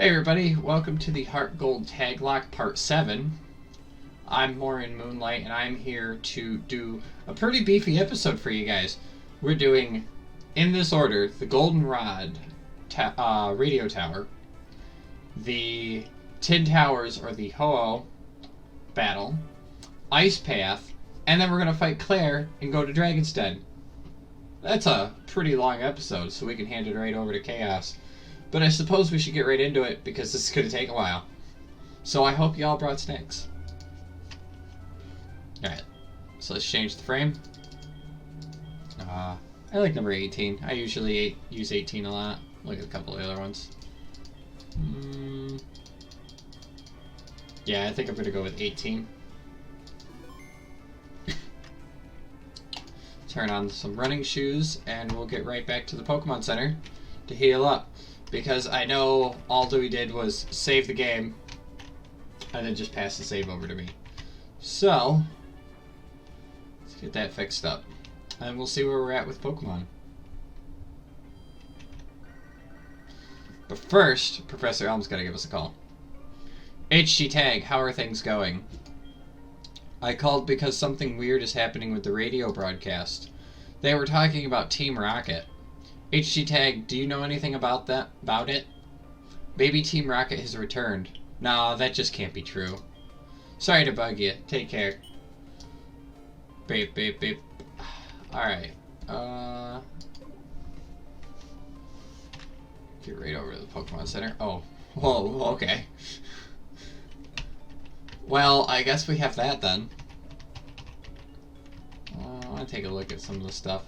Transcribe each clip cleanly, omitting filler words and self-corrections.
Hey everybody, welcome to the Heatgold Taglocke Part 7. I'm MoirinMoonlight and I'm here to do a pretty beefy episode for you guys. We're doing, in this order, the Goldenrod radio tower, the Tin Towers or the Ho-Oh battle, Ice Path, and then we're going to fight Claire and go to Dragon's Den. That's a pretty long episode, so we can hand it right over to Chaos. But I suppose we should get right into it, because this is going to take a while. So I hope y'all brought snacks. Alright, so let's change the frame. I like number 18. I usually use 18 a lot. Look at a couple of the other ones. Yeah, I think I'm going to go with 18. Turn on some running shoes, and we'll get right back to the Pokemon Center to heal up. Because I know all Dewey did was save the game and then just pass the save over to me. So, let's get that fixed up. And we'll see where we're at with Pokemon. But first, Professor Elm's got to give us a call. HG Tag, how are things going? I called because something weird is happening with the radio broadcast. They were talking about Team Rocket. HG Tag, do you know anything about it? Maybe Team Rocket has returned. No, that just can't be true. Sorry to bug you. Take care. Beep, beep, beep. Alright. Get right over to the Pokemon Center. Oh. Whoa, okay. Well, I guess we have that then. I want to take a look at some of the stuff.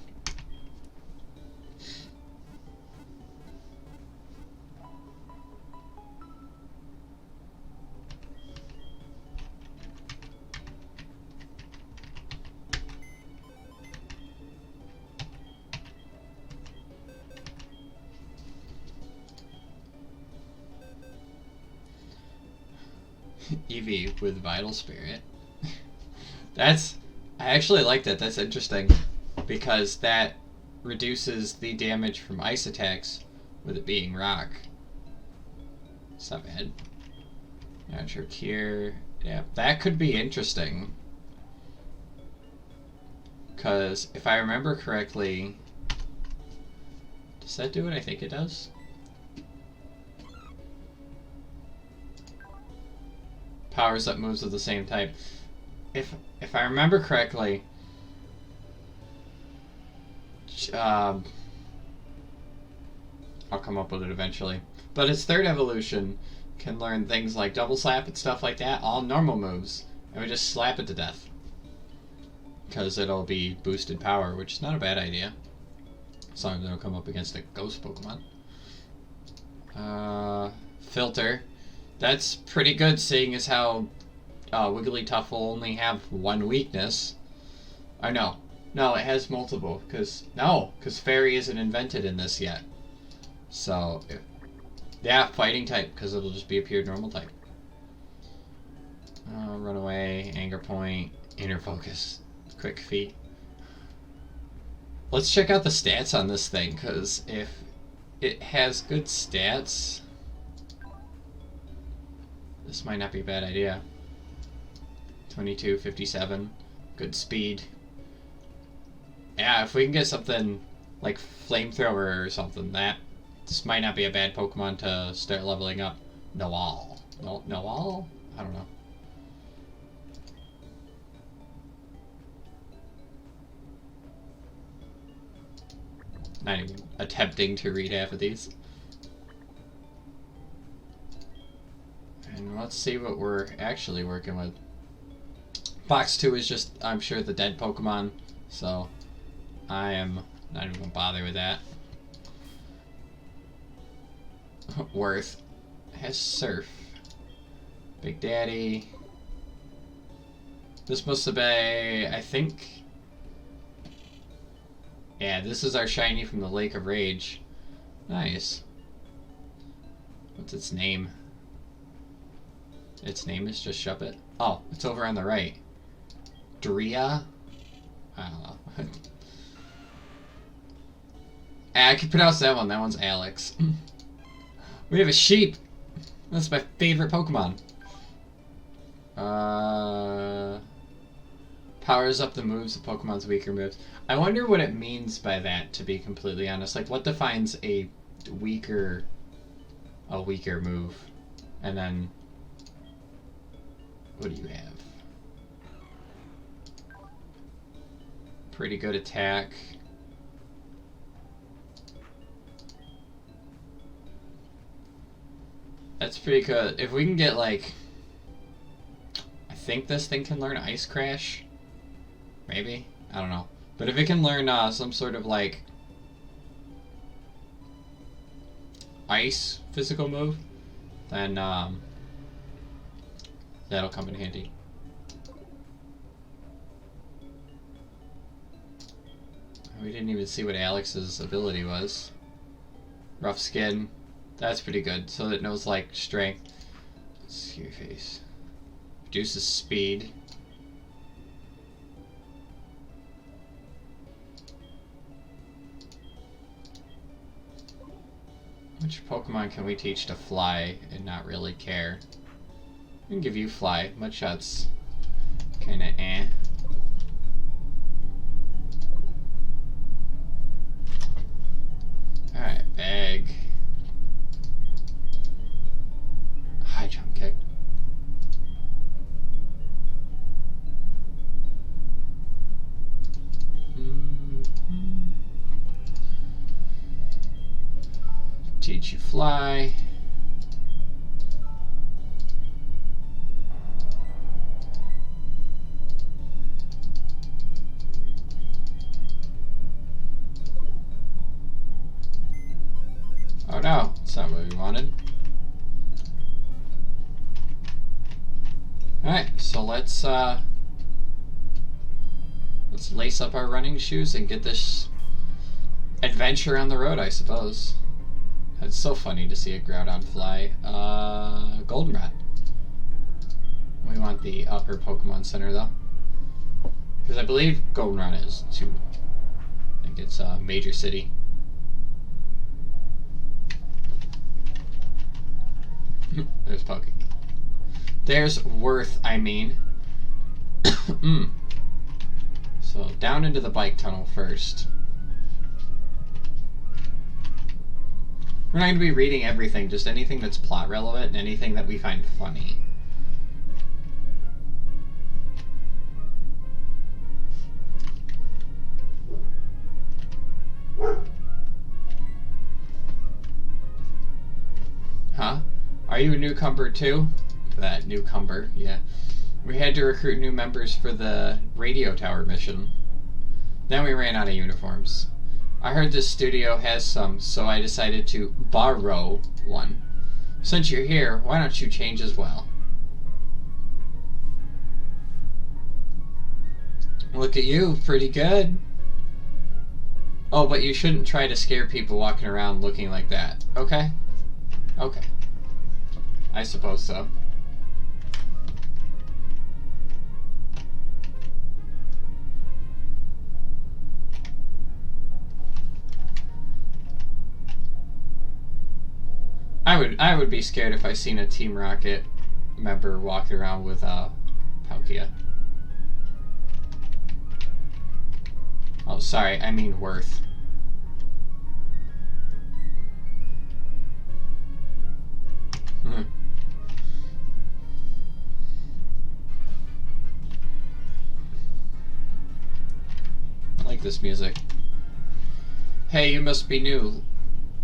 Eevee with Vital Spirit. I actually like that. That's interesting. Because that reduces the damage from ice attacks with it being rock. It's not bad. Natural Cure. Yeah, that could be interesting. Because if I remember correctly... Does that do what I think it does? Powers up moves of the same type. If I remember correctly, I'll come up with it eventually. But its third evolution can learn things like double slap and stuff like that, all normal moves, and we just slap it to death. Because it'll be boosted power, which is not a bad idea. As long as they don't come up against a ghost Pokemon. Filter. That's pretty good, seeing as how Wigglytuff will only have one weakness. Or no, it has multiple. Because Fairy isn't invented in this yet. So, yeah, Fighting type, because it'll just be a pure normal type. Runaway, Anger Point, Inner Focus, Quick Feet. Let's check out the stats on this thing, because if it has good stats... This might not be a bad idea. 22, 57. Good speed. Yeah, if we can get something like Flamethrower or something, this might not be a bad Pokemon to start leveling up. Noal? I don't know. Not even attempting to read half of these. And let's see what we're actually working with. Box 2 is just, I'm sure, the dead Pokemon, so I am not even going to bother with that. Worth has Surf. Big Daddy. This must have been, I think... Yeah, this is our shiny from the Lake of Rage. Nice. What's its name? Its name is just Shuppet. Oh, it's over on the right. Drea? I don't know. I can pronounce that one. That one's Alex. We have a sheep. That's my favorite Pokemon. Powers up the moves of Pokemon's weaker moves. I wonder what it means by that, to be completely honest. Like, what defines a weaker move? And then, what do you have? Pretty good attack. That's pretty good. If we can get, like, I think this thing can learn Ice Crash. Maybe? I don't know. But if it can learn some sort of, like, ice physical move, then that'll come in handy. We didn't even see what Alex's ability was. Rough Skin. That's pretty good. So it knows, like, strength. Let's see your face. Reduces speed. Which Pokemon can we teach to fly and not really care? We can give you fly. Mudshot's kinda eh. Alright, bag. High jump kick. Teach you fly. Oh no, that's not what we wanted. Alright, so let's lace up our running shoes and get this adventure on the road, I suppose. It's so funny to see a Groudon fly. Goldenrod. We want the upper Pokemon Center, though. Because I believe Goldenrod is, too. I think it's a major city. There's Poke. There's Worth, I mean. So, down into the bike tunnel first. We're not going to be reading everything, just anything that's plot relevant and anything that we find funny. Huh? Are you a newcomer too? That newcomer, yeah. We had to recruit new members for the radio tower mission. Then we ran out of uniforms. I heard this studio has some, so I decided to borrow one. Since you're here, why don't you change as well? Look at you, pretty good. Oh, but you shouldn't try to scare people walking around looking like that, okay? Okay. I suppose so. I would be scared if I seen a Team Rocket member walking around with Palkia. Oh, sorry, I mean Worth. I like this music. Hey, you must be new.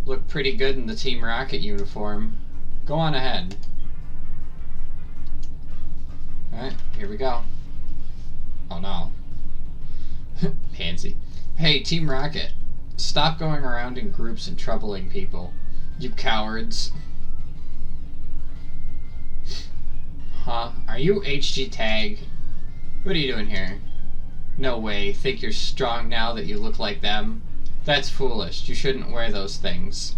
Look pretty good in the Team Rocket uniform. Go on ahead. Alright, here we go. Oh no. Pansy. Hey, Team Rocket. Stop going around in groups and troubling people. You cowards. Huh? Are you HG Tag? What are you doing here? No way. Think you're strong now that you look like them? That's foolish. You shouldn't wear those things.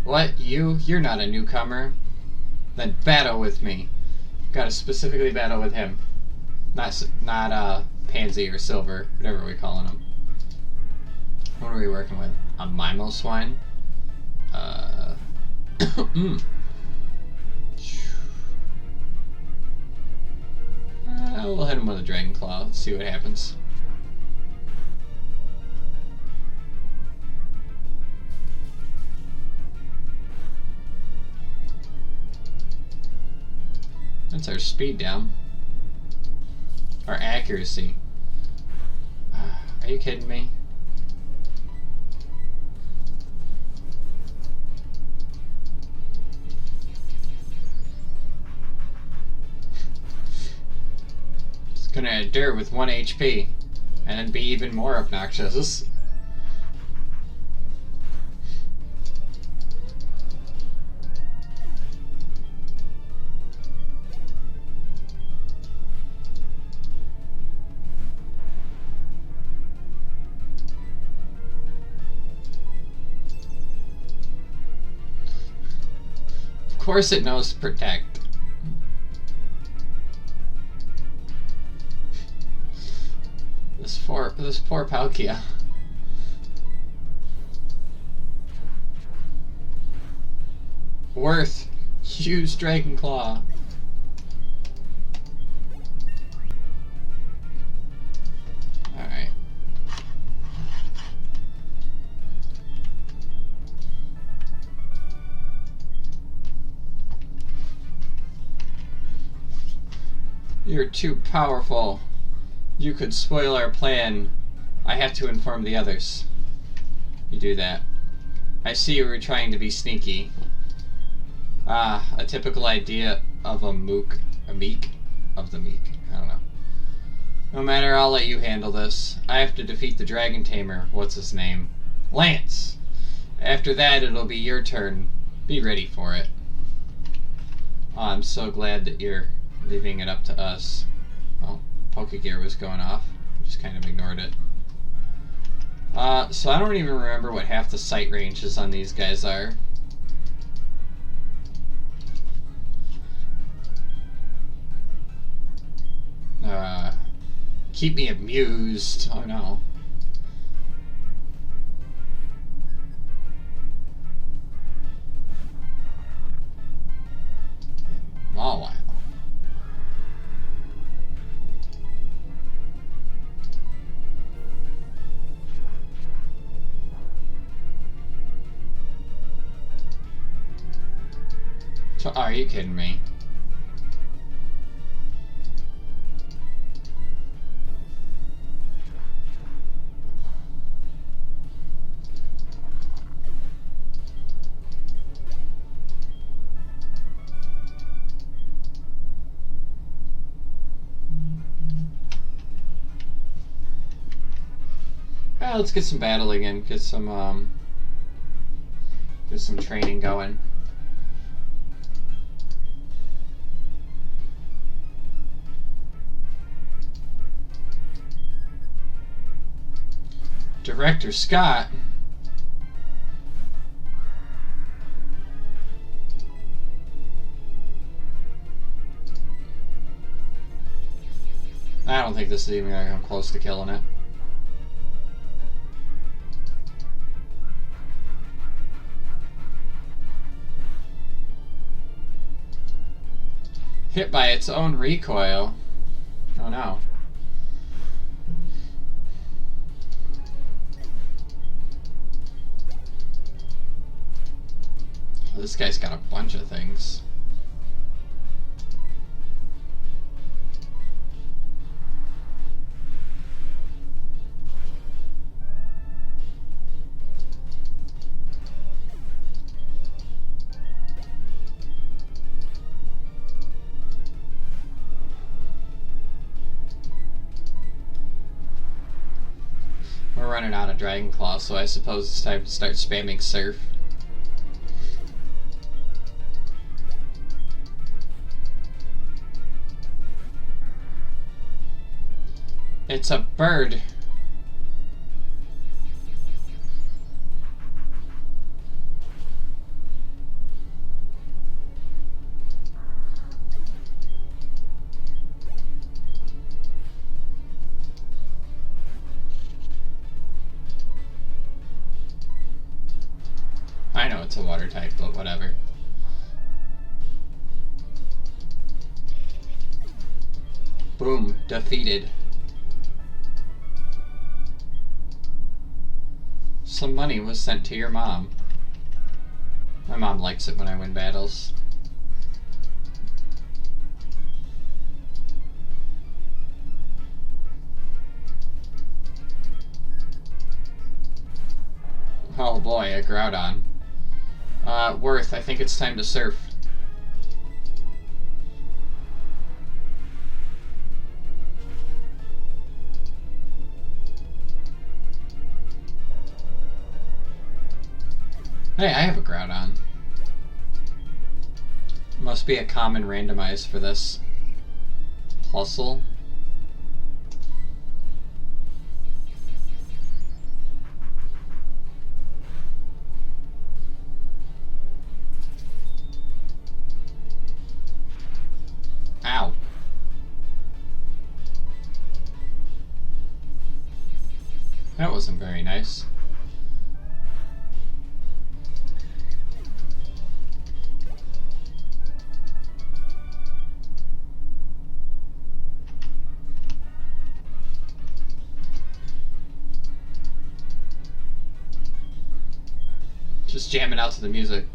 What? You're not a newcomer. Then battle with me. Gotta specifically battle with him. Not Pansy or Silver, whatever we're calling him. What are we working with? A Mimo Swine? We'll hit him with a Dragon Claw. Let's see what happens. That's our speed down. Our accuracy. Are you kidding me? It's gonna endure with 1 HP and then be even more obnoxious. Of course it knows to protect. This poor Palkia. Worth. Use Dragon Claw. Alright. You're too powerful. You could spoil our plan. I have to inform the others. You do that. I see you were trying to be sneaky. Ah, a typical idea of a mook. A meek? Of the meek. I don't know. No matter, I'll let you handle this. I have to defeat the Dragon Tamer. What's his name? Lance! After that, it'll be your turn. Be ready for it. Oh, I'm so glad that you're leaving it up to us. Well, Pokegear was going off. Just kind of ignored it. So I don't even remember what half the sight ranges on these guys are. Keep me amused. Oh no. Oh, wow. So, are you kidding me? Well, let's get some battling in, get some training going. Director Scott. I don't think this is even gonna come close to killing it. Hit by its own recoil. Oh no. This guy's got a bunch of things. We're running out of Dragon Claw, so I suppose it's time to start spamming Surf. It's a bird. it's a water type, but whatever. Boom, defeated. Some money was sent to your mom. My mom likes it when I win battles. Oh boy, a Groudon. Worth, I think it's time to surf. Hey, I have a Groudon. Must be a common randomize for this. Plusle. Ow. That wasn't very nice. Just jamming out to the music.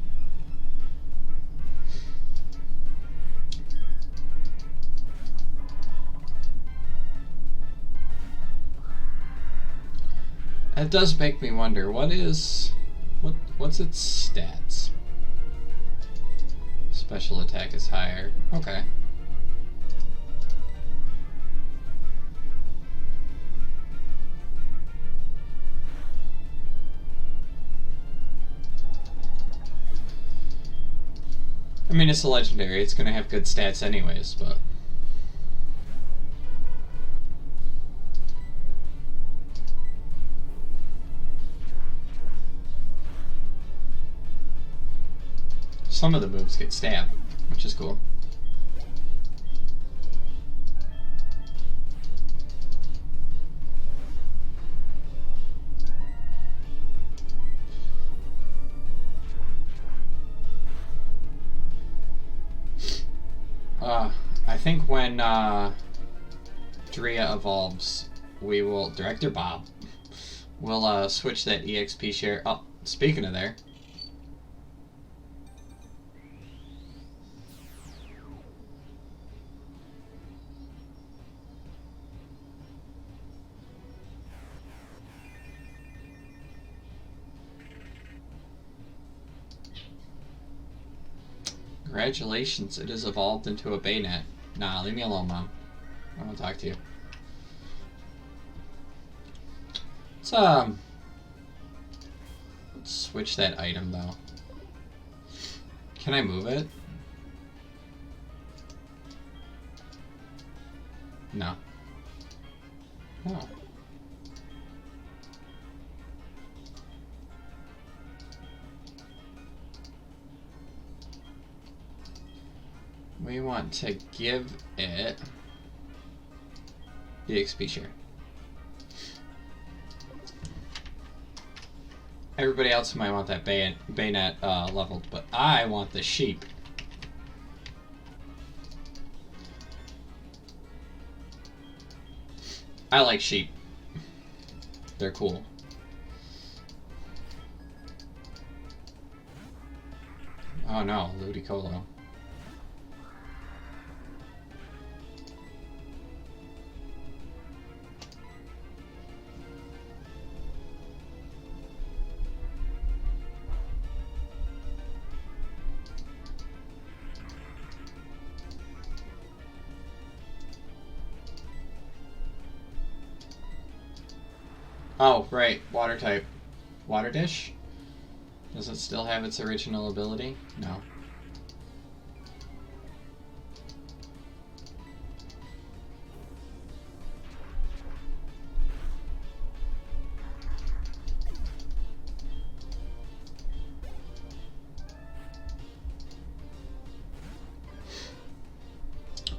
That does make me wonder, what's its stats? Special attack is higher. Okay. I mean, it's a legendary, it's gonna have good stats anyways, but... some of the moves get stabbed, which is cool. I think when Drea evolves, we will... Director Bob. We'll switch that EXP share. Oh, speaking of there. Congratulations, it has evolved into a Bayonet. Nah, leave me alone, Mom. I don't want to talk to you. Let's switch that item, though. Can I move it? No. Oh. We want to give it the XP share. Everybody else might want that bayonet leveled, but I want the sheep. I like sheep. They're cool. Oh no, Ludicolo. Oh, right, water type. Water Dish? Does it still have its original ability? No.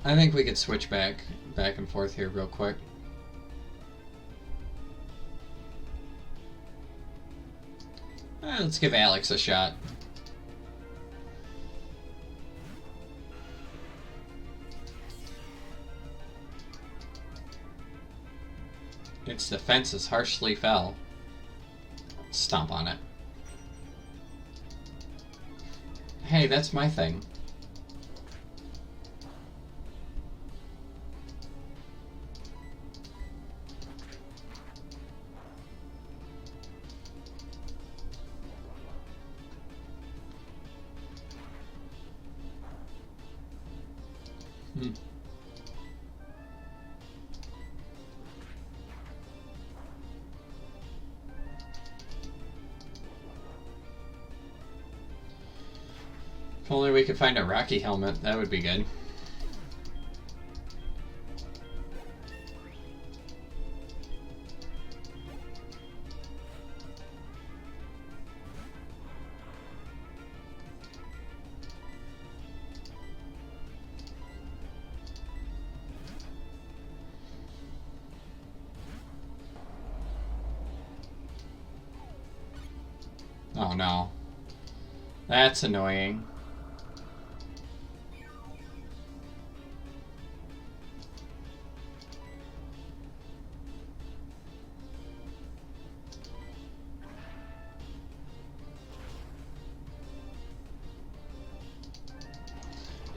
I think we could switch back and forth here real quick. Let's give Alex a shot. Its defenses harshly fell. Stomp on it. Hey, that's my thing. If only we could find a Rocky helmet, that would be good. Oh no. That's annoying.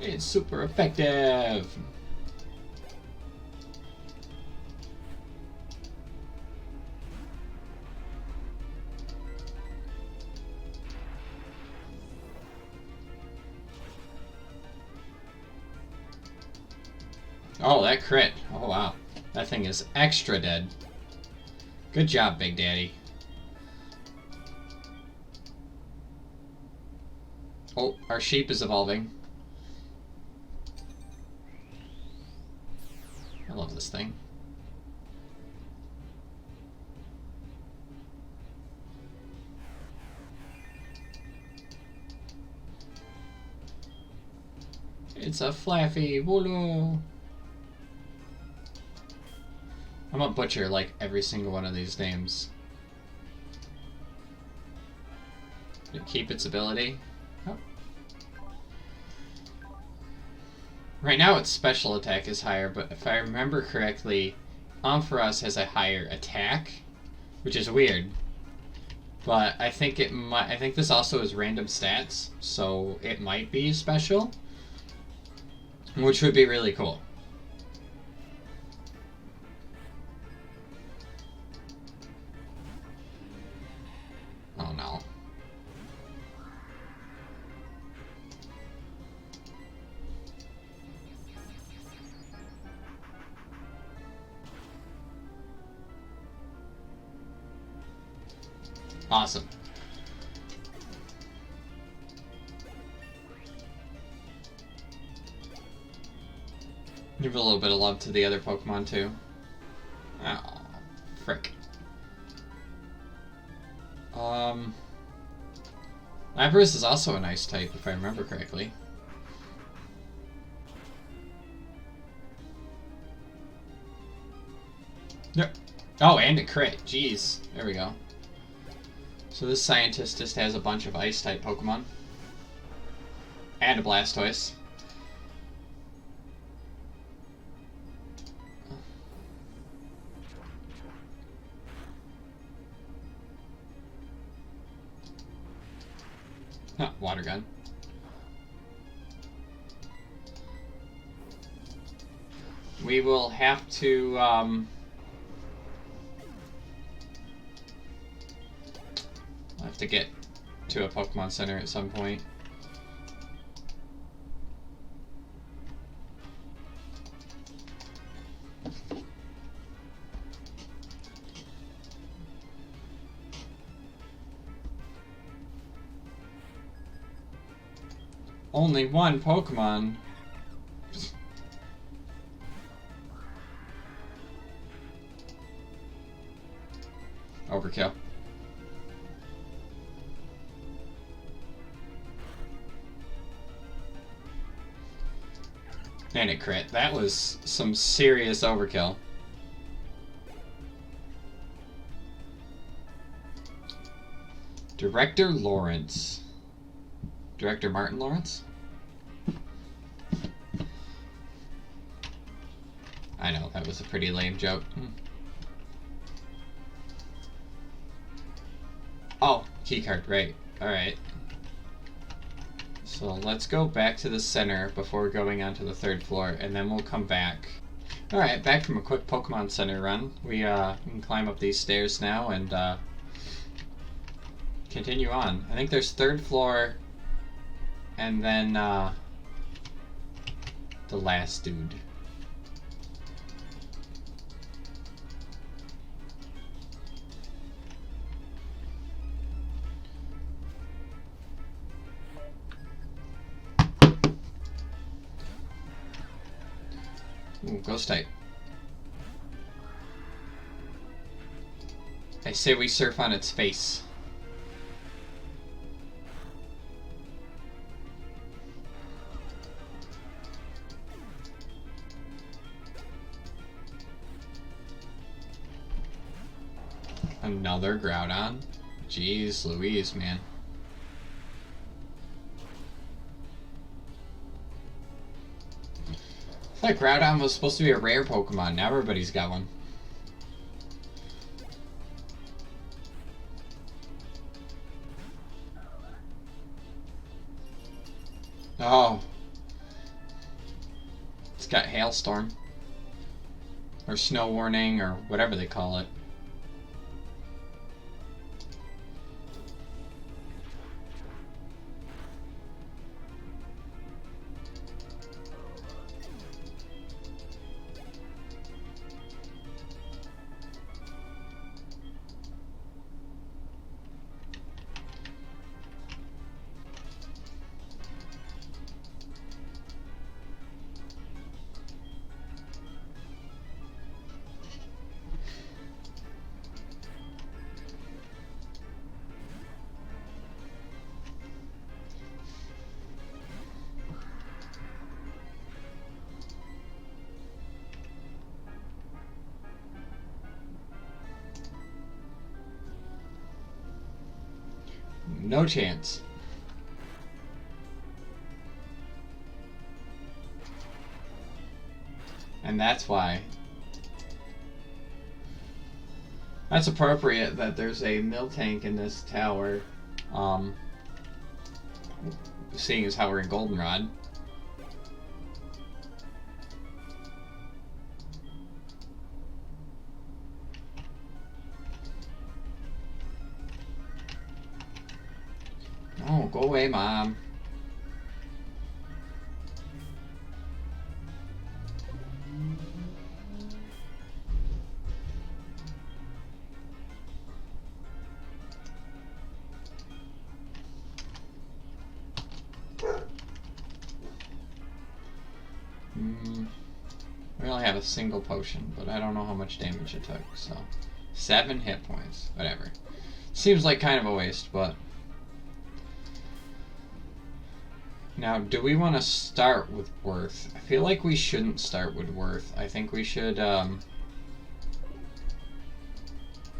It's super effective. Oh, that crit. Oh, wow. That thing is extra dead. Good job, Big Daddy. Oh, our sheep is evolving. I love this thing. It's a Flaffy. Wolo. I'm gonna butcher like every single one of these names. Keep its ability. Oh. Right now its special attack is higher, but if I remember correctly, Ampharos has a higher attack, which is weird. But I think it might. I think this also is random stats, so it might be special, which would be really cool. Oh no. Awesome. Give a little bit of love to the other Pokemon too. Oh, frick. Lapras is also an ice type, if I remember correctly. Yep. Oh, and a crit. Jeez. There we go. So this scientist just has a bunch of ice type Pokemon. And a Blastoise. Huh, water gun. We will have to, I'll have to get to a Pokemon Center at some point. Only one Pokemon. Overkill. And it crit. That was some serious overkill. Director Lawrence. Director Martin Lawrence? I know, that was a pretty lame joke. Oh, keycard, right. Alright. So let's go back to the center before going on to the 3rd floor, and then we'll come back. Alright, back from a quick Pokemon Center run. We can climb up these stairs now and continue on. I think there's 3rd floor, and then the last dude. Ooh, ghost type. I say we surf on its face. Another Groudon? Jeez Louise, man. I thought Groudon was supposed to be a rare Pokemon. Now everybody's got one. Oh. It's got Hailstorm. Or Snow Warning, or whatever they call it. No chance. And that's why. That's appropriate that there's a Miltank in this tower. Seeing as how we're in Goldenrod. Oh, go away, Mom. We only have a single potion, but I don't know how much damage it took, so 7 hit points, whatever. Seems like kind of a waste, but now, do we want to start with Worth? I feel like we shouldn't start with Worth. I think we should, let's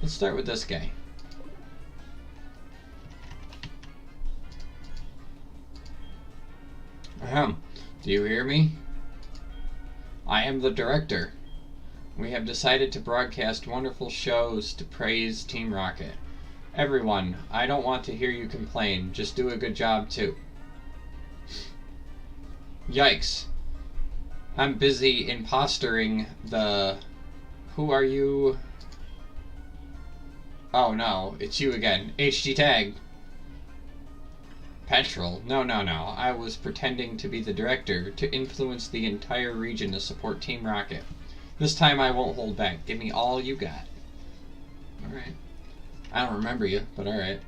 start with this guy. Ahem. Do you hear me? I am the director. We have decided to broadcast wonderful shows to praise Team Rocket. Everyone, I don't want to hear you complain. Just do a good job, too. Yikes. I'm busy impostering the... Who are you? Oh no, it's you again. HG Tag. Petrol? No. I was pretending to be the director to influence the entire region to support Team Rocket. This time I won't hold back. Give me all you got. Alright. I don't remember you, but alright.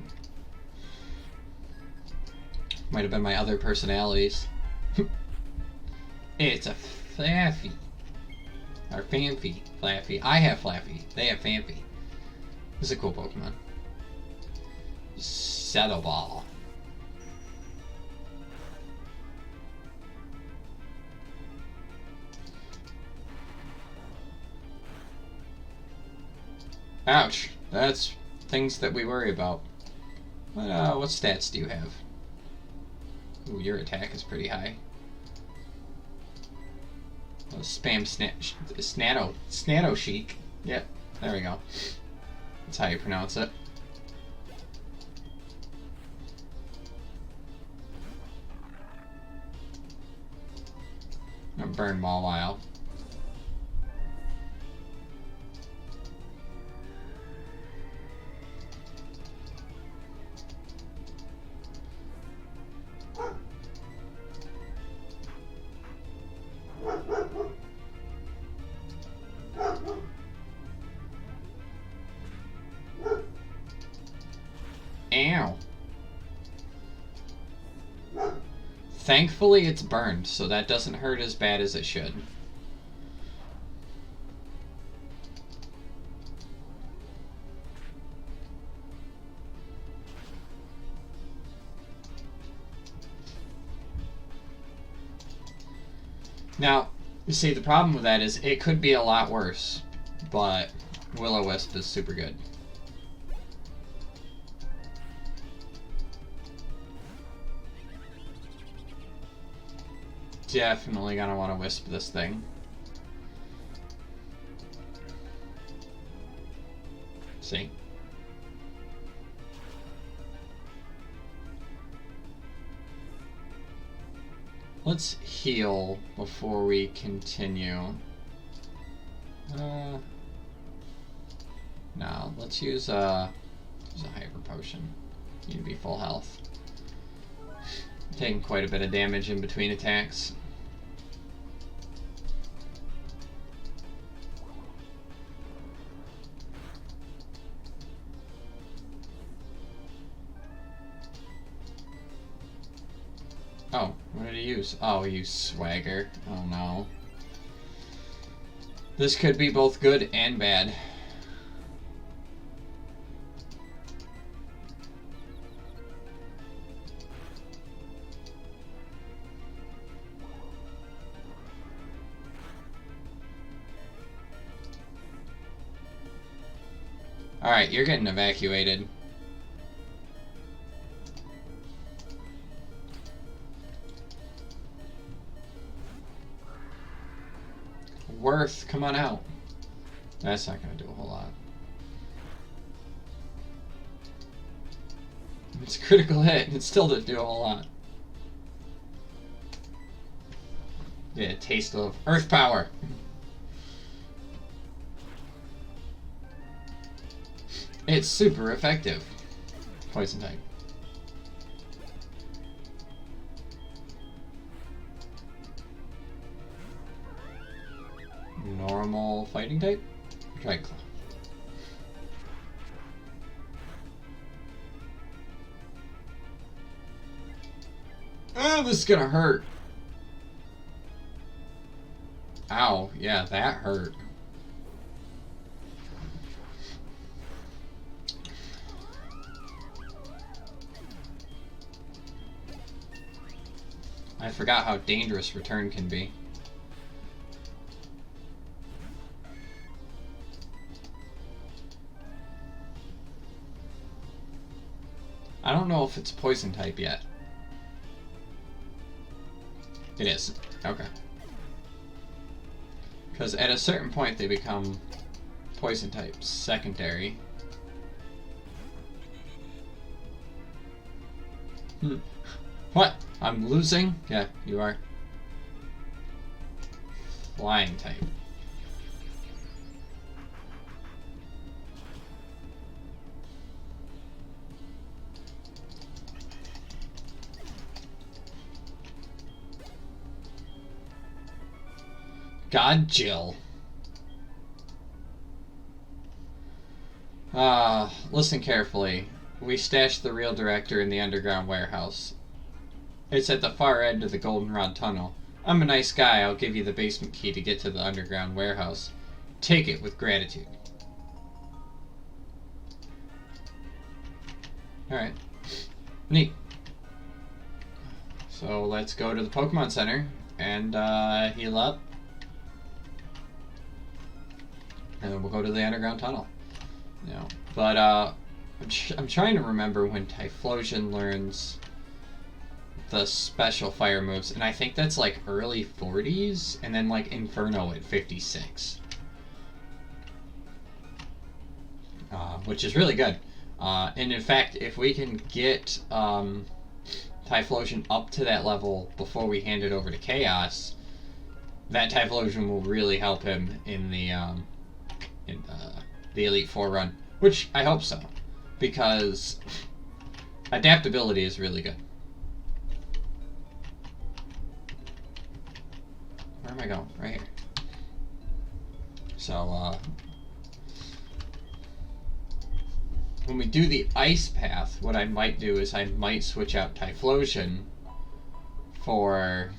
Might have been my other personalities. It's a Flaffy. Or Fanfy. Flaffy. I have Flaffy. They have Fanfy. This is a cool Pokemon. Settle Ball. Ouch. That's things that we worry about. What stats do you have? Ooh, your attack is pretty high. Spam Snato Chic. Yep, there we go. That's how you pronounce it. burn Mawile. Ow. Thankfully it's burned, so that doesn't hurt as bad as it should. Now, you see, the problem with that is it could be a lot worse, but Will-O-Wisp is super good. Definitely gonna want to wisp this thing. See? Let's heal before we continue. No, let's use a hyper potion. Need to be full health. Taking quite a bit of damage in between attacks. Oh, what did he use? Oh, he used Swagger. Oh no. This could be both good and bad. Alright, you're getting evacuated. Worth, come on out. That's not going to do a whole lot. It's a critical hit, and it still didn't do a whole lot. Yeah, a taste of earth power. It's super effective. Poison type. Normal fighting type? Dragclaw. Oh, this is gonna hurt. Ow, yeah, that hurt. I forgot how dangerous return can be. I don't know if it's poison type yet. It is. Okay. Because at a certain point they become poison type secondary. What? I'm losing? Yeah, you are. Flying type. God, Jill. Listen carefully. We stashed the real director in the underground warehouse. It's at the far end of the Goldenrod Tunnel. I'm a nice guy. I'll give you the basement key to get to the underground warehouse. Take it with gratitude. Alright. Neat. So let's go to the Pokemon Center and heal up. And then we'll go to the underground tunnel. No. But I'm trying to remember when Typhlosion learns the special fire moves, and I think that's like early 40s, and then like Inferno at 56. Which is really good. And in fact, if we can get Typhlosion up to that level before we hand it over to Chaos, that Typhlosion will really help him in the Elite Four run, which I hope so, because adaptability is really good. Where am I going? Right here. So, when we do the ice path, what I might do is I might switch out Typhlosion for...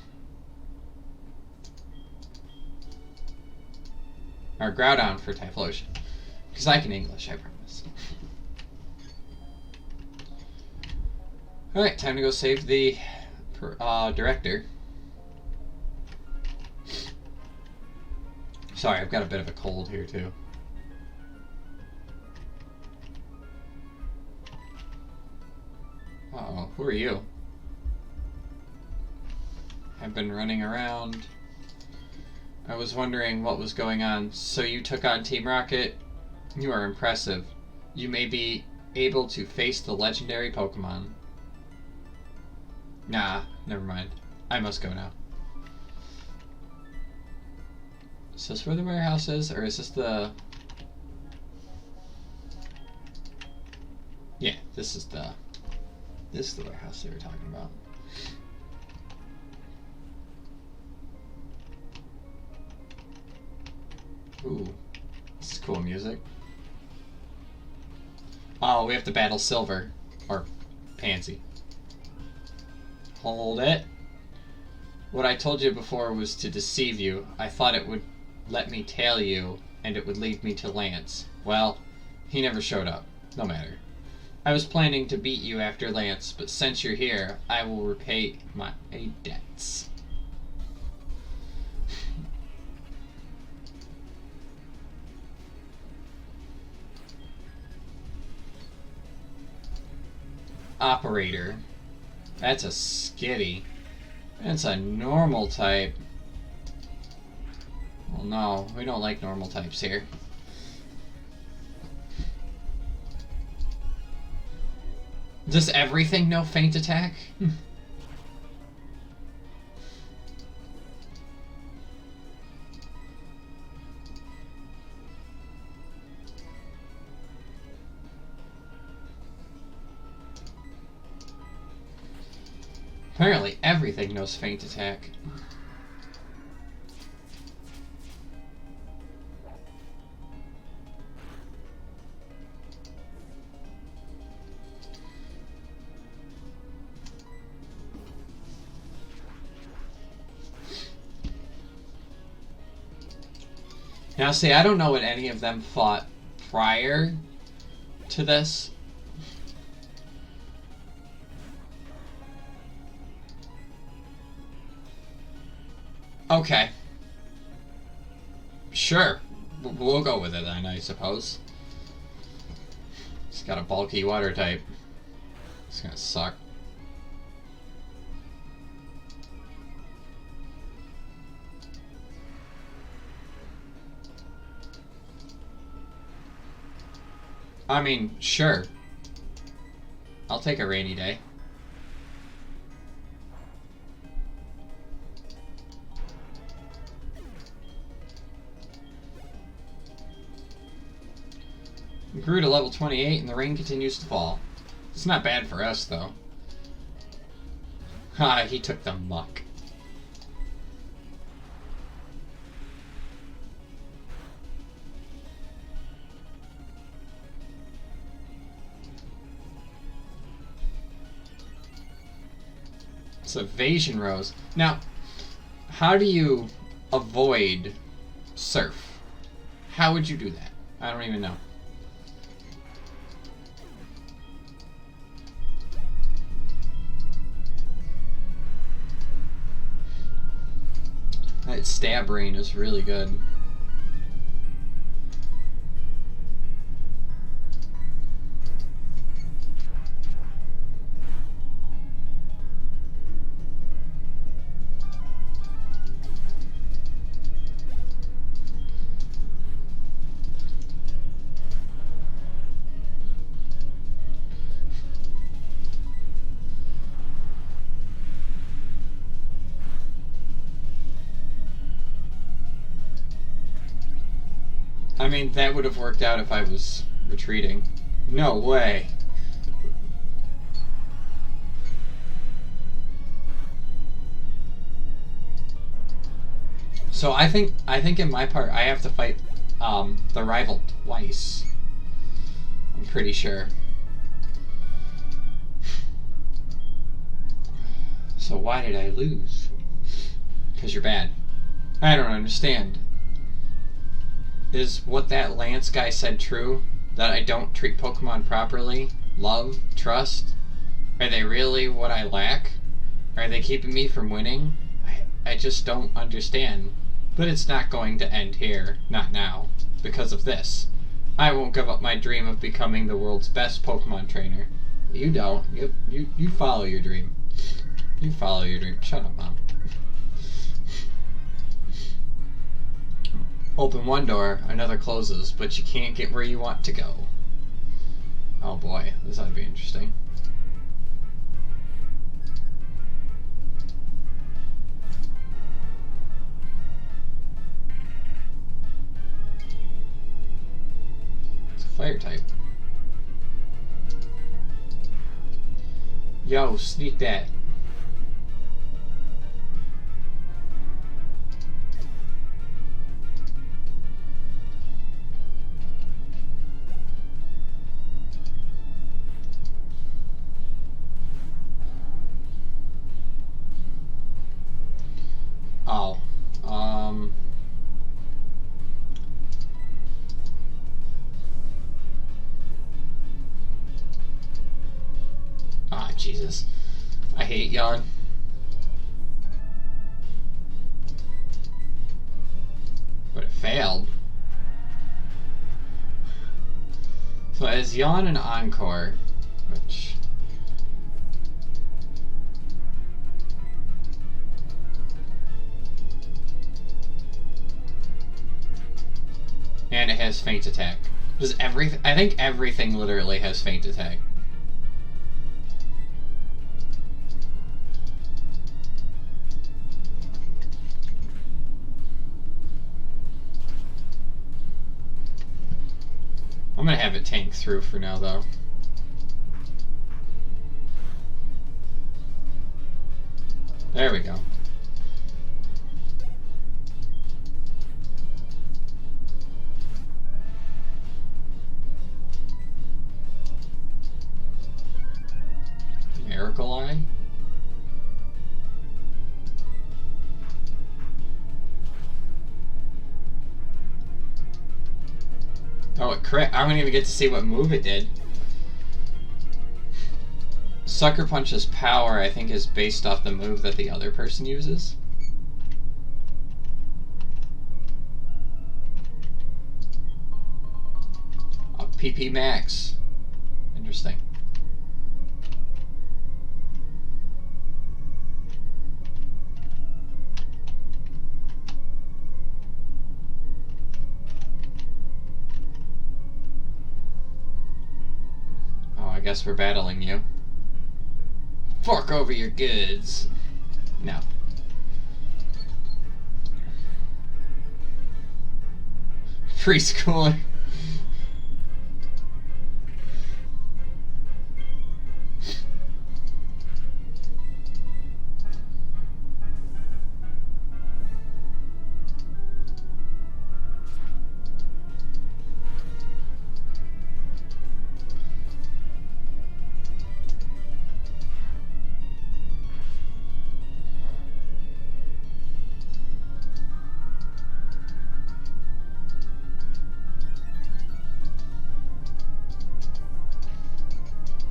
or Groudon for Typhlosion. Because I can English, I promise. Alright, time to go save the director. Sorry, I've got a bit of a cold here, too. Uh-oh, who are you? I've been running around. I was wondering what was going on. So you took on Team Rocket? You are impressive. You may be able to face the legendary Pokemon. Nah, never mind. I must go now. Is this where the warehouse is, or is this the... Yeah, this is the warehouse they were talking about. Ooh, this is cool music. Oh, we have to battle Silver, or Pansy. Hold it. What I told you before was to deceive you. I thought it would let me tail you, and it would lead me to Lance. Well, he never showed up. No matter. I was planning to beat you after Lance, but since you're here, I will repay my debts. Operator. That's a skitty. That's a normal type. Well, no, we don't like normal types here. Does everything know feint attack? Apparently everything knows feint attack. Now, see, I don't know what any of them thought prior to this. Okay. Sure. We'll go with it then, I suppose. It's got a bulky water type. It's gonna suck. I mean, sure. I'll take a rainy day. We grew to level 28 and the rain continues to fall. It's not bad for us, though. Ah, he took the muck. It's evasion rose. Now, how do you avoid surf? How would you do that? I don't even know. That stab rain is really good. mean, that would have worked out if I was retreating. No way. So I think in my part I have to fight the rival twice. I'm pretty sure. So why did I lose? Because you're bad. I don't understand. Is what that Lance guy said true? That I don't treat Pokemon properly? Love? Trust? Are they really what I lack? Are they keeping me from winning? I just don't understand. But it's not going to end here. Not now. Because of this. I won't give up my dream of becoming the world's best Pokemon trainer. You don't. You follow your dream. You follow your dream. Shut up, Mom. Open one door, another closes, but you can't get where you want to go. Oh boy, this ought to be interesting. It's a fire type. Yo, sneak that. Oh, Jesus. I hate yawn. But it failed. So as yawn and encore, which... And it has feint attack. Does everything? I think everything literally has feint attack. I'm gonna have it tank through for now, though. There we go. Miracle Eye? Oh, it crit. I don't even get to see what move it did. Sucker Punch's power, I think, is based off the move that the other person uses. A PP Max. Interesting. I guess we're battling you. Fork over your goods. No. Preschooler.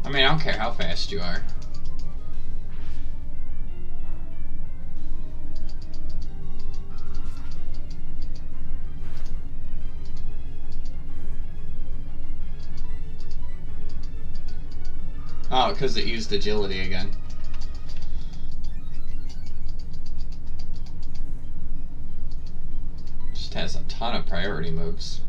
I mean, I don't care how fast you are. Oh, because it used agility again. Just has a ton of priority moves.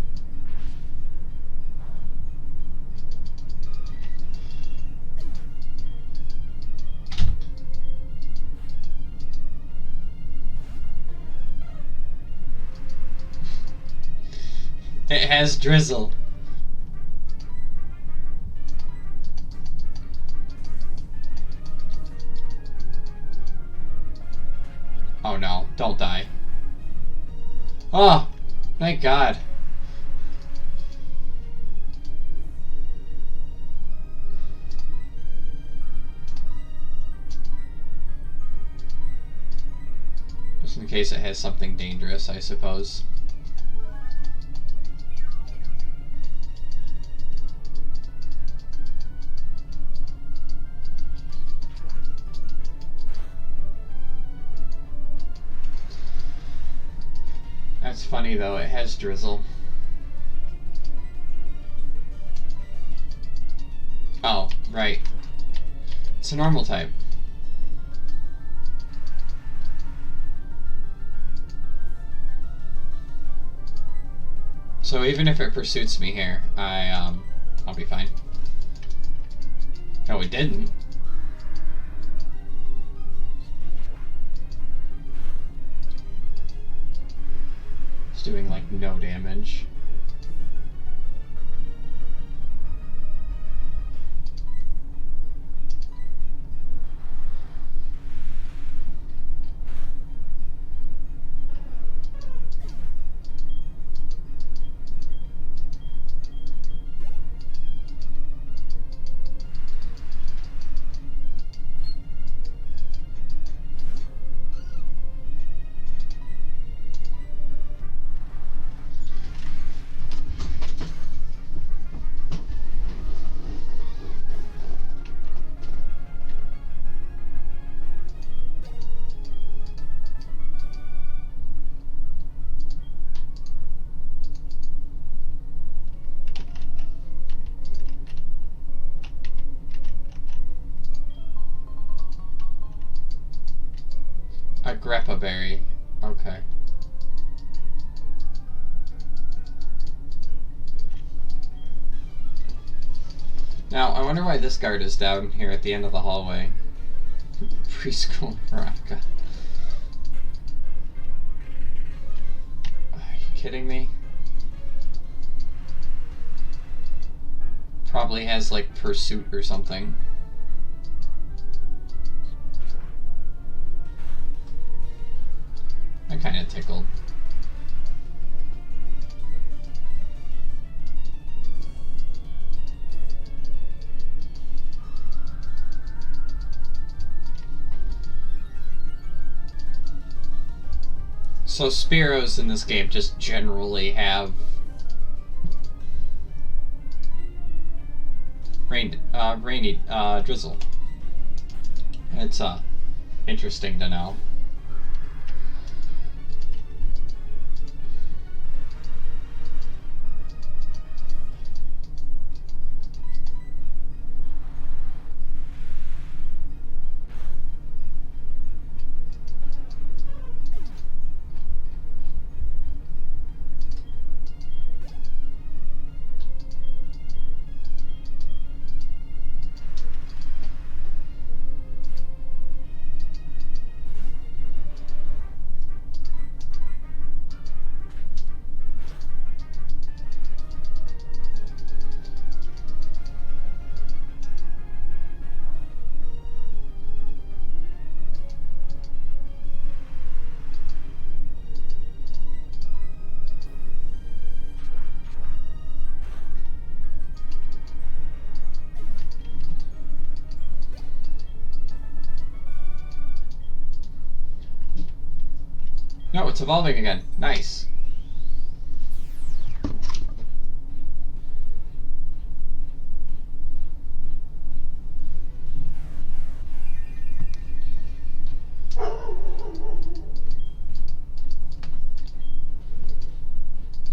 It has drizzle. Oh no, don't die. Oh, thank God. Just in case it has something dangerous, I suppose. That's funny though, it has drizzle. Oh, right. It's a normal type. So even if it pursues me here, I'll be fine. No, it didn't. It's doing like no damage. A grappa berry. Okay. Now, I wonder why this guard is down here at the end of the hallway. Preschool Veronica. Are you kidding me? Probably has like pursuit or something. I'm kind of tickled. So Spearows in this game just generally have rainy drizzle. It's interesting to know. No, it's evolving again. Nice.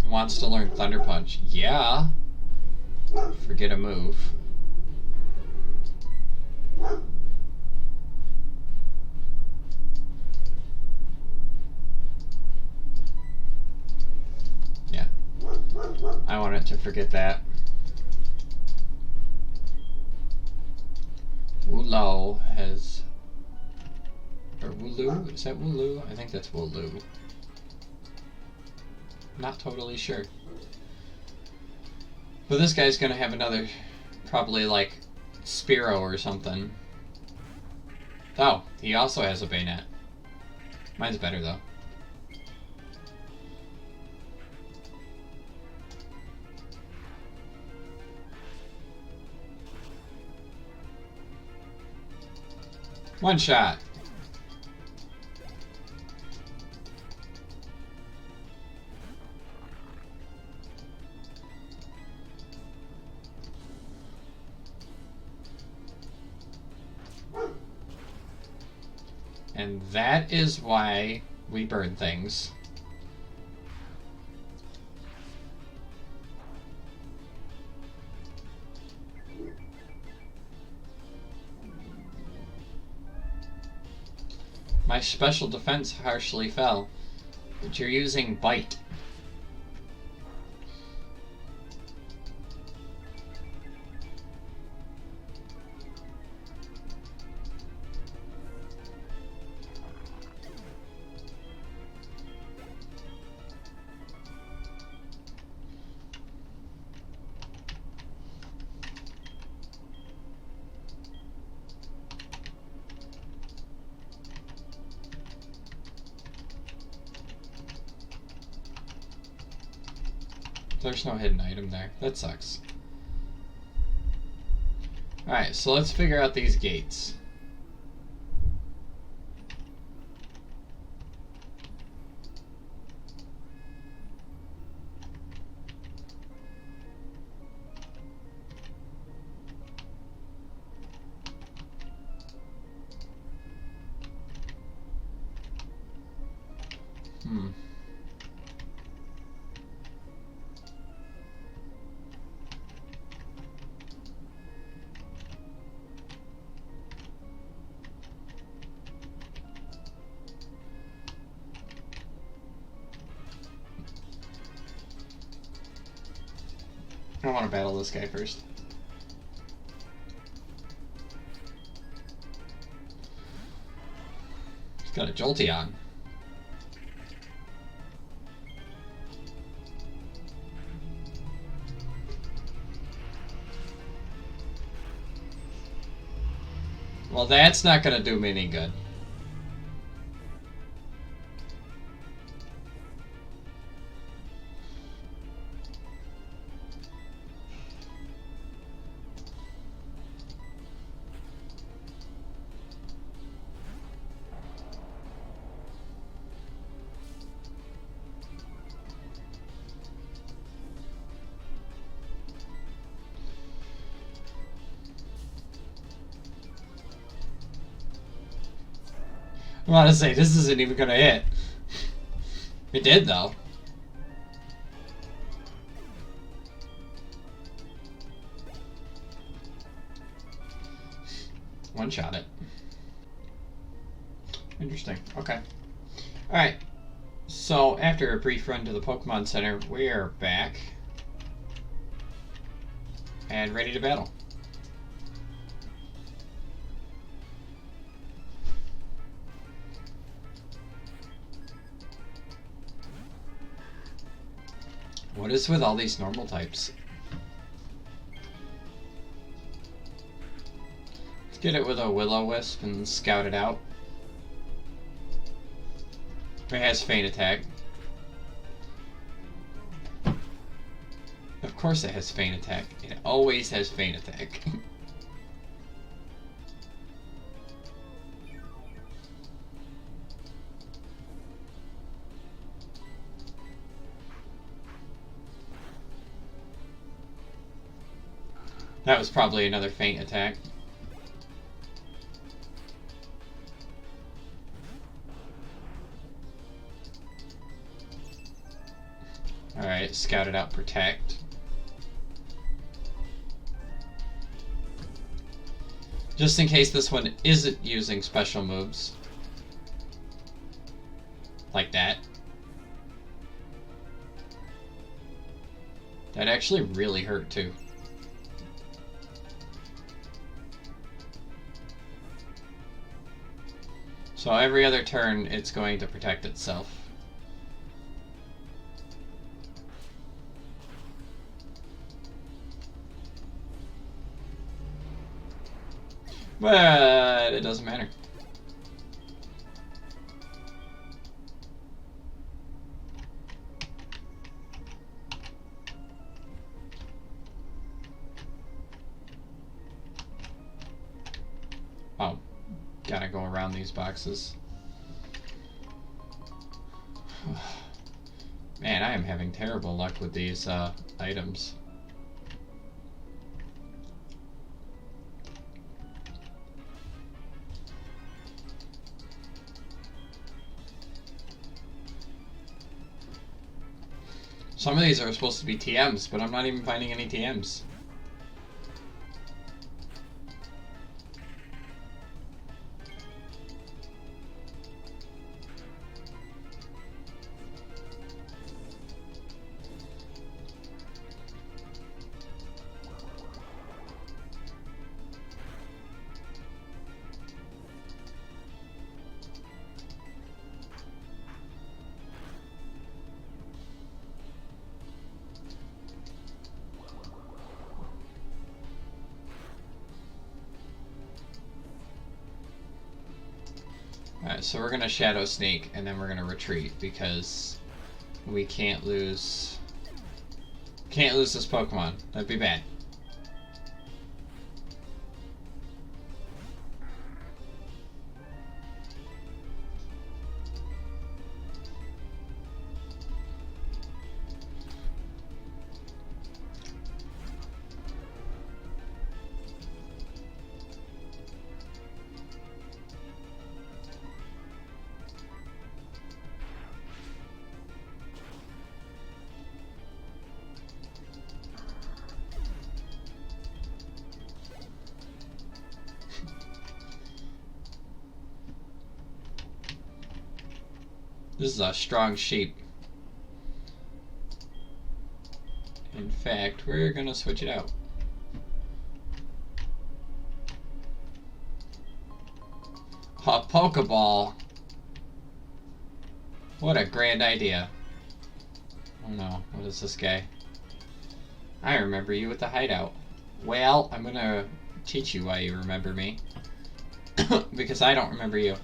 Wants to learn Thunder Punch. Yeah. Forget a move. Yeah. I want it to forget that. Wooloo has... Or Wooloo? Is that Wooloo? I think that's Wooloo. Not totally sure. But this guy's gonna have another, probably like, Spearow or something. Oh, he also has a bayonet. Mine's better though. One shot. And that is why we burn things. My special defense harshly fell, but you're using bite. There's no hidden item there. That sucks. Alright, so let's figure out these gates. I want to battle this guy first. He's got a Jolteon. Well, that's not going to do me any good. I want to say, this isn't even going to hit. It did, though. One-shot it. Interesting. Okay. Alright. So, after a brief run to the Pokemon Center, we are back. And ready to battle. What is with all these normal types? Let's get it with a Will-O-Wisp and scout it out. It has Feint Attack. Of course it has Feint Attack. It always has Feint Attack. That was probably another Feint Attack. Alright, scouted out Protect. Just in case this one isn't using special moves. Like that. That actually really hurt too. So every other turn, it's going to protect itself. But it doesn't matter. Oh, gotta go around these boxes. Man, I am having terrible luck with these items. Some of these are supposed to be TMs, but I'm not even finding any TMs. Alright, so we're gonna Shadow Sneak and then we're gonna retreat because we can't lose this Pokemon. That'd be bad. This is a strong sheep. In fact, we're gonna switch it out. A Pokeball. What a grand idea. Oh no, what is this guy? I remember you at the hideout. Well, I'm gonna teach you why you remember me. Because I don't remember you.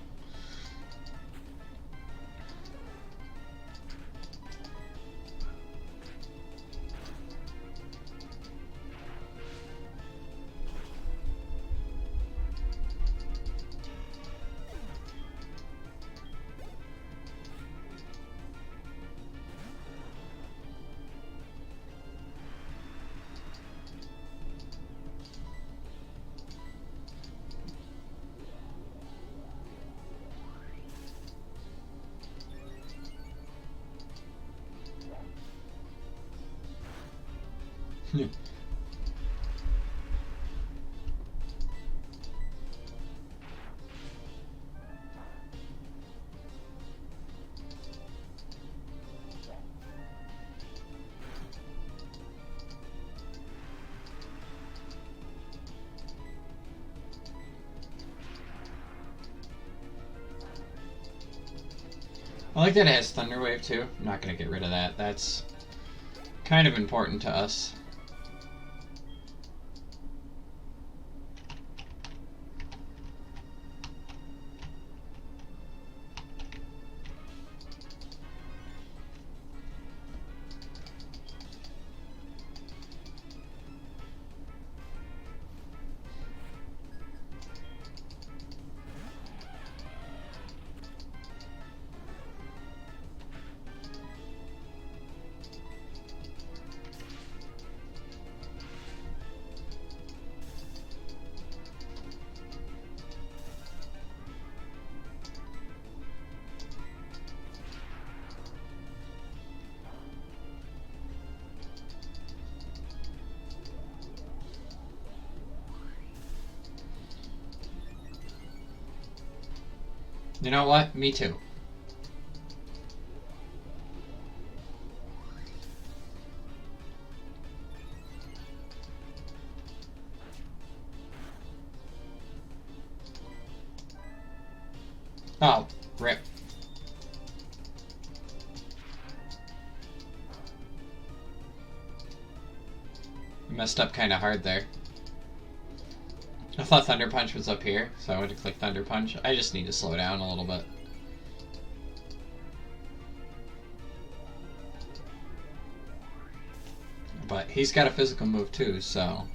I like that it has Thunder Wave too. I'm not going to get rid of that. That's kind of important to us. You know what? Me too. Oh, rip. I messed up kind of hard there. I thought Thunder Punch was up here, so I went to click Thunder Punch. I just need to slow down a little bit. But he's got a physical move too, so...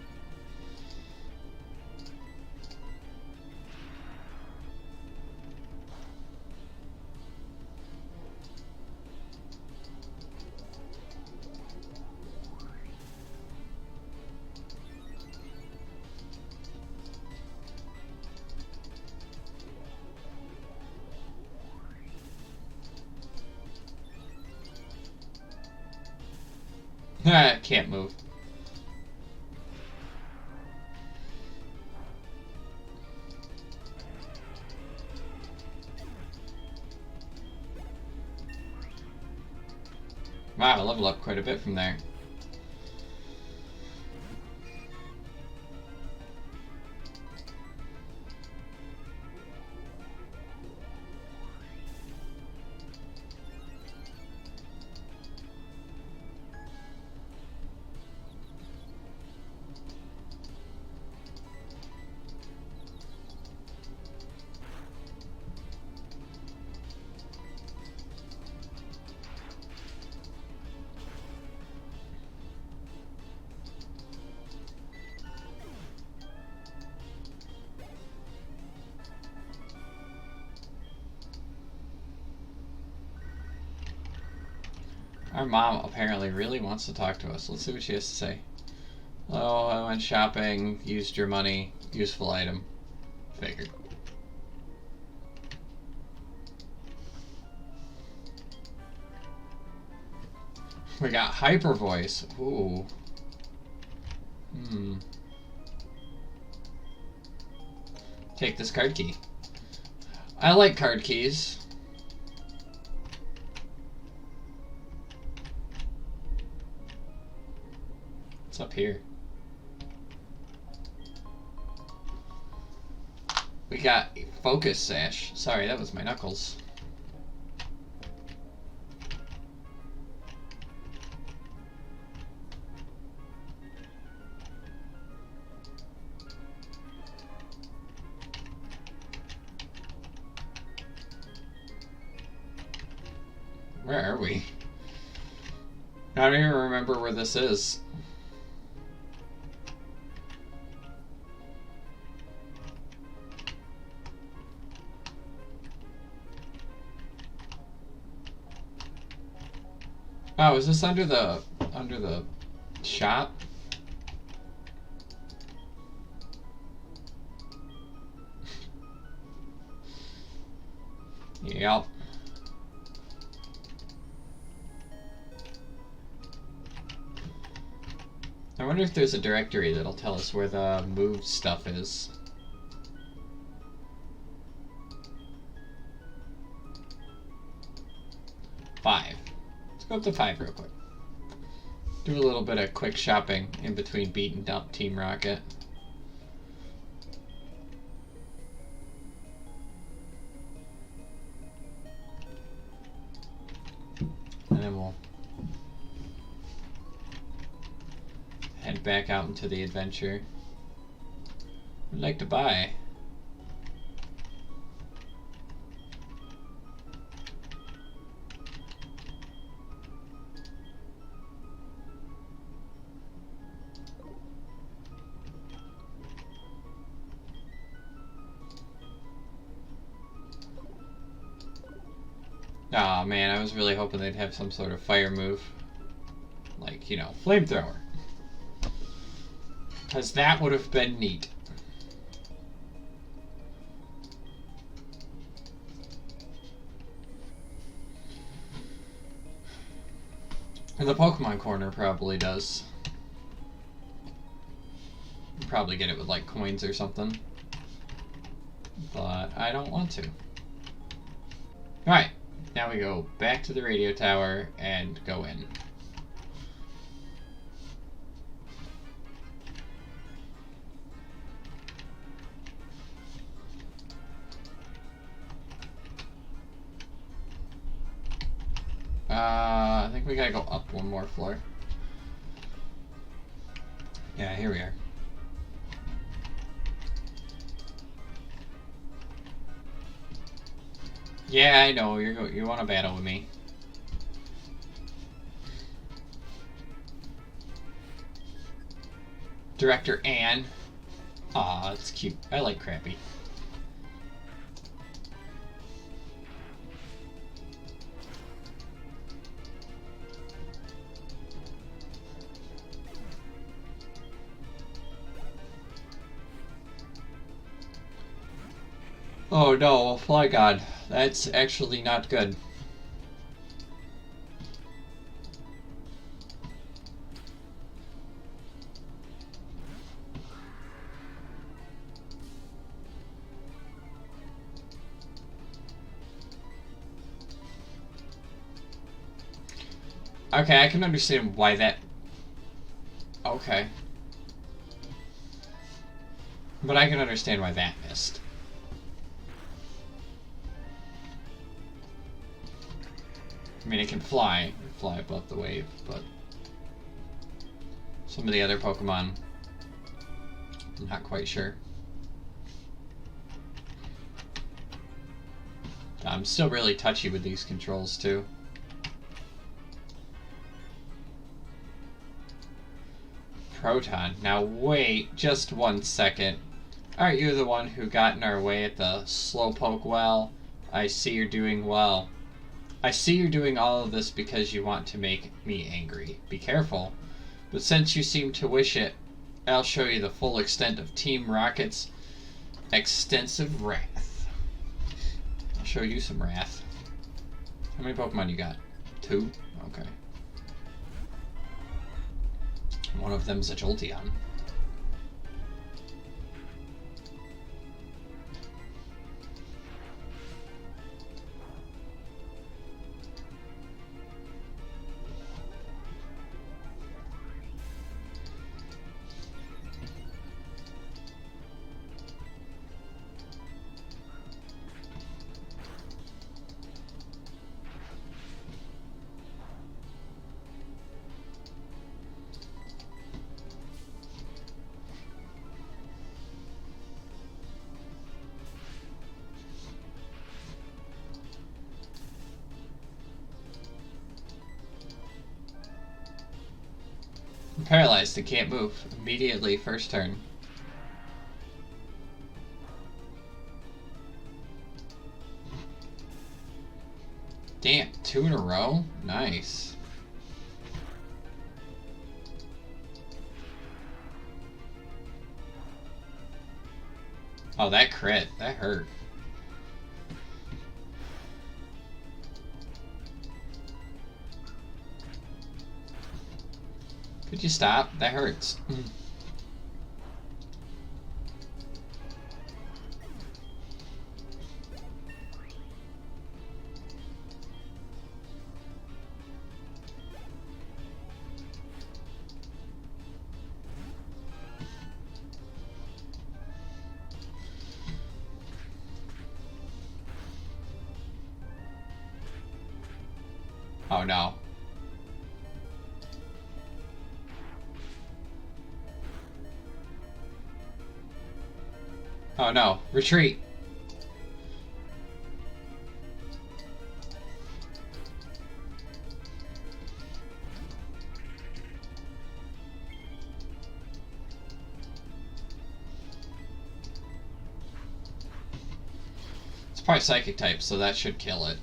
can't move. Wow, I leveled up quite a bit from there. Our mom apparently really wants to talk to us. Let's see what she has to say. Oh, I went shopping, used your money, useful item. Figured. We got hyper voice. Ooh. Take this card key. I like card keys. What's up here? We got focus sash. Sorry, that was my knuckles. Where are we? I don't even remember where this is. Oh, is this under the shop? Yep. I wonder if there's a directory that'll tell us where the moved stuff is. Five. Let's go up to 5 real quick. Do a little bit of quick shopping in between beating up Team Rocket. And then we'll head back out into the adventure. I'd like to buy. Aw, man, I was really hoping they'd have some sort of fire move. Like, you know, flamethrower. Because that would have been neat. And the Pokemon Corner probably does. You'd probably get it with, like, coins or something. But I don't want to. Alright. Now we go back to the radio tower and go in. I think we gotta go up one more floor. Yeah, here we are. Yeah, I know. You want to battle with me. Director Anne. Aw, it's cute. I like Crappy. Oh no, Fly God. That's actually not good. Okay, I can understand why that... Okay. But I can understand why that missed. I mean, it can fly above the wave, but... Some of the other Pokemon, I'm not quite sure. I'm still really touchy with these controls, too. Proton. Now wait just 1 second. Aren't you the one who got in our way at the Slowpoke well? I see you're doing well. I see you're doing all of this because you want to make me angry. Be careful. But since you seem to wish it, I'll show you the full extent of Team Rocket's extensive wrath. I'll show you some wrath. How many Pokemon you got? 2? Okay. One of them's a Jolteon. I'm paralyzed and can't move. Immediately, first turn. Damn, 2 in a row? Nice. Oh, that crit. That hurt. Could you stop? That hurts. Oh no. Oh no, retreat. It's probably psychic type, so that should kill it.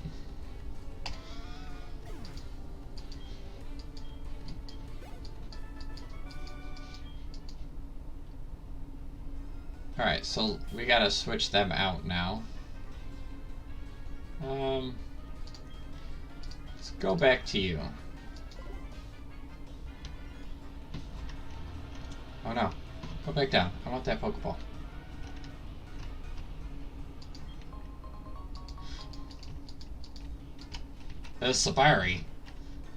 Alright, so we gotta switch them out now. Let's go back to you. Oh no. Go back down. I want that Pokeball. There's Sabari.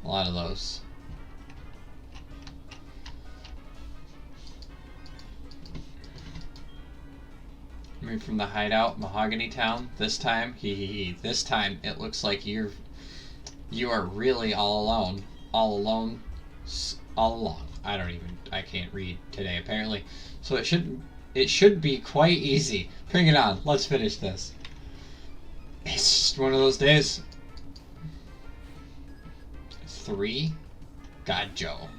A lot of those. From the hideout, Mahogany Town. This time, this time it looks like you are really all alone. All alone. All along. I can't read today apparently. So it should be quite easy. Bring it on. Let's finish this. It's Just one of those days. 3? God, Joe.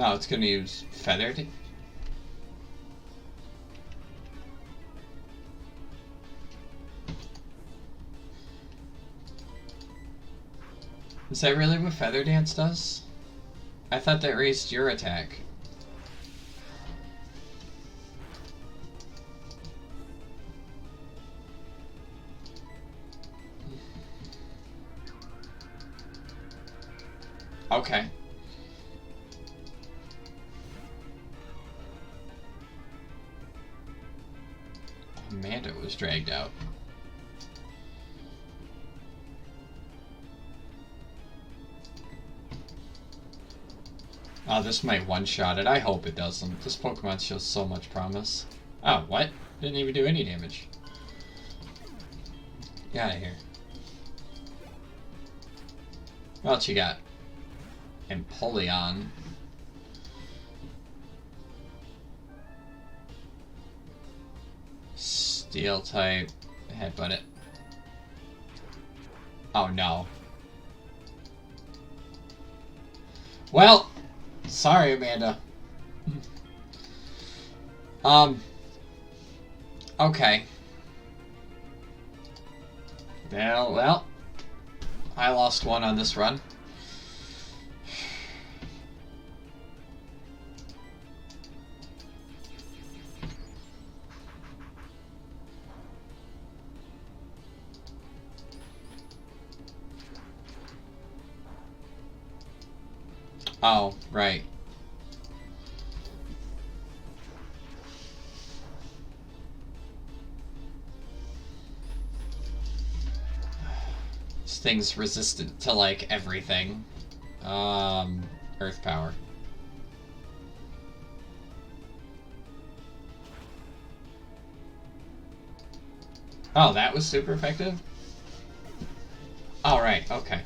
Oh, it's gonna use feathered. Is that really what Feather Dance does? I thought that raised your attack. Okay. Amanda was dragged out. Oh, this might one-shot it. I hope it doesn't. This Pokemon shows so much promise. Oh, what? Didn't even do any damage. Get out of here. What else you got? Empoleon. Steel type. Headbutt it. Oh no. Well, sorry, Amanda. Okay. Well, I lost one on this run. Oh, right. This thing's resistant to, like, everything. Earth power. Oh, that was super effective? Alright, okay.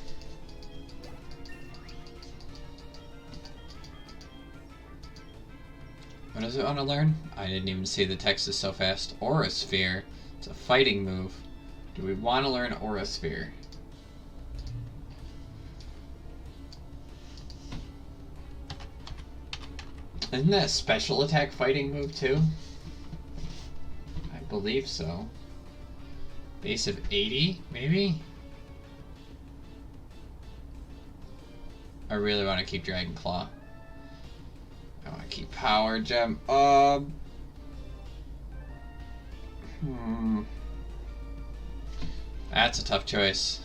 What does it want to learn? I didn't even see the text is so fast. Aura Sphere. It's a fighting move. Do we want to learn Aura Sphere? Isn't that a special attack fighting move too? I believe so. Base of 80, maybe? I really want to keep Dragon Claw. I want to keep Power Gem. That's a tough choice.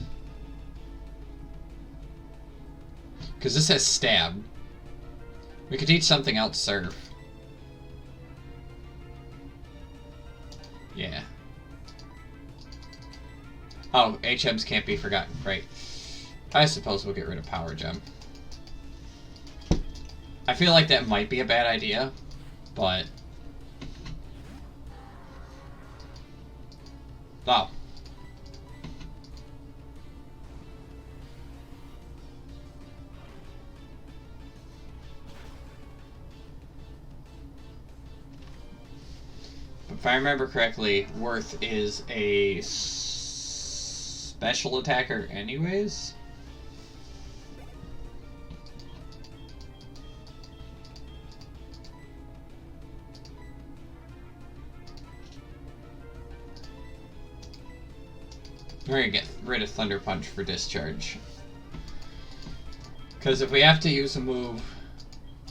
Because this has Stab. We could teach something else Surf. Yeah. Oh, HMs can't be forgotten. Right. I suppose we'll get rid of Power Gem. I feel like that might be a bad idea, but... Oh. If I remember correctly, Worth is a special attacker anyways? We're gonna get rid of Thunder Punch for discharge. Because if we have to use a move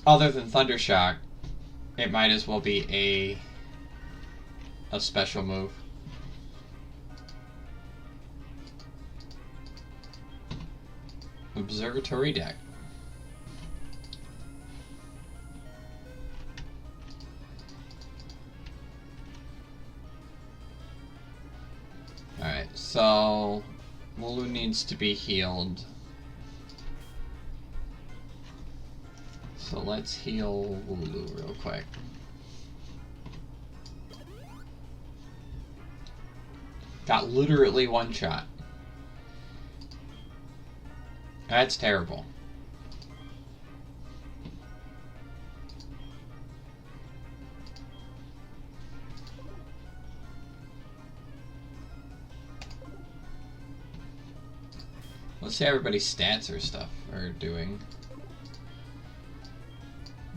other than Thunder Shock, it might as well be a special move. Observatory deck. So, Wooloo needs to be healed. So let's heal Wooloo real quick. Got literally one shot. That's terrible. Let's see how everybody's stats or stuff are doing.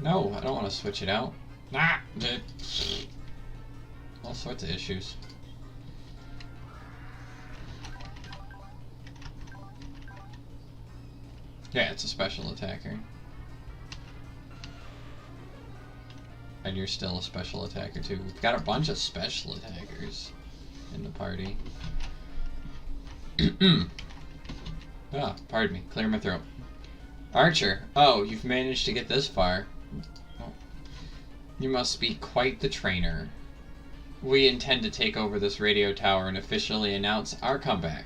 No, I don't want to switch it out. Nah! All sorts of issues. Yeah, it's a special attacker. And you're still a special attacker too. We've got a bunch of special attackers in the party. Ah, pardon me. Clear my throat. Archer. Oh, you've managed to get this far. Oh. You must be quite the trainer. We intend to take over this radio tower and officially announce our comeback.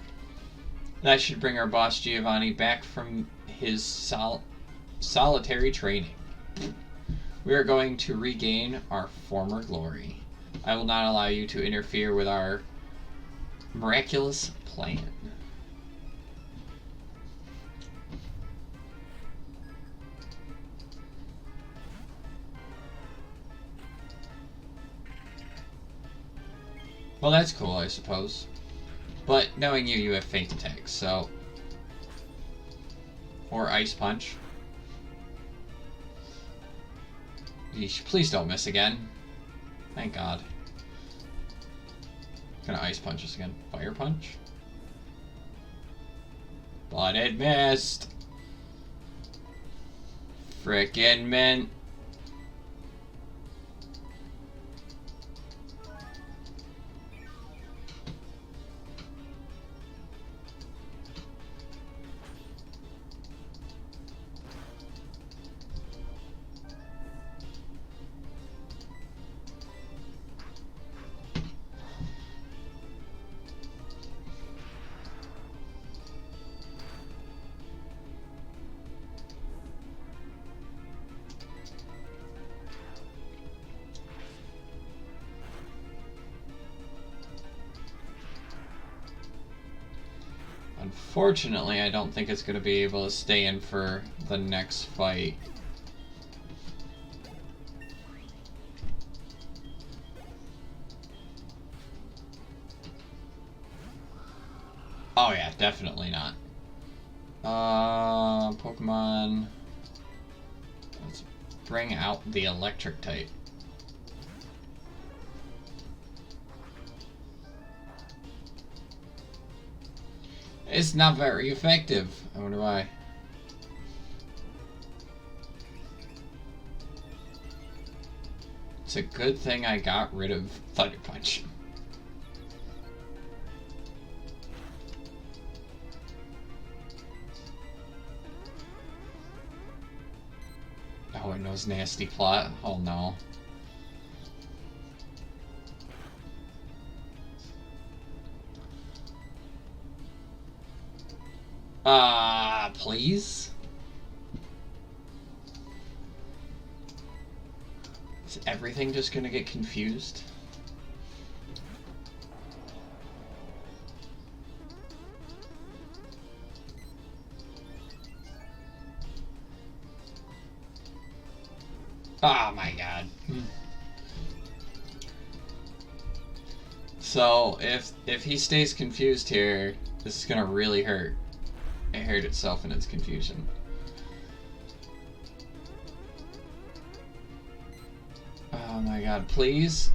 That should bring our boss Giovanni back from his solitary training. We are going to regain our former glory. I will not allow you to interfere with our miraculous plan. Well, that's cool, I suppose. But knowing you, you have feint attacks, so... Or Ice Punch. Yeesh, please don't miss again. Thank God. Gonna Ice Punch us again. Fire Punch? But it missed! Frickin' mint. Unfortunately, I don't think it's going to be able to stay in for the next fight. Oh yeah, definitely not. Pokemon... Let's bring out the electric type. It's not very effective. I wonder why. It's a good thing I got rid of Thunder Punch. Oh, it knows Nasty Plot. Oh no. Please? Is everything just gonna get confused? Oh my god. So, if he stays confused here, this is gonna really hurt. It hurt itself in its confusion. Oh my god, please?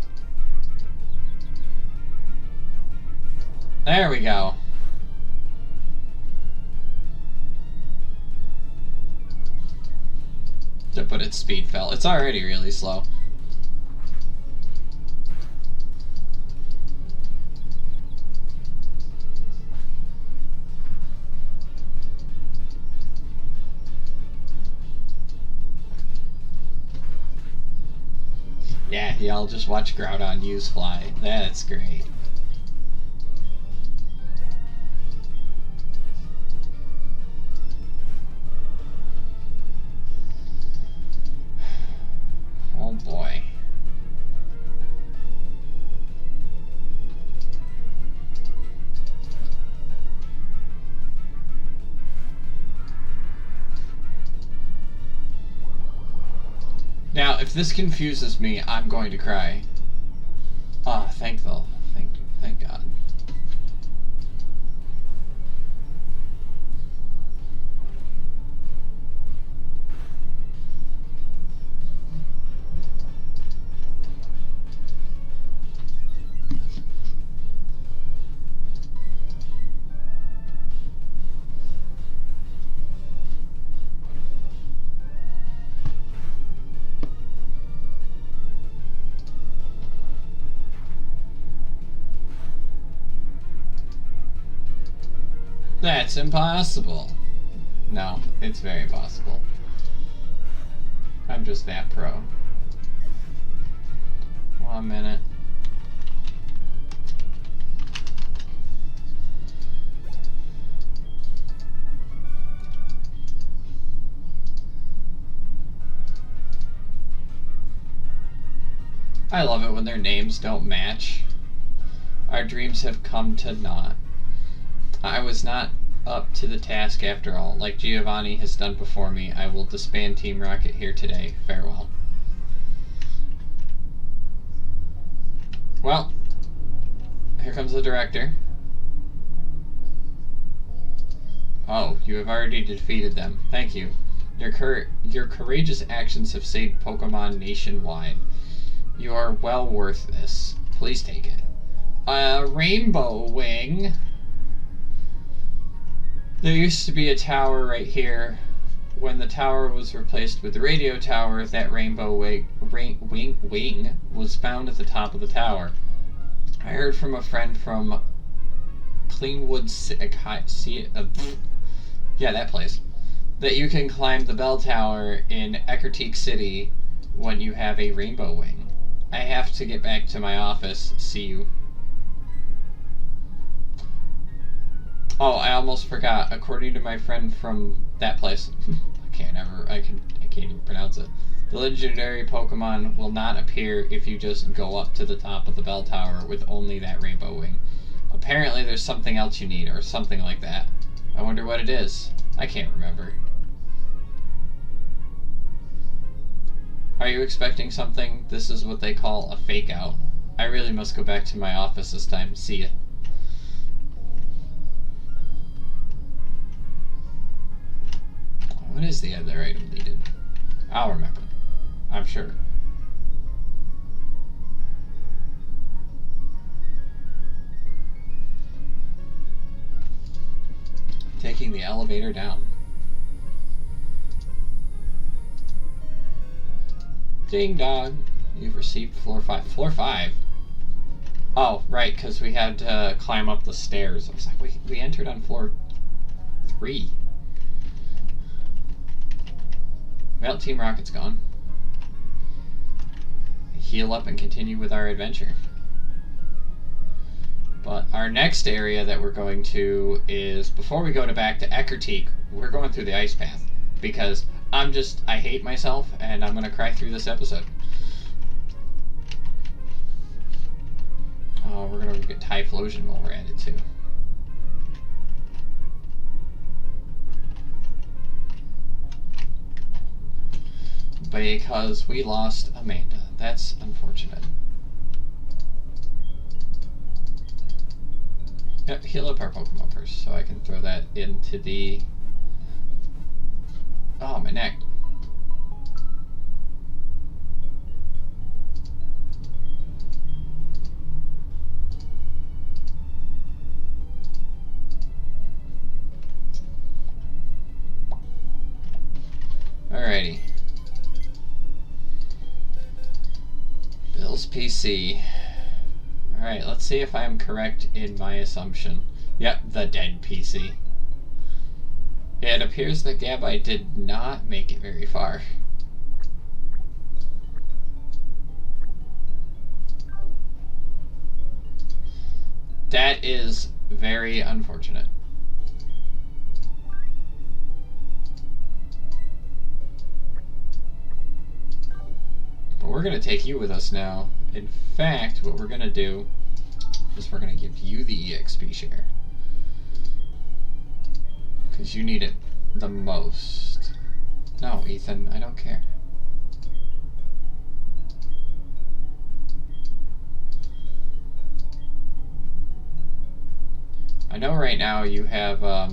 There we go. But its speed fell. It's already really slow. Yeah, y'all just watch Groudon use Fly. That's great. If this confuses me, I'm going to cry. Ah, thank God. That's impossible. No, it's very possible. I'm just that pro. 1 minute. I love it when their names don't match. Our dreams have come to naught. I was not up to the task after all. Like Giovanni has done before me, I will disband Team Rocket here today. Farewell. Well, here comes the director. Oh, you have already defeated them. Thank you. Your courageous actions have saved Pokemon nationwide. You are well worth this. Please take it. A rainbow wing. There used to be a tower right here. When the tower was replaced with the radio tower, that rainbow wing was found at the top of the tower. I heard from a friend from Cleanwood, yeah, that place, that you can climb the bell tower in Eckertique City when you have a rainbow wing. I have to get back to my office. See you. Oh, I almost forgot. According to my friend from that place, I can't even pronounce it. The legendary Pokemon will not appear if you just go up to the top of the bell tower with only that rainbow wing. Apparently there's something else you need, or something like that. I wonder what it is. I can't remember. Are you expecting something? This is what they call a fake out. I really must go back to my office this time. See ya. What is the other item needed? I'll remember. I'm sure. Taking the elevator down. Ding dong. You've received floor 5. Floor 5? Oh, right, because we had to climb up the stairs. I was like, we entered on floor 3. Well, Team Rocket's gone. Heal up and continue with our adventure. But our next area that we're going to is, before we go back to Eckertique, we're going through the ice path. Because I hate myself, and I'm going to cry through this episode. Oh, we're going to get Typhlosion while we're at it, too. Because we lost Amanda. That's unfortunate. Yep, heal up our Pokemon first, so I can throw that into the... Oh, my neck. Alrighty. Bill's PC. Alright, let's see if I'm correct in my assumption. Yep, the dead PC. It appears that Gabite did not make it very far. That is very unfortunate. But we're going to take you with us now. In fact, what we're going to do is we're going to give you the EXP share. Because you need it the most. No, Ethan, I don't care. I know right now you have, I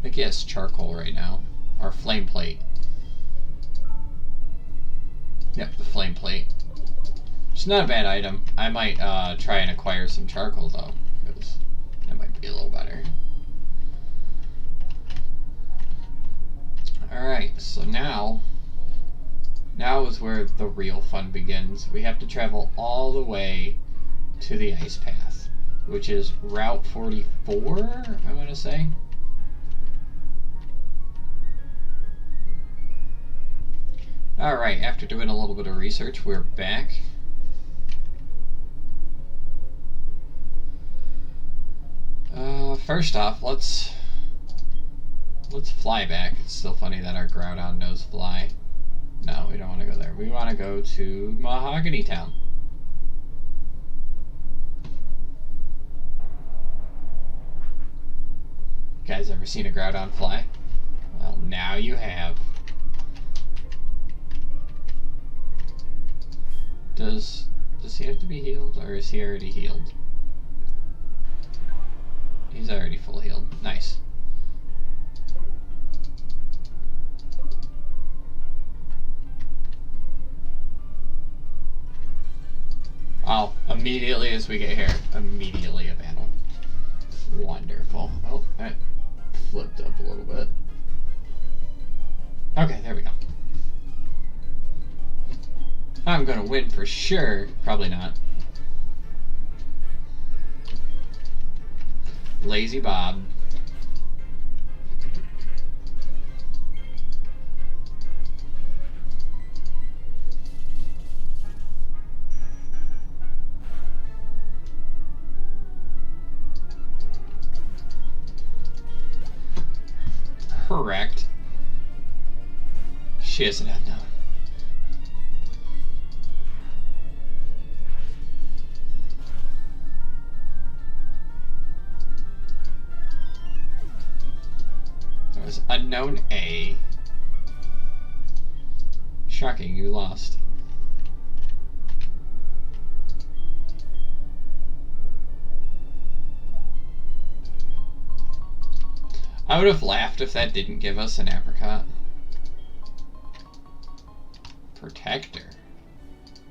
think he has charcoal right now. Or flame plate. Yep, the flame plate. It's not a bad item. I might try and acquire some charcoal though, because that might be a little better. Alright, so now is where the real fun begins. We have to travel all the way to the ice path, which is Route 44, I want to say. Alright, after doing a little bit of research, we're back. First off, let's fly back. It's still funny that our Groudon knows fly. No, we don't want to go there. We want to go to Mahogany Town. You guys ever seen a Groudon fly? Well, now you have. Does he have to be healed, or is he already healed? He's already full healed. Nice. Oh, immediately as we get here, immediately a battle. Wonderful. Oh, that flipped up a little bit. Okay, there we go. I'm gonna win for sure. Probably not. Lazy Bob. Correct. She is an unknown. There was unknown A. Shocking, you lost. I would have laughed if that didn't give us an apricot. Protector.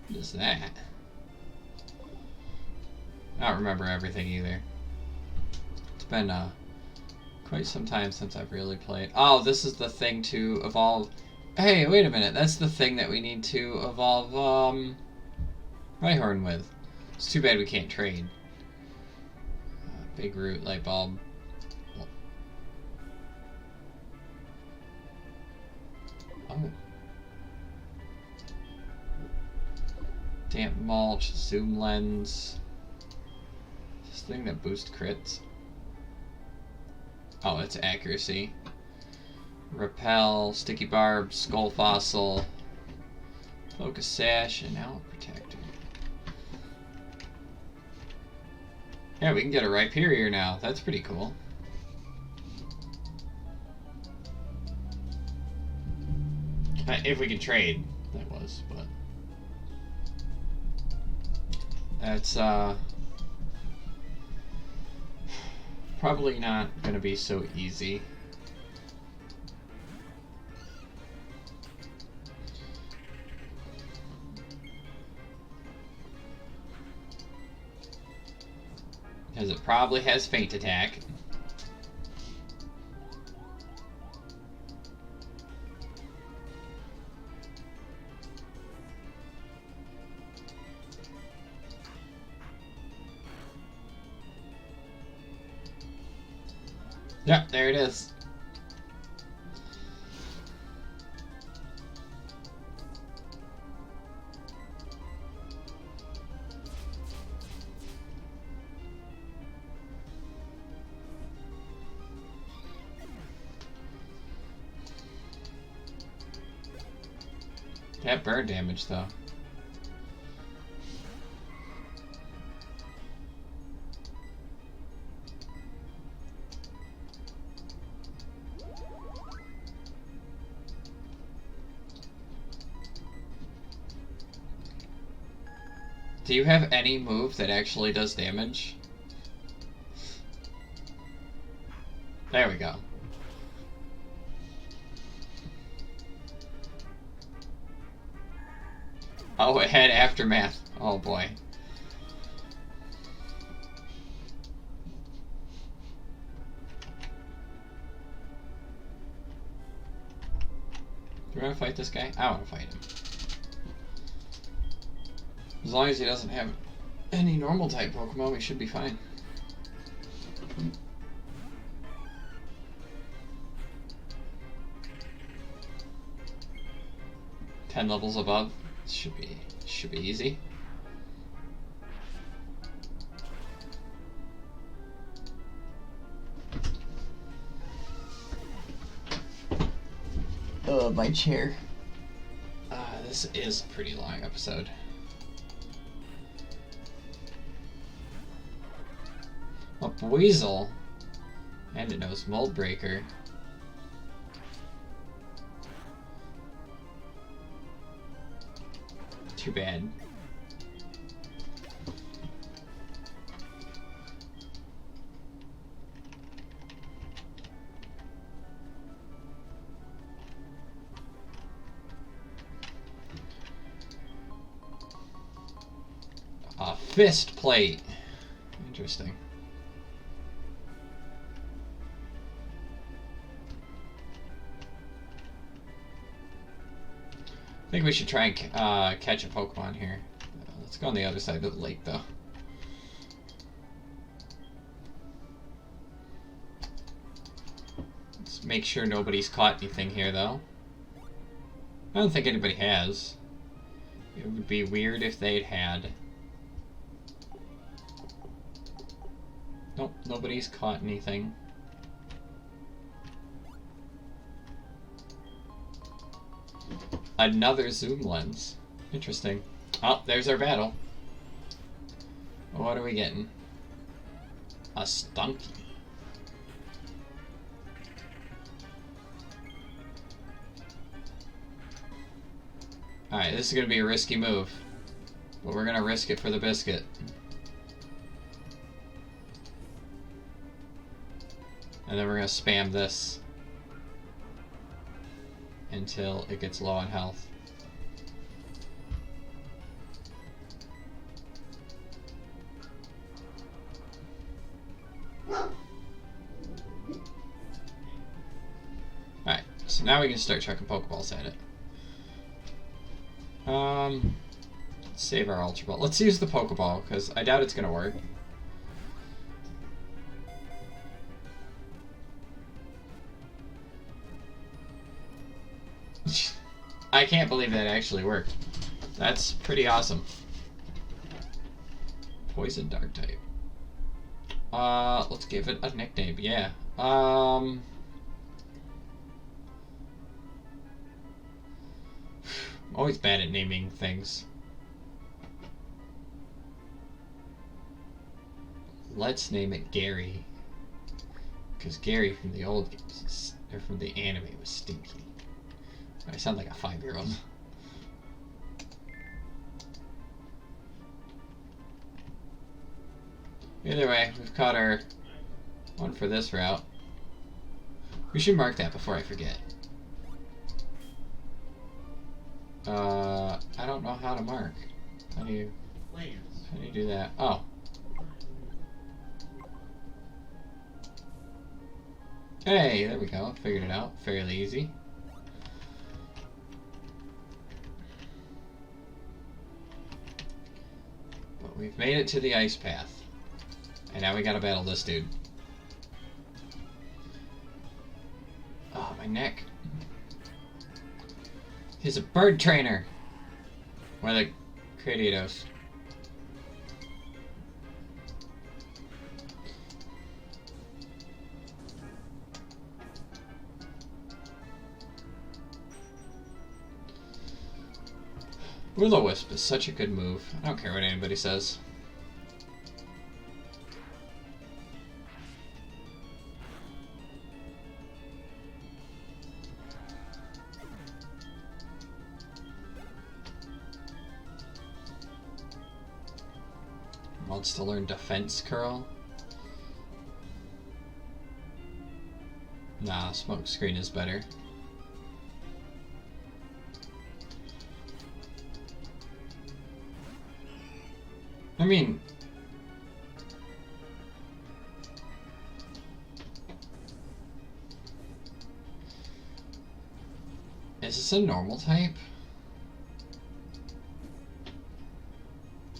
What is that? I don't remember everything either. It's been quite some time since I've really played. Oh, this is the thing to evolve. Hey, wait a minute. That's the thing that we need to evolve Rhyhorn with. It's too bad we can't trade. Big root, light bulb. Oh. Damp mulch, zoom lens. This thing that boosts crits. Oh, it's accuracy. Repel, sticky barb, skull fossil, focus sash, and now a protector. Yeah, we can get a Rhyperior now. That's pretty cool. If we can trade, that was, but that's probably not gonna be so easy. Because it probably has feint attack. Yep, there it is. That burn damage, though. Do you have any move that actually does damage? There we go. Oh, it had aftermath. Oh boy. Do you want to fight this guy? I want to fight him. As long as he doesn't have any normal type Pokemon, we should be fine. Ten levels above. Should be easy. Oh, my chair. This is a pretty long episode. A Weasel. And it knows Mold Breaker. Too bad. A fist plate. Interesting. I think we should try and catch a Pokemon here. Let's go on the other side of the lake, though. Let's make sure nobody's caught anything here, though. I don't think anybody has. It would be weird if they'd had. Nope, nobody's caught anything. Another zoom lens. Interesting. Oh, there's our battle. What are we getting? A Stunky. Alright, this is going to be a risky move. But we're going to risk it for the biscuit. And then we're going to spam this until it gets low on health. Alright, so now we can start chucking Pokeballs at it. Let's save our Ultra Ball. Let's use the Pokeball, because I doubt it's going to work. I can't believe that actually worked. That's pretty awesome. Poison Dark type. Let's give it a nickname. Yeah. I'm always bad at naming things. Let's name it Gary. Because Gary from the old games, or from the anime, was stinky. I sound like a 5-year-old. Either way, we've caught our one for this route. We should mark that before I forget. I don't know how to mark. How do you do that? Oh. Hey, there we go. Figured it out. Fairly easy. But we've made it to the ice path. And now we gotta battle this dude. Oh, my neck. He's a bird trainer. Or the Cradiatos. Will-O-Wisp is such a good move. I don't care what anybody says. wants to learn defense curl. Nah, smoke screen is better. I mean, is this a normal type?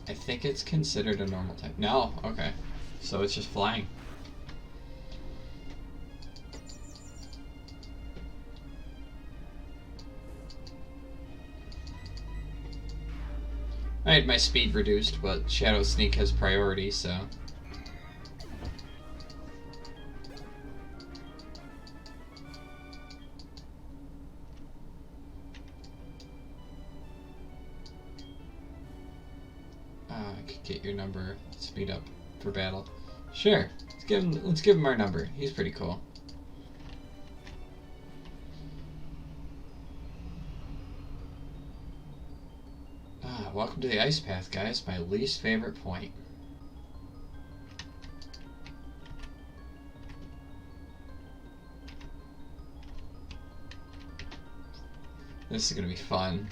I think it's considered a normal type. No, okay. So it's just flying. I had my speed reduced, but Shadow Sneak has priority, so... I could get your number, speed up for battle. Sure, let's give him our number. He's pretty cool. Welcome to the ice path, guys. My least favorite point. This is gonna be fun.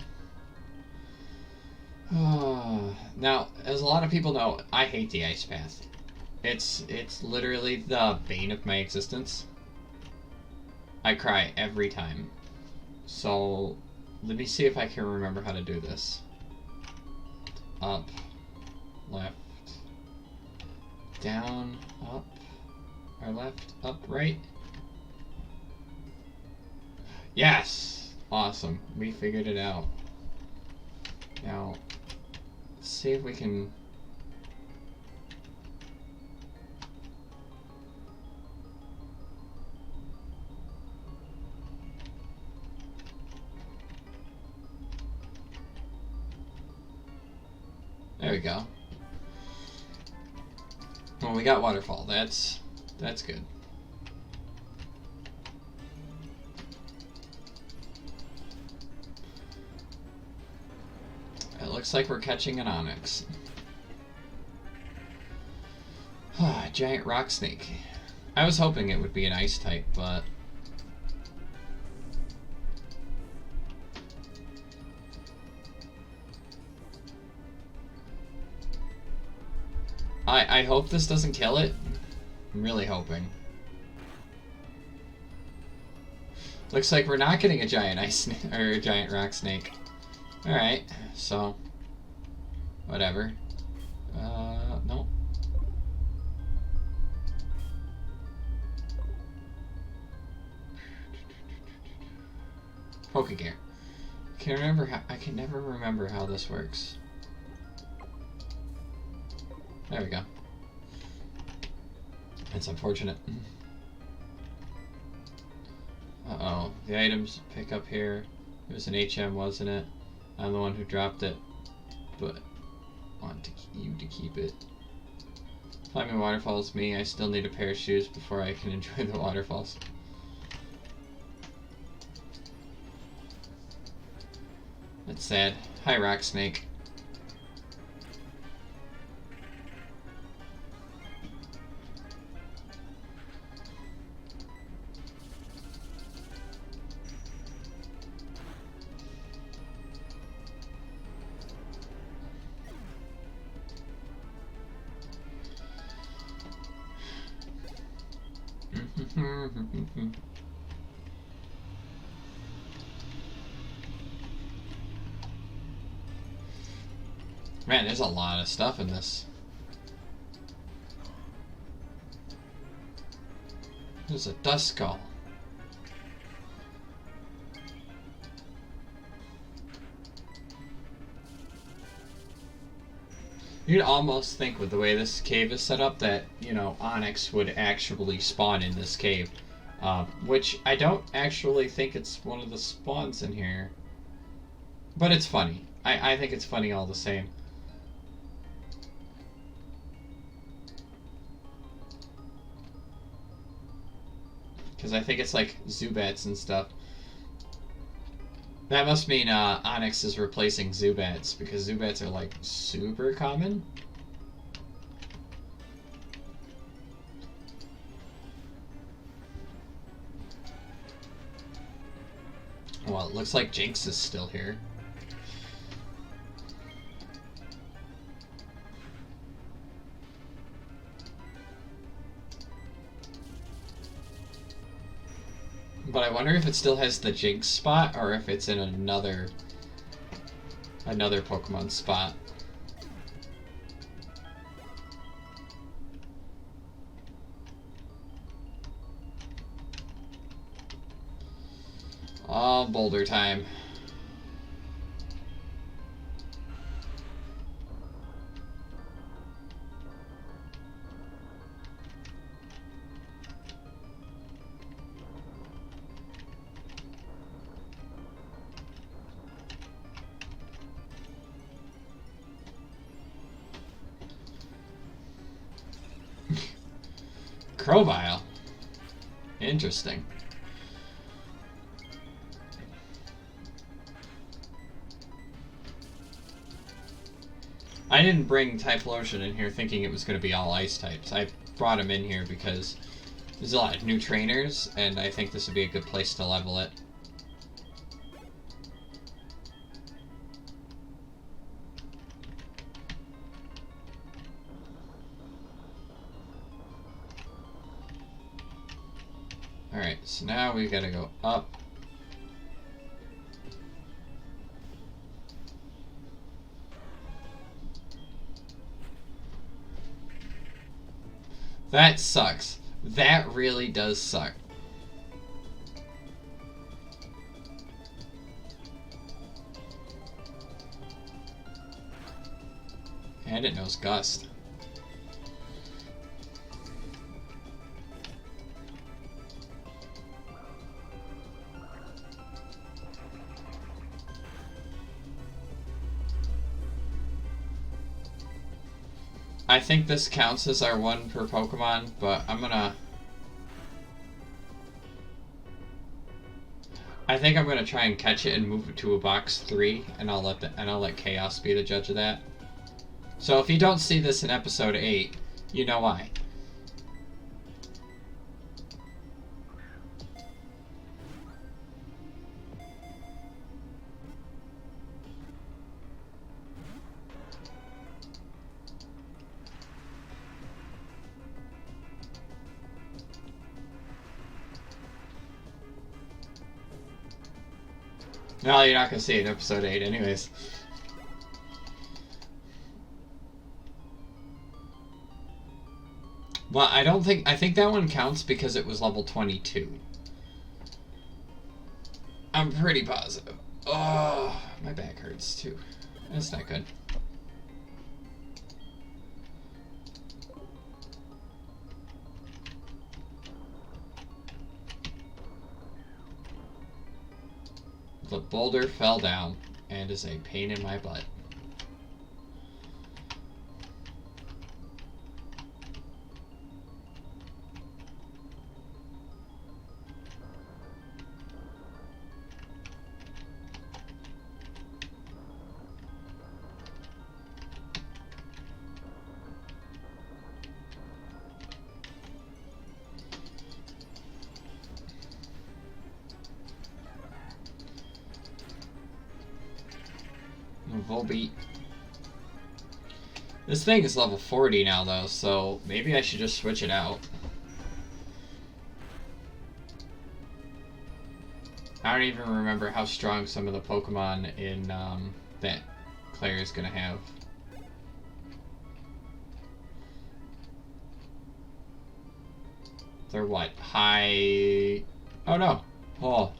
Now, as a lot of people know, I hate the ice path. It's literally the bane of my existence. I cry every time. So, let me see if I can remember how to do this. Up, left, down, up, or left, up, right. Yes! Awesome. We figured it out. Now, let's see if we can... There we go. Well, we got waterfall. That's good. It looks like we're catching an onyx. Giant rock snake. I was hoping it would be an ice type, but... I hope this doesn't kill it. I'm really hoping. Looks like we're not getting a giant ice or a giant rock snake. Alright, so whatever. No. Pokegear. I can never remember how this works. There we go. That's unfortunate. Uh-oh. The items pick up here. It was an HM, wasn't it? I'm the one who dropped it. But I want you to keep it. Climbing waterfalls, me. I still need a pair of shoes before I can enjoy the waterfalls. That's sad. Hi, Rock Snake. Man, there's a lot of stuff in this. There's a dust skull. You'd almost think with the way this cave is set up that, you know, Onyx would actually spawn in this cave. Which I don't actually think it's one of the spawns in here. But it's funny. I think it's funny all the same. Because I think it's like Zubats and stuff. That must mean Onyx is replacing Zubats, because Zubats are like super common. Well, it looks like Jinx is still here. But I wonder if it still has the Jinx spot or if it's in another Pokemon spot. Oh, boulder time. Crovile. Interesting. I didn't bring Typhlosion in here thinking it was going to be all ice types. I brought him in here because there's a lot of new trainers, and I think this would be a good place to level it. Alright, so now we gotta go up. That sucks. That really does suck. And it knows Gust. I think this counts as our one per Pokemon, but I think I'm gonna try and catch it and move it to a box 3, and I'll let Chaos be the judge of that. So if you don't see this in episode 8, you know why. No, you're not gonna see it in episode 8 anyways. Well, I think that one counts because it was level 22. I'm pretty positive. Oh, my back hurts too. That's not good. The boulder fell down and is a pain in my butt. Volbeat. This thing is level 40 now though, so maybe I should just switch it out. I don't even remember how strong some of the Pokemon in that Claire is gonna have. They're what? High... Oh no. Oh,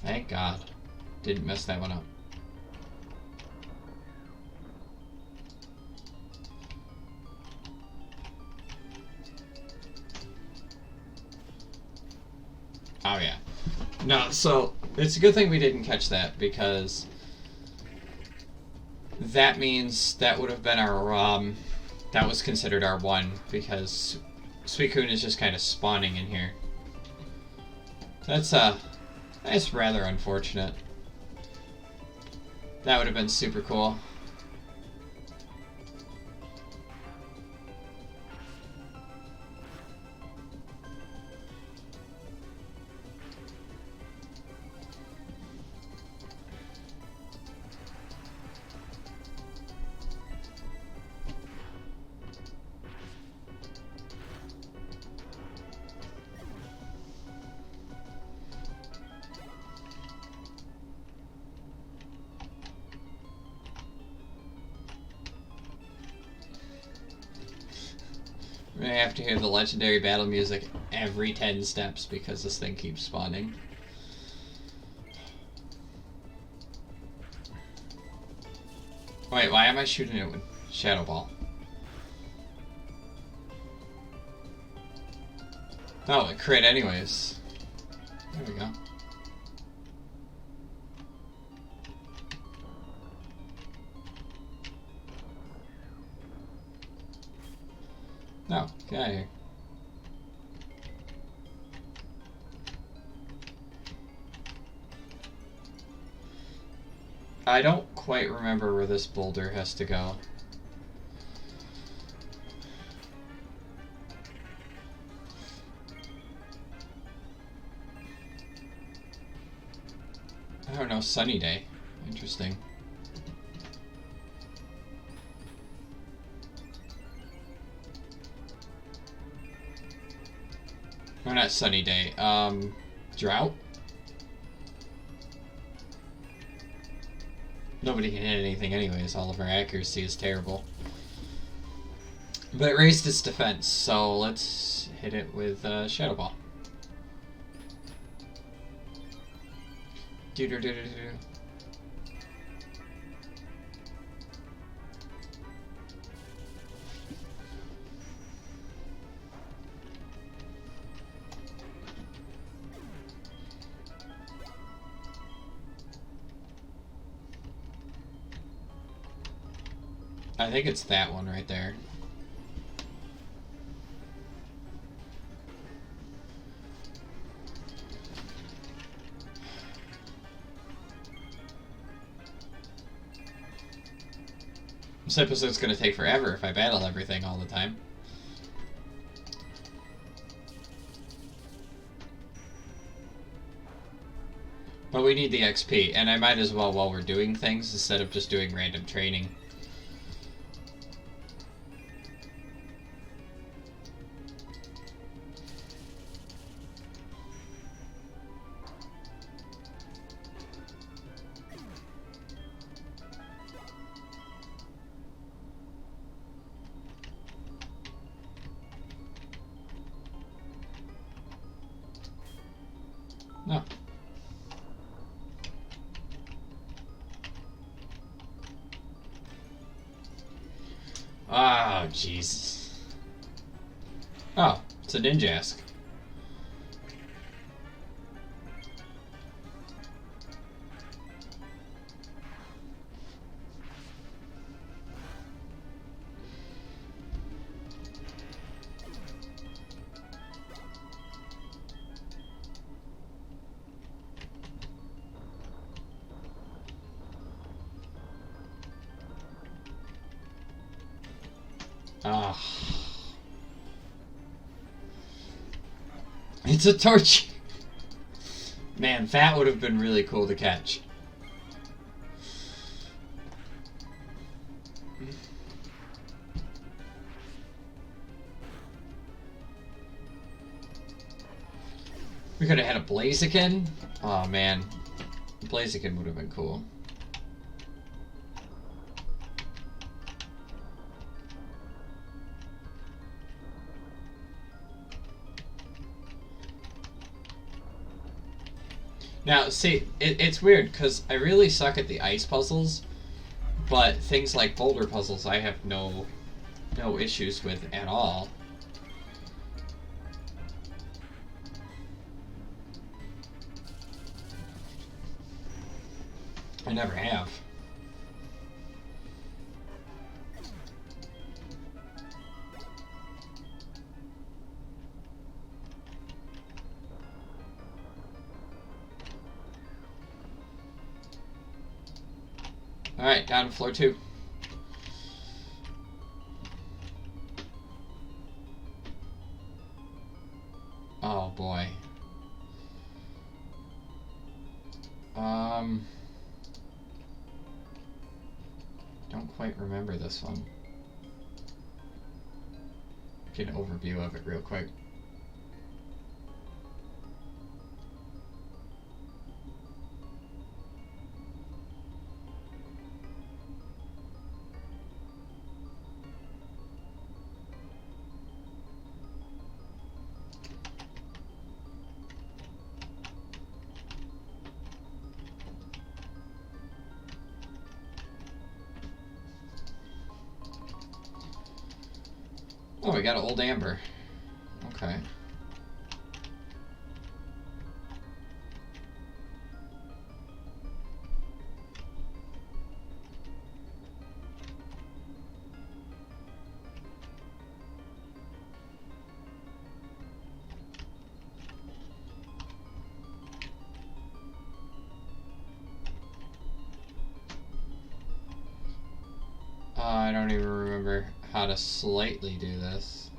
thank God. Didn't mess that one up. Oh yeah. No, so it's a good thing we didn't catch that because that means that would have been our that was considered our one because Suicune is just kind of spawning in here. That's rather unfortunate. That would have been super cool. I have to hear the legendary battle music every 10 steps because this thing keeps spawning. Wait, why am I shooting it with Shadow Ball? Oh, it crit anyways. There we go. No, get out of here. I don't quite remember where this boulder has to go. I don't know, sunny day. Interesting. No, not sunny day. Drought? Nobody can hit anything anyways. All of our accuracy is terrible. But it raised its defense, so let's hit it with Shadow Ball. Do-do-do-do-do. I think it's that one right there. This episode's gonna take forever if I battle everything all the time. But we need the XP, and I might as well while we're doing things instead of just doing random training. No. Oh, Jesus. Oh, it's a Ninjask. Ah. It's a torch. Man, that would have been really cool to catch. We could have had a Blaziken. Oh man, Blaziken would have been cool. Now, see, it's weird, because I really suck at the ice puzzles, but things like boulder puzzles I have no issues with at all. I never have. Alright, down to floor 2. Oh boy. Don't quite remember this one. Get an overview of it real quick. Oh, we got old amber. Okay. I don't even remember how to slightly do this.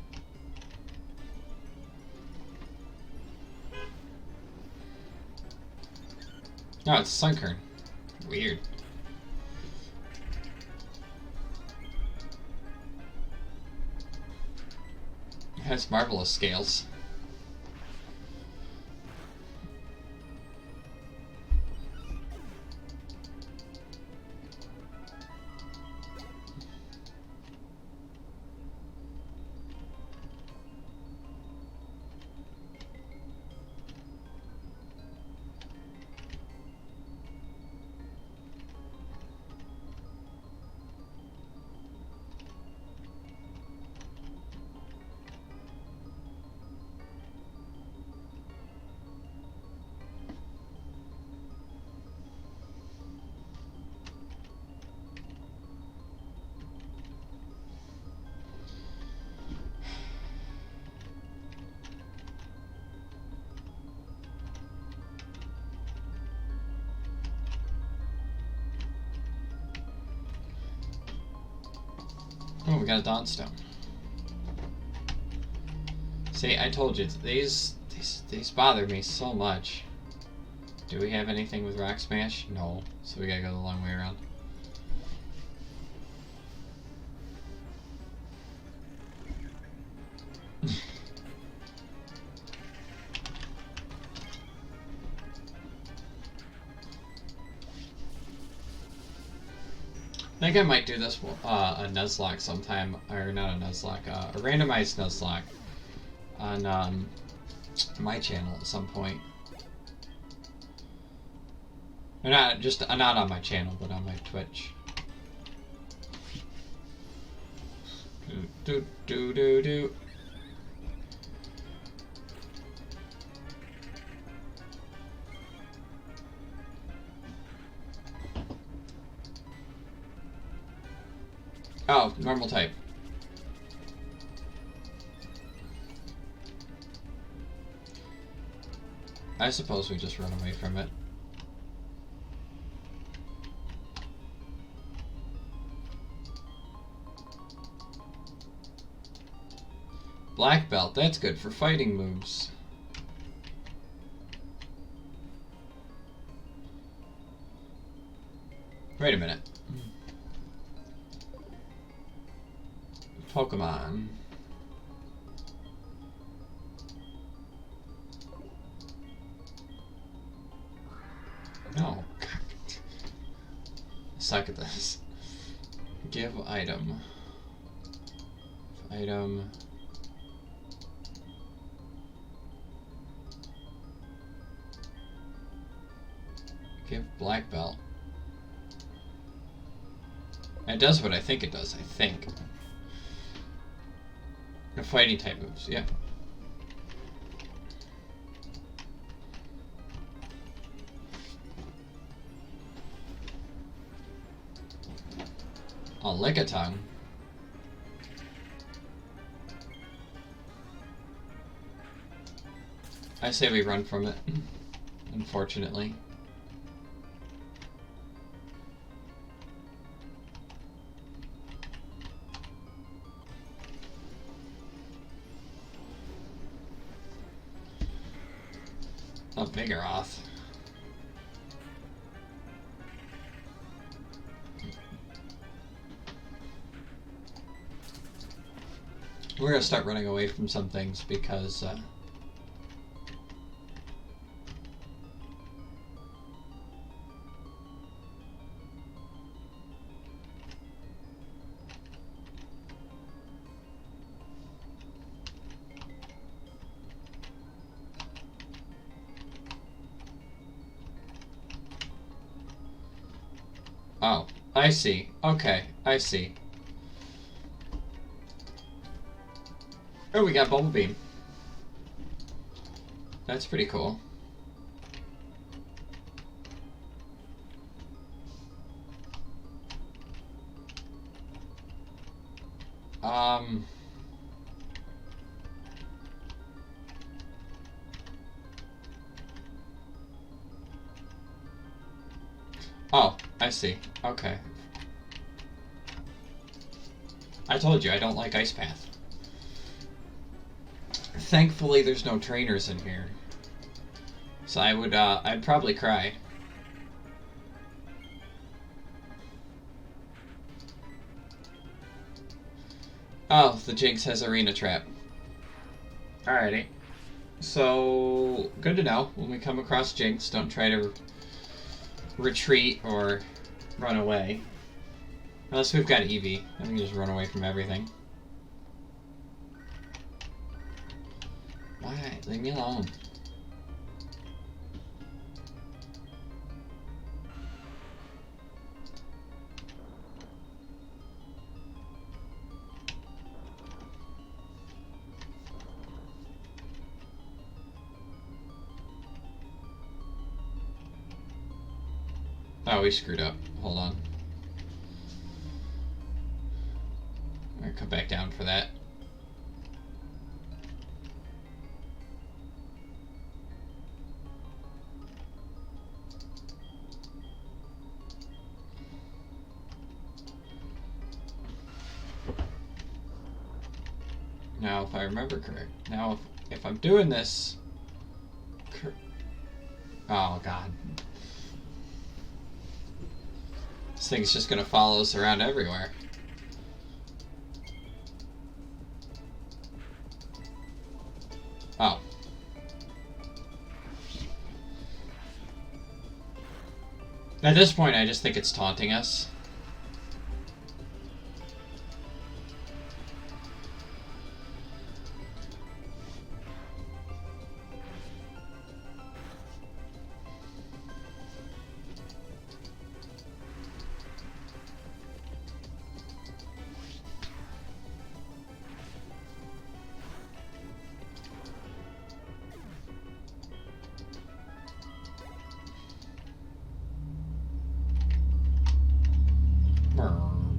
No, it's Sunkern. Weird. It has marvelous scales. Oh, we got a Dawnstone. See, I told you, these bother me so much. Do we have anything with Rock Smash? No, so we gotta go the long way around. I think I might do this a nuzlocke sometime, or not a nuzlocke, a randomized nuzlocke on my channel at some point. Or not not on my channel, but on my Twitch. Do do do do do. Oh, normal type. I suppose we just run away from it. Black belt, that's good for fighting moves. Wait a minute. Pokémon. No. Suck at this. Give item. Item. Give black belt. It does what I think it does, I think. The fighting type moves, yeah. I'll lick a tongue. I say we run from it, unfortunately. A Vigoroth. We're gonna start running away from some things because oh, I see. Okay, I see. Oh, we got Bubble Beam. That's pretty cool. Oh, I see. Okay. I told you I don't like Ice Path. Thankfully, there's no trainers in here. So I'd probably cry. Oh, the Jinx has Arena Trap. Alrighty. So, good to know. When we come across Jinx, don't try to retreat or run away. Unless we've got Eevee. Then we can just run away from everything. Why? Leave me alone. Oh, we screwed up. Hold on. I'm gonna come back down for that. Now, if I remember correct, now if I'm doing this, oh god, this thing's just gonna follow us around everywhere. Oh. At this point, I just think it's taunting us.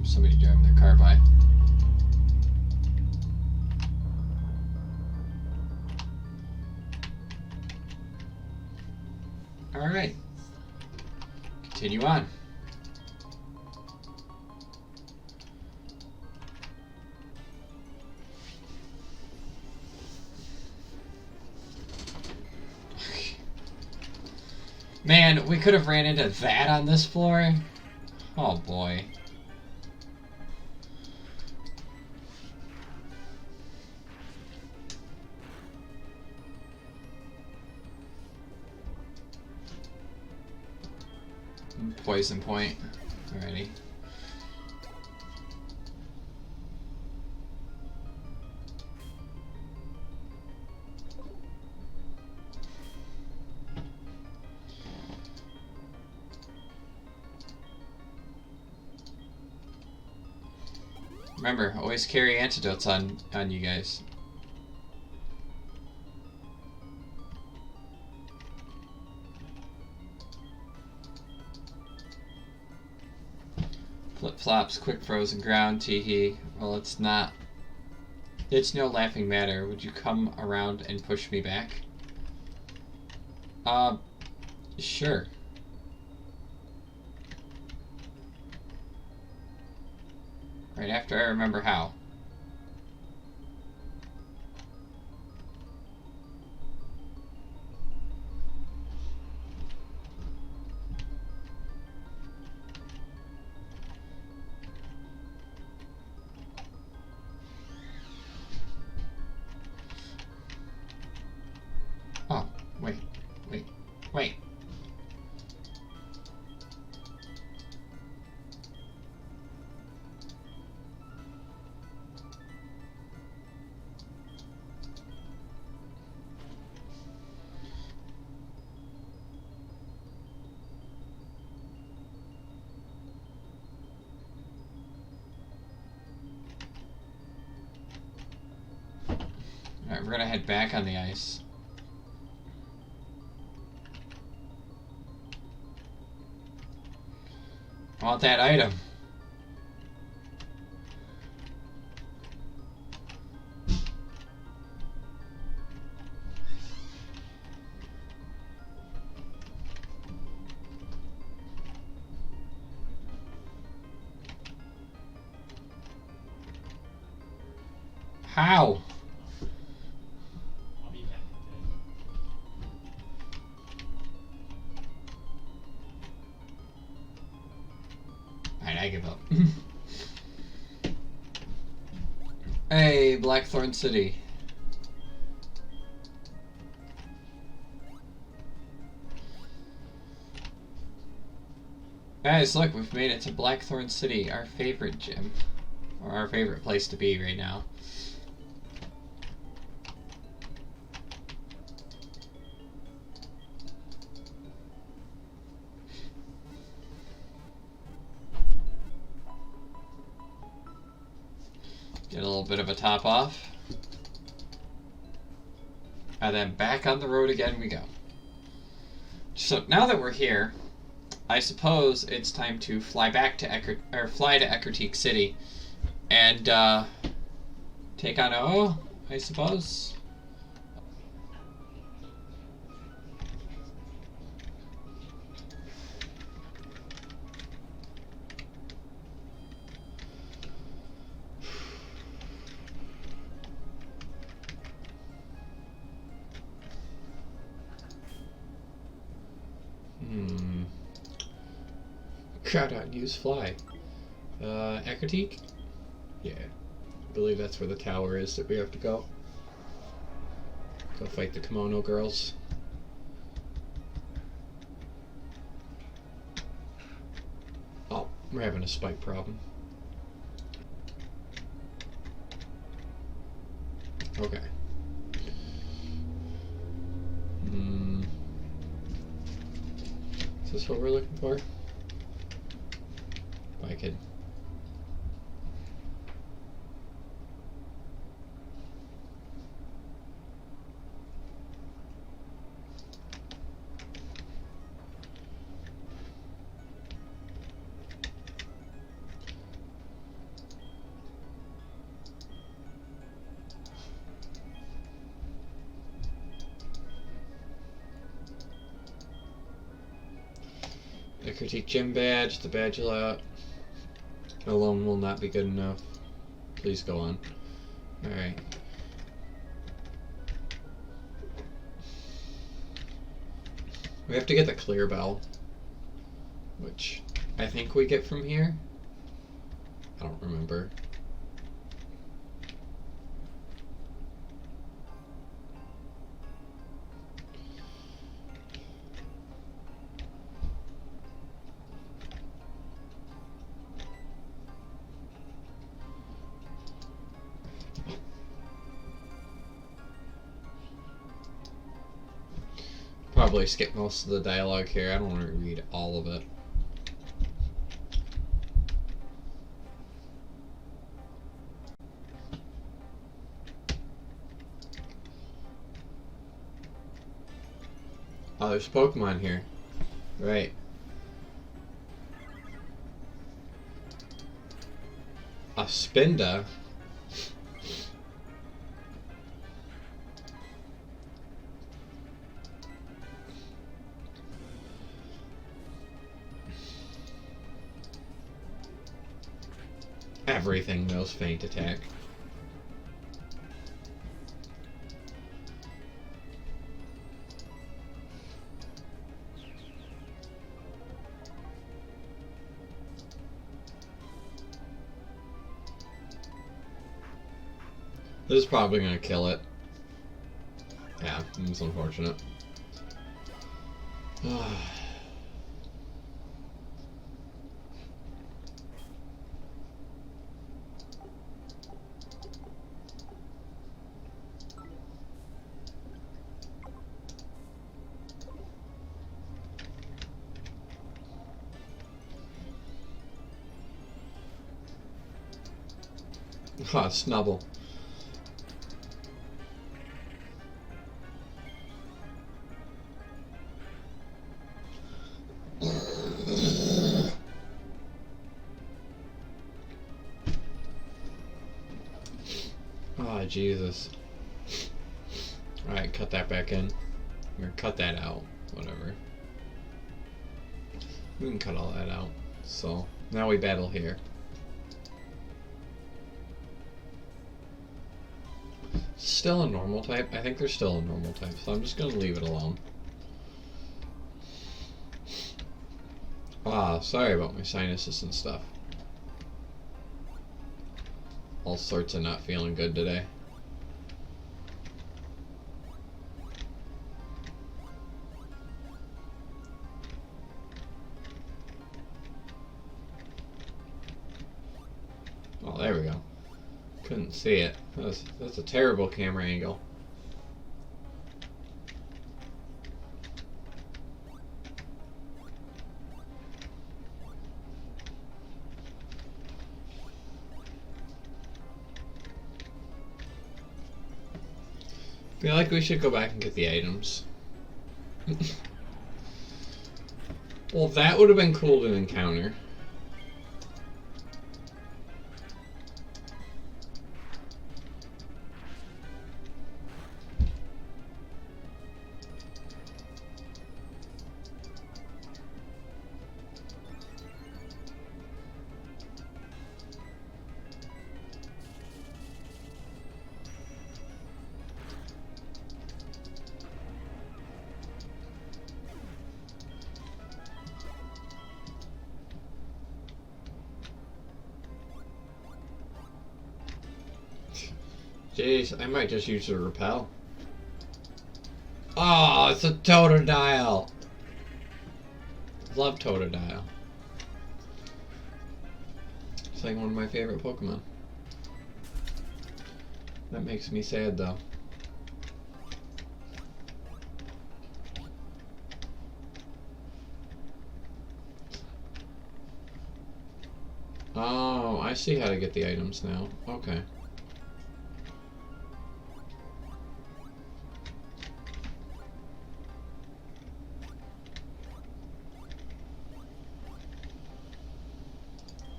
Somebody driving their car by. Alright. Continue on. Man, we could have ran into that on this floor. Oh boy. Poison point. Alrighty. Remember, always carry antidotes on you guys. Flip-flops, quick frozen ground, teehee. Well, it's not. It's no laughing matter. Would you come around and push me back? Sure. Right after I remember how. Oh, wait. Alright, we're gonna head back on the ice. I want that item. How? Alright, I give up. Hey, Blackthorn City. Guys, look, we've made it to Blackthorn City, our favorite gym. Or our favorite place to be right now. Get a little bit of a top off. And then back on the road again we go. So now that we're here, I suppose it's time to fly back to fly to Eckertique City and take on O, I suppose. Crowd out, use fly. Eckertique? Yeah. I believe that's where the tower is that we have to go. Go fight the kimono girls. Oh, we're having a spike problem. Okay. Is this what we're looking for? If I could. The critique gym badge, the badge lot alone will not be good enough. Please go on. Alright. We have to get the clear bell, which I think we get from here. I don't remember. Probably skip most of the dialogue here. I don't want to read all of it. Oh, there's Pokemon here. Right. A Spinda. Everything knows Feint Attack. This is probably gonna kill it. Yeah, it's unfortunate. Ah, Snubble. Oh, Jesus. Alright, cut that back in. Or cut that out. Whatever. We can cut all that out. So, now we battle here. Still a normal type? I think they're still a normal type, so I'm just gonna leave it alone. Ah, sorry about my sinuses and stuff. All sorts of not feeling good today. Oh, there we go. Couldn't see it. That's a terrible camera angle. Feel like we should go back and get the items. Well, that would have been cool to encounter. Jeez, I might just use the repel. Oh, it's a Totodile! Love Totodile. It's like one of my favorite Pokemon. That makes me sad though. Oh, I see how to get the items now. Okay.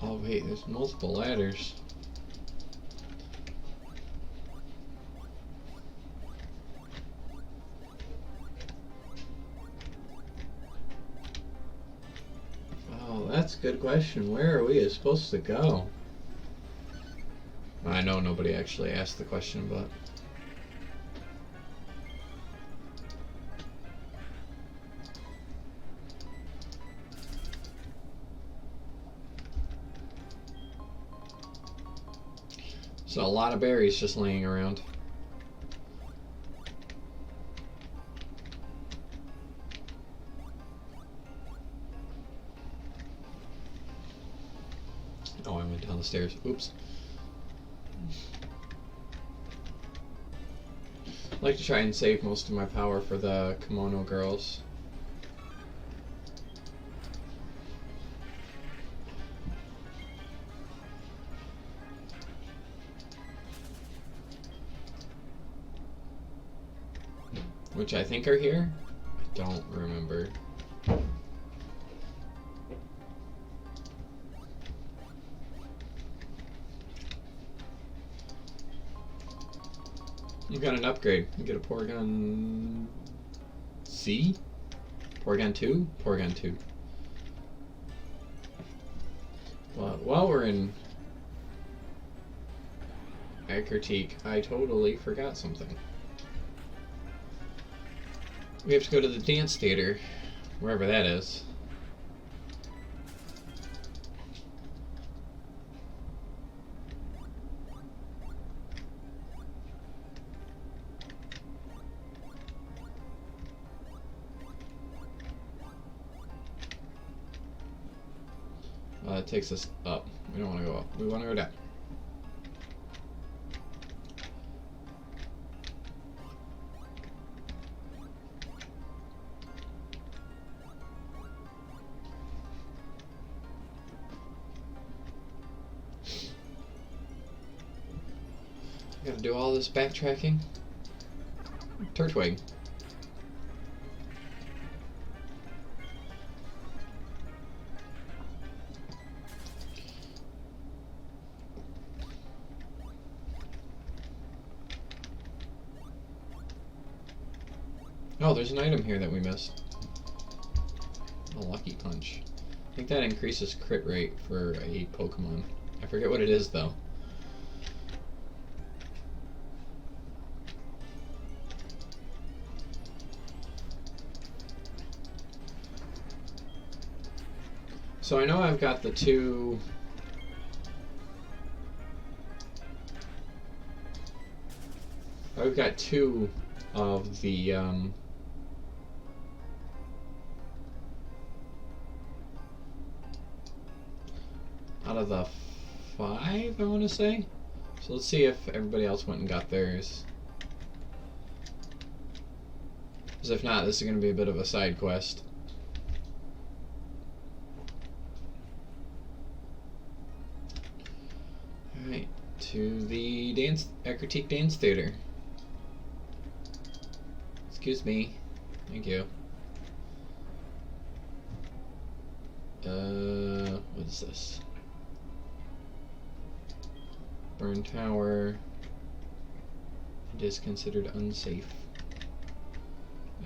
Oh wait, there's multiple ladders. Oh, that's a good question. Where are we supposed to go? I know nobody actually asked the question, but... So a lot of berries just laying around. Oh, I went down the stairs. Oops. I like to try and save most of my power for the kimono girls. Which I think are here. I don't remember. You got an upgrade. You get a Porygon C? Porygon 2? Porygon 2. Well, while we're in critique, I totally forgot something. We have to go to the dance theater, wherever that is. It takes us up. We don't want to go up. We want to go down. Gotta do all this backtracking. Turtwig. Oh, there's an item here that we missed. A Lucky Punch. I think that increases crit rate for a Pokemon. I forget what it is, though. So I know I've got the two... I've got two of the, out of the 5, I want to say. So let's see if everybody else went and got theirs. Because if not, this is going to be a bit of a side quest. Alright, to the Critique Dance Theater. Excuse me. Thank you. What is this? Burn Tower. It is considered unsafe.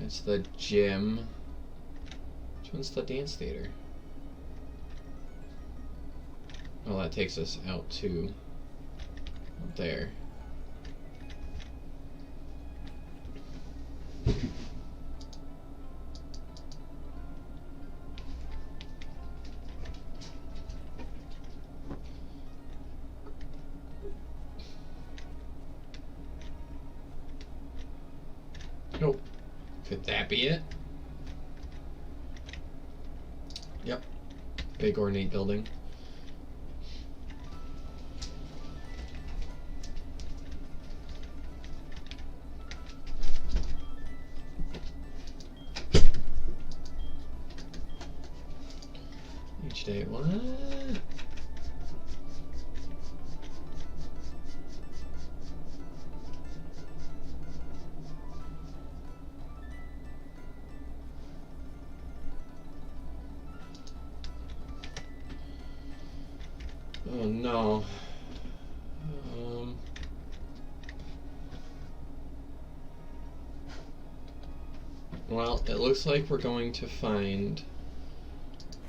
It's the gym. Which one's the dance theater? Well, that takes us out to there. Nope. Could that be it? Yep. Big ornate building. Each day, what? Oh no. Well, it looks like we're going to find...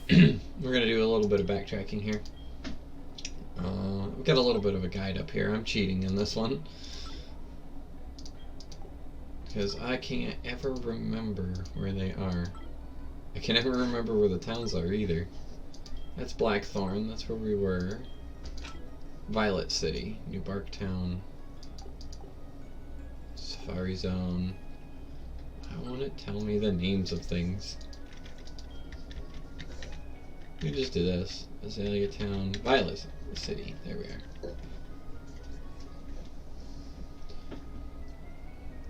we're going to do a little bit of backtracking here. We've got a little bit of a guide up here. I'm cheating in this one. Because I can't ever remember where they are. I can never remember where the towns are either. That's Blackthorn, that's where we were. Violet City, New Barktown, Safari Zone. Why won't it tell me the names of things? We just do this. Azalea Town, Violet City, there we are.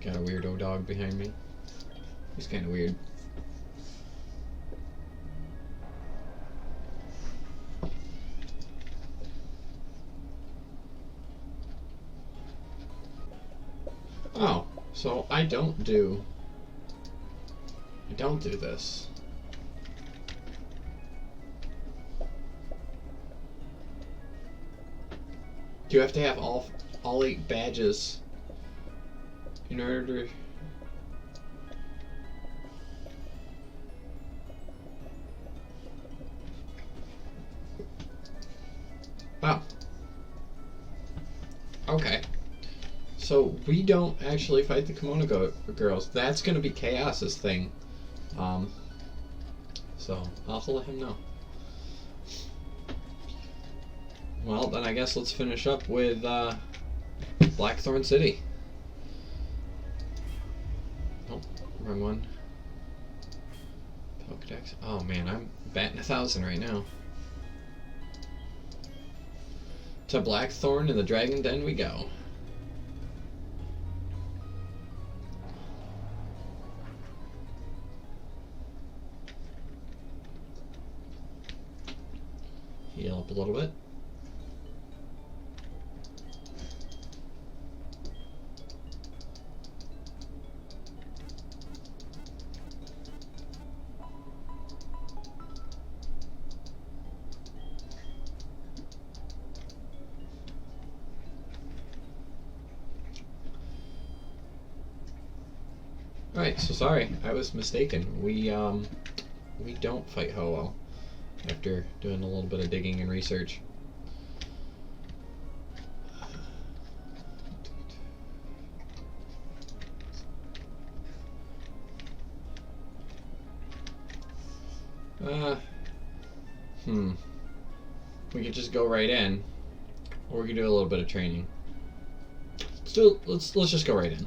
Got a weirdo dog behind me. He's kinda weird. Oh, so I don't do this. Do you have to have all 8 badges in order to... Wow. Okay. So we don't actually fight the Kimono girls. That's going to be Chaos's thing. So I'll have to let him know. Well, then I guess let's finish up with Blackthorn City. Oh, wrong one. Pokedex. Oh man, I'm batting 1,000 right now. To Blackthorn and the Dragon Den we go. Heal up a little bit. Alright, so sorry, I was mistaken. We don't fight Ho-Oh after doing a little bit of digging and research. We could just go right in, or we could do a little bit of training. Let's just go right in.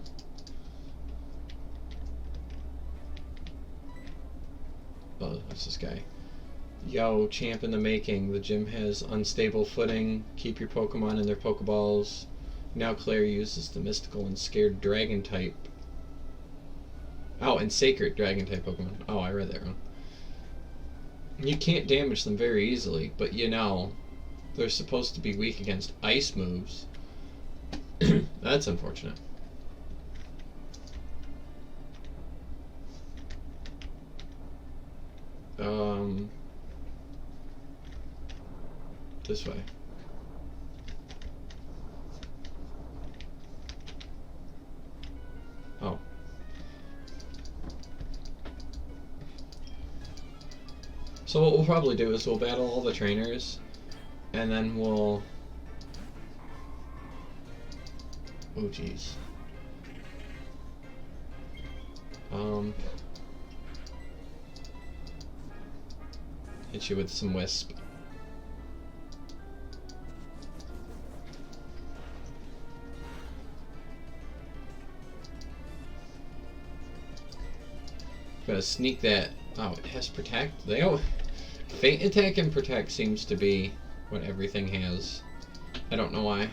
Oh, that's this guy. Yo, champ in the making. The gym has unstable footing. Keep your Pokemon in their Pokeballs. Now Claire uses the mystical and scared dragon type. Oh, and sacred dragon type Pokemon. Oh, I read that wrong. You can't damage them very easily, but you know, they're supposed to be weak against ice moves. That's unfortunate. This way. Oh. So what we'll probably do is we'll battle all the trainers, and then we'll... Oh, jeez. Hit you with some Wisp. Gotta sneak that. Oh, it has Protect? They all... Feint Attack and Protect seems to be what everything has. I don't know why.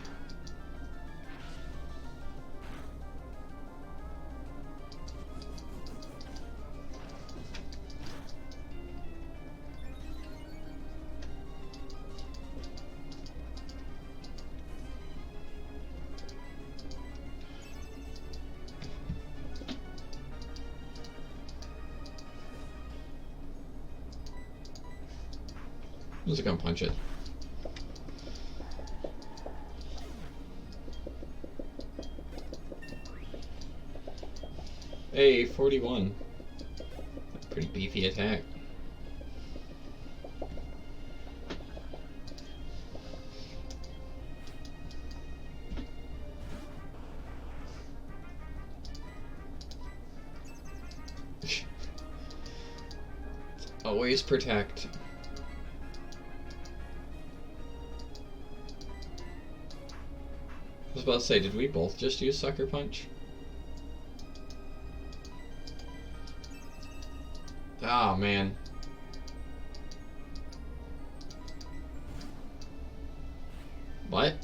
I'm just gonna punch it. Hey, 41. Pretty beefy attack. Always protect. I was about to say, did we both just use Sucker Punch? Oh, man. What?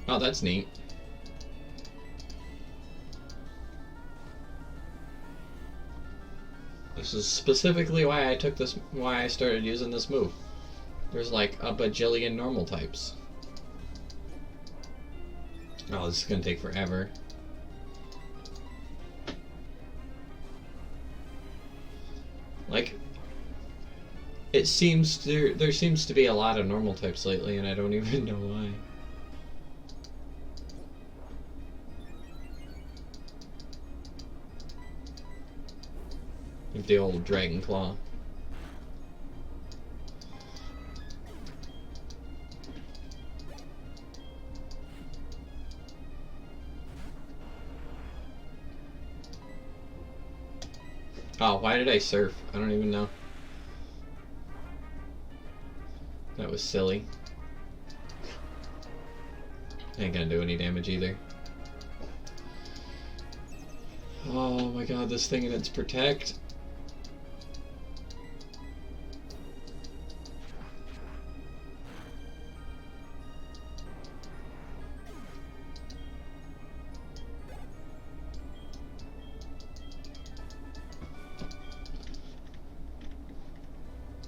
Oh, that's neat. This is specifically why I started using this move. There's like a bajillion normal types. Oh, this is gonna take forever. Like, it seems there seems to be a lot of normal types lately, and I don't even know why. The old Dragon Claw. Oh, why did I surf? I don't even know. That was silly. Ain't gonna do any damage either. Oh my god, this thing and its Protect.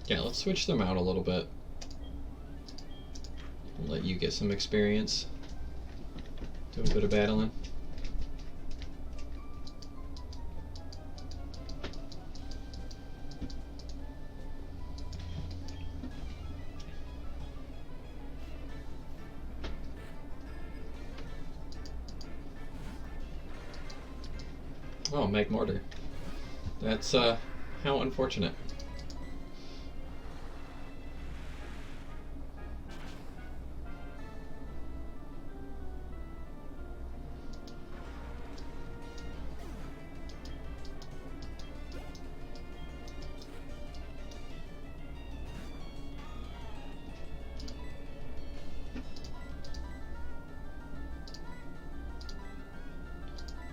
Yeah, let's switch them out a little bit. I'll let you get some experience. Do a bit of battling. Oh, Magmortar. That's, how unfortunate.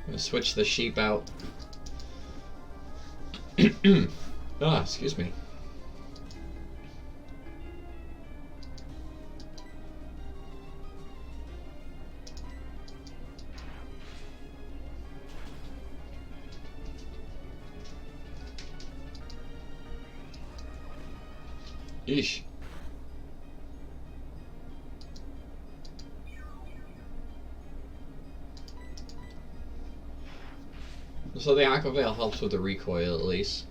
I'm gonna switch the sheep out. Ah, excuse me. Eesh. So the Aqua Veil helps with the recoil at least.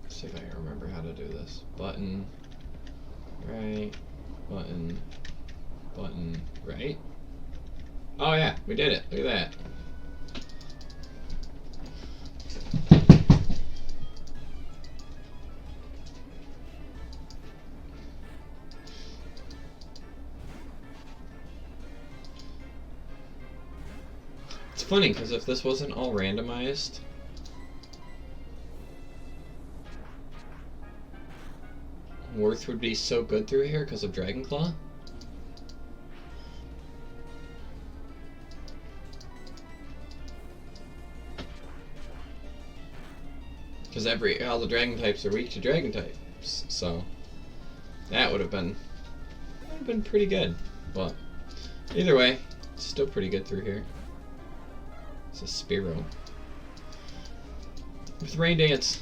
Let's see if I can remember how to do this. Button, right, button, button, right. Oh yeah, we did it. Look at that. It's funny, because if this wasn't all randomized, Worth would be so good through here because of Dragonclaw. Because all the dragon types are weak to dragon types, so that would have been pretty good. But either way, it's still pretty good through here. It's a Spearow with Rain Dance.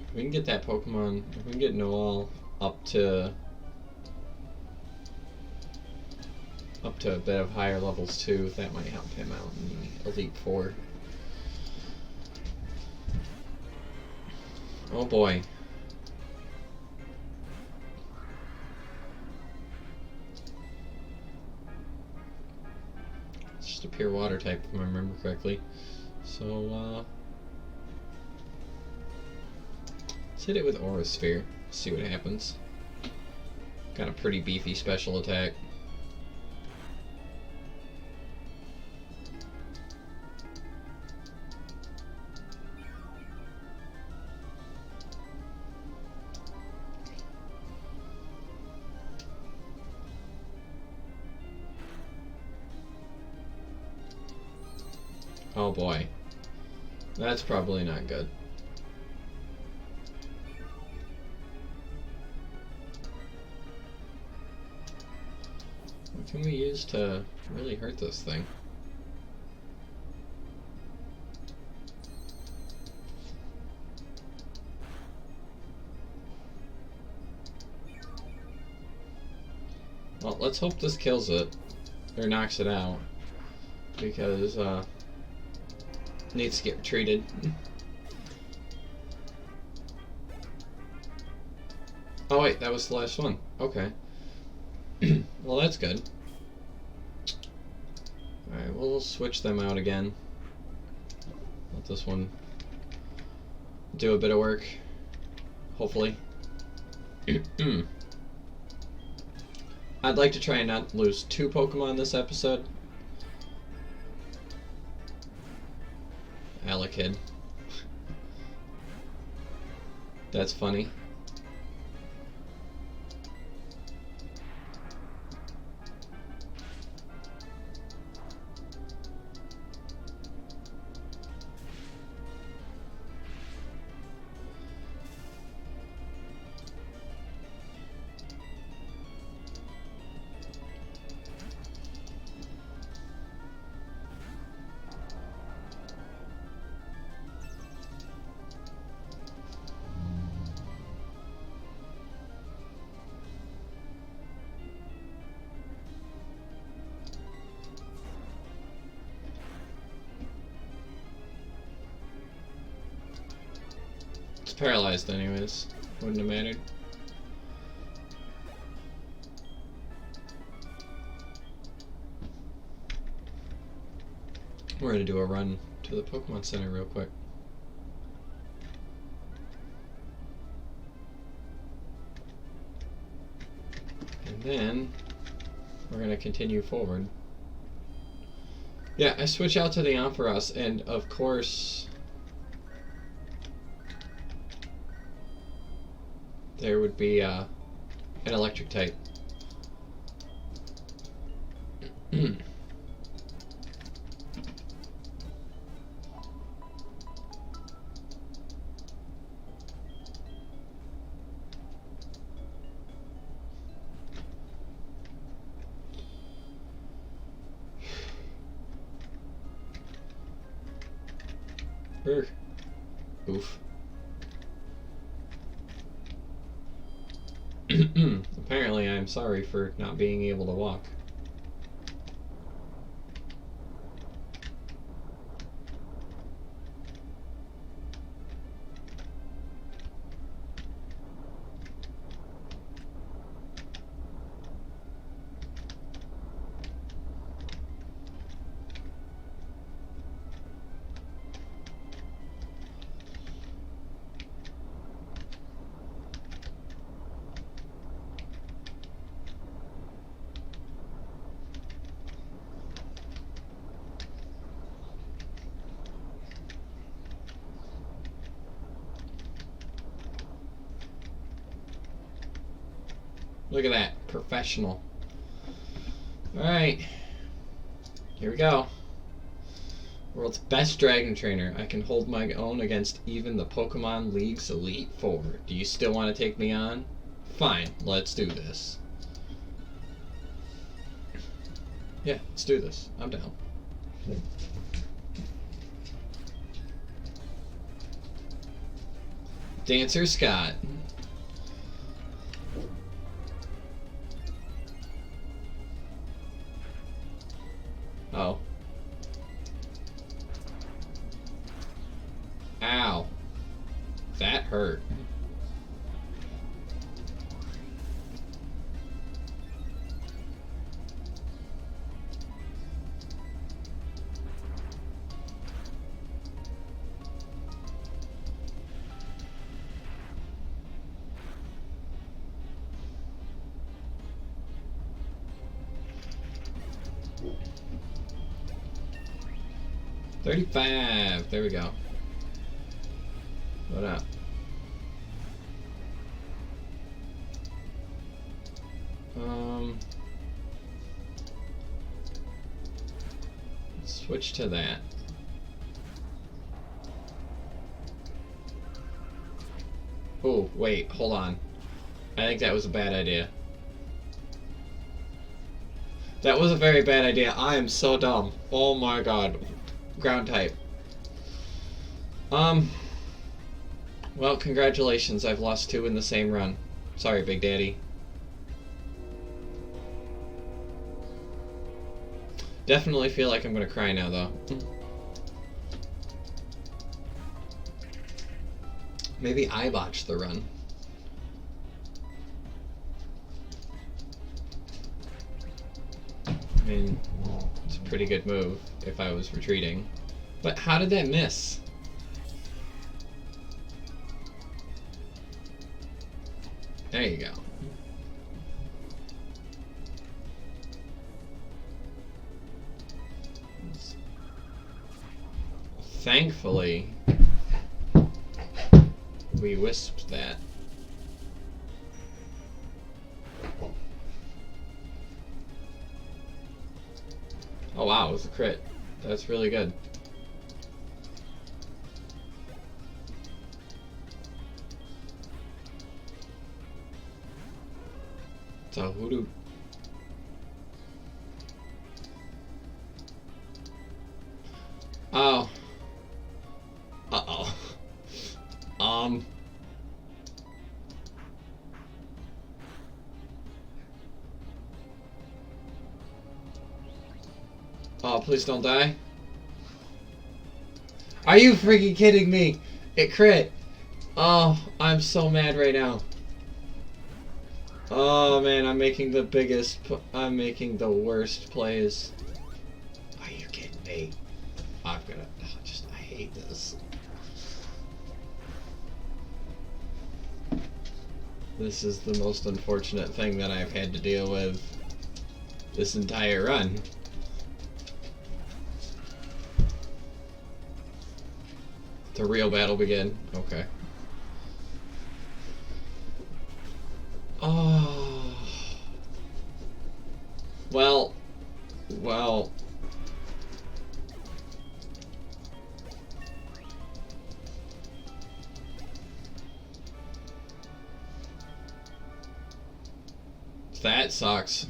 If we can get that Pokemon, if we can get Noel up to a bit of higher levels too, that might help him out in the Elite Four. Oh boy. It's just a pure water type if I remember correctly. So let's hit it with Aura Sphere, see what happens. Got a pretty beefy special attack. Oh boy. That's probably not good. What can we use to really hurt this thing? Well, let's hope this kills it, or knocks it out, because needs to get treated. Oh wait, that was the last one. Okay. Well, that's good. Alright, we'll switch them out again. Let this one do a bit of work. Hopefully. I'd like to try and not lose 2 Pokemon this episode. Alakid. That's funny. paralyzed anyways. Wouldn't have mattered. We're gonna do a run to the Pokemon Center real quick. And then we're gonna continue forward. Yeah, I switch out to the Ampharos, and of course there would be an electric type. Oof. Apparently I'm sorry for not being able to walk. Look at that. Professional. Alright. Here we go. World's best dragon trainer. I can hold my own against even the Pokemon League's Elite Four. Do you still want to take me on? Fine. Let's do this. Yeah, let's do this. I'm down. Dancer Scott. Oh. Ow. That hurt. $35. There we go. What up? Switch to that. Oh, wait, hold on. I think that was a bad idea. That was a very bad idea. I am so dumb. Oh my god. Ground type. Well, congratulations. I've lost 2 in the same run. Sorry, Big Daddy. Definitely feel like I'm gonna cry now, though. Maybe I botched the run. I mean, it's a pretty good move if I was retreating. But how did that miss? There you go. Thankfully, we wisped that. Oh wow, it was a crit. That's really good. It's a hoodoo. Oh. Uh-oh. Oh, please don't die. Are you freaking kidding me? It crit. Oh, I'm so mad right now. Oh man, I'm making the worst plays. Are you kidding me? I hate this. This is the most unfortunate thing that I've had to deal with this entire run. The real battle begin. Okay. Oh. Well. That sucks.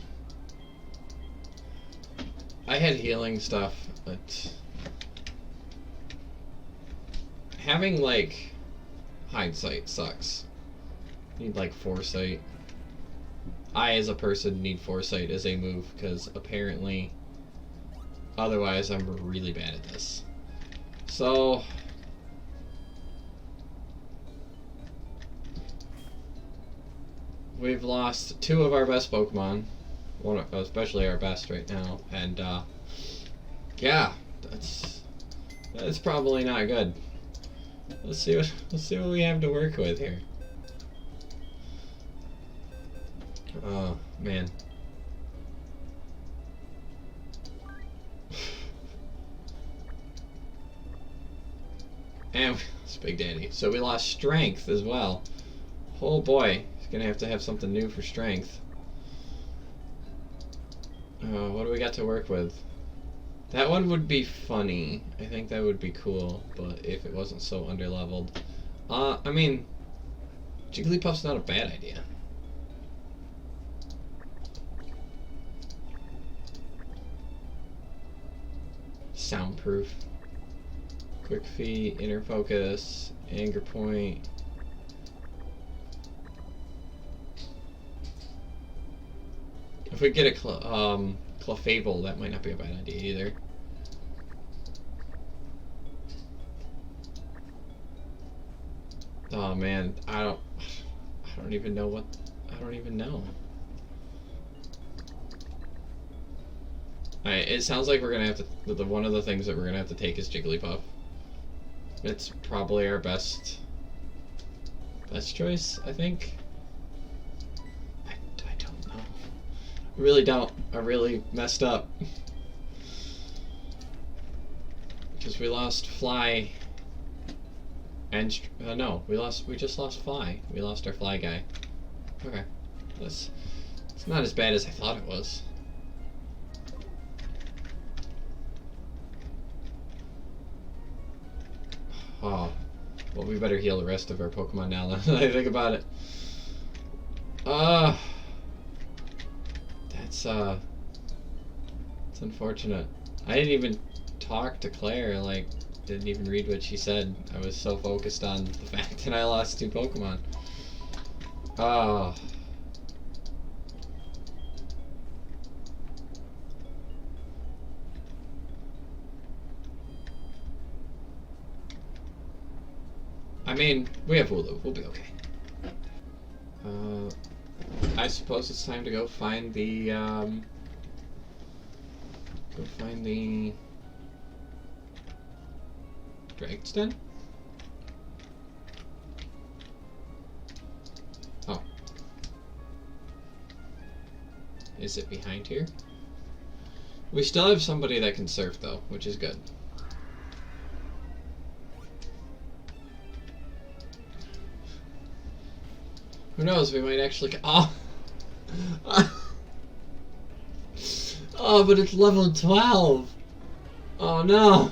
I had healing stuff, but having like hindsight sucks. Need like foresight. I as a person need foresight as a move because apparently otherwise I'm really bad at this. So we've lost 2 of our best Pokemon, one especially our best right now, and yeah, that's probably not good. Let's see what we have to work with here. Oh man. And it's Big Daddy. So we lost strength as well. Oh boy, he's gonna have to have something new for strength. What do we got to work with? That one would be funny. I think that would be cool, but if it wasn't so underleveled. I mean, Jigglypuff's not a bad idea. Soundproof. Quick Feet, Inner Focus, Anger Point. If we get a Clefable, that might not be a bad idea either. Oh man, I don't even know. Alright, it sounds like we're gonna have to. One of the things that we're gonna have to take is Jigglypuff. It's probably our best choice, I think. I don't know. I really don't. I really messed up. Because we lost Fly. And no, we just lost Fly. We lost our Fly guy. Okay, it's not as bad as I thought it was. Oh, well, we better heal the rest of our Pokemon now that I think about it. That's unfortunate. I didn't even talk to Claire, like, didn't even read what she said. I was so focused on the fact that I lost 2 Pokemon. Oh. I mean, we have Wooloo. We'll be okay. I suppose it's time to go find the, Dragon's Den? Oh. Is it behind here? We still have somebody that can surf, though, which is good. Who knows, we might actually... Oh! Oh, but it's level 12! Oh no!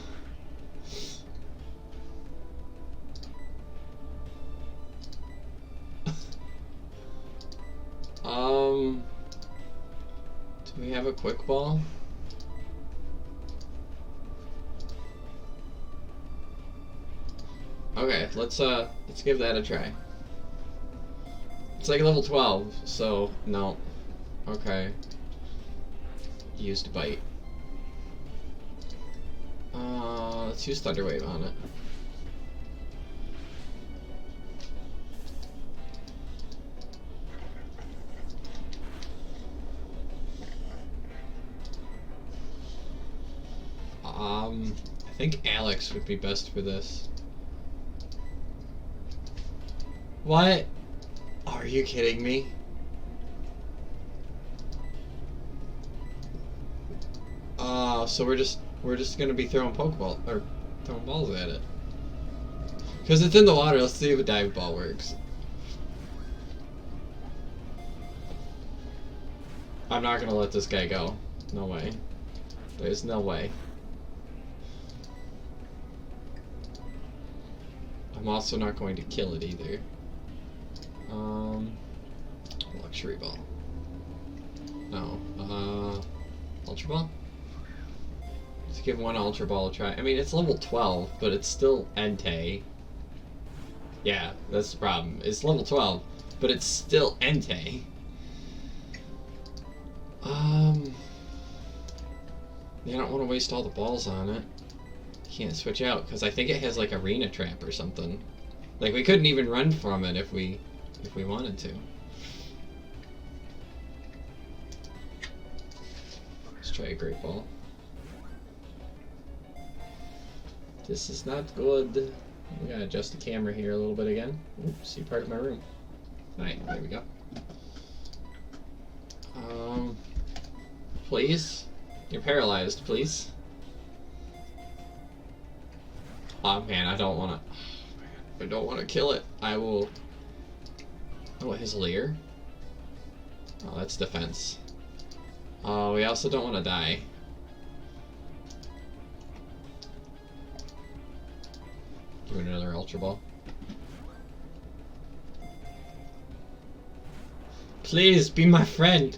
Do we have a quick ball? Okay, let's give that a try. It's like level 12, so no. Okay. Used Bite. Let's use Thunder Wave on it. I think Alex would be best for this. What? Are you kidding me? So we're just gonna be throwing Pokeball or throwing balls at it. Cause it's in the water. Let's see if a dive ball works. I'm not gonna let this guy go. No way. There's no way. I'm also not going to kill it either. Luxury ball. No. Ultra ball? Let's give one Ultra Ball a try. I mean, it's level 12, but it's still Entei. Yeah, that's the problem. It's level 12, but it's still Entei. Yeah, I don't want to waste all the balls on it. Can't switch out, because I think it has like Arena Trap or something. Like, we couldn't even run from it if we wanted to. Let's try a Great Ball. This is not good. We gotta adjust the camera here a little bit again. Oops, see part of my room. Alright, there we go. Please? You're paralyzed, please. Oh man, I don't wanna... I don't wanna kill it. I will... Oh, his Leer? Oh, that's defense. Oh, we also don't wanna die. Give it another Ultra Ball. Please, be my friend!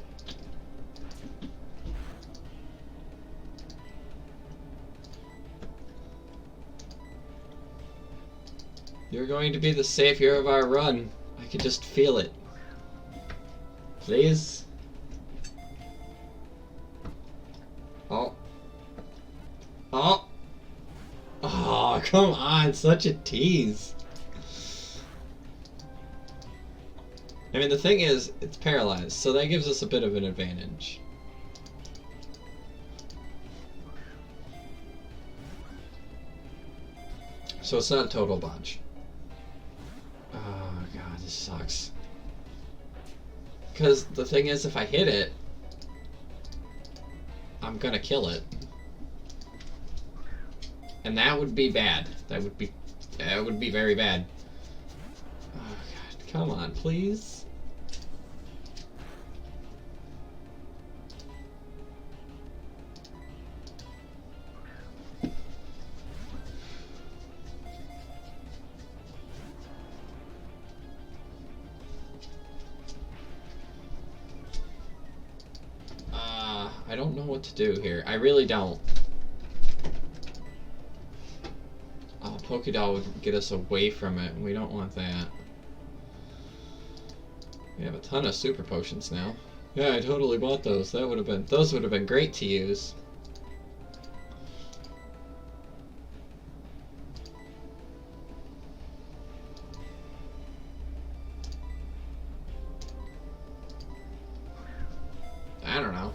You're going to be the savior of our run. I can just feel it. Please? Oh. Oh! Oh, come on, such a tease. I mean, the thing is, it's paralyzed, so that gives us a bit of an advantage. So it's not a total bunch. Oh god, this sucks. Because the thing is, if I hit it, I'm gonna kill it. And that would be bad. That would be very bad. Oh god, come on, please. I don't know what to do here. I really don't. Oh, Pokédoll would get us away from it, and we don't want that. We have a ton of super potions now. Yeah, I totally bought those. Those would have been great to use. I don't know.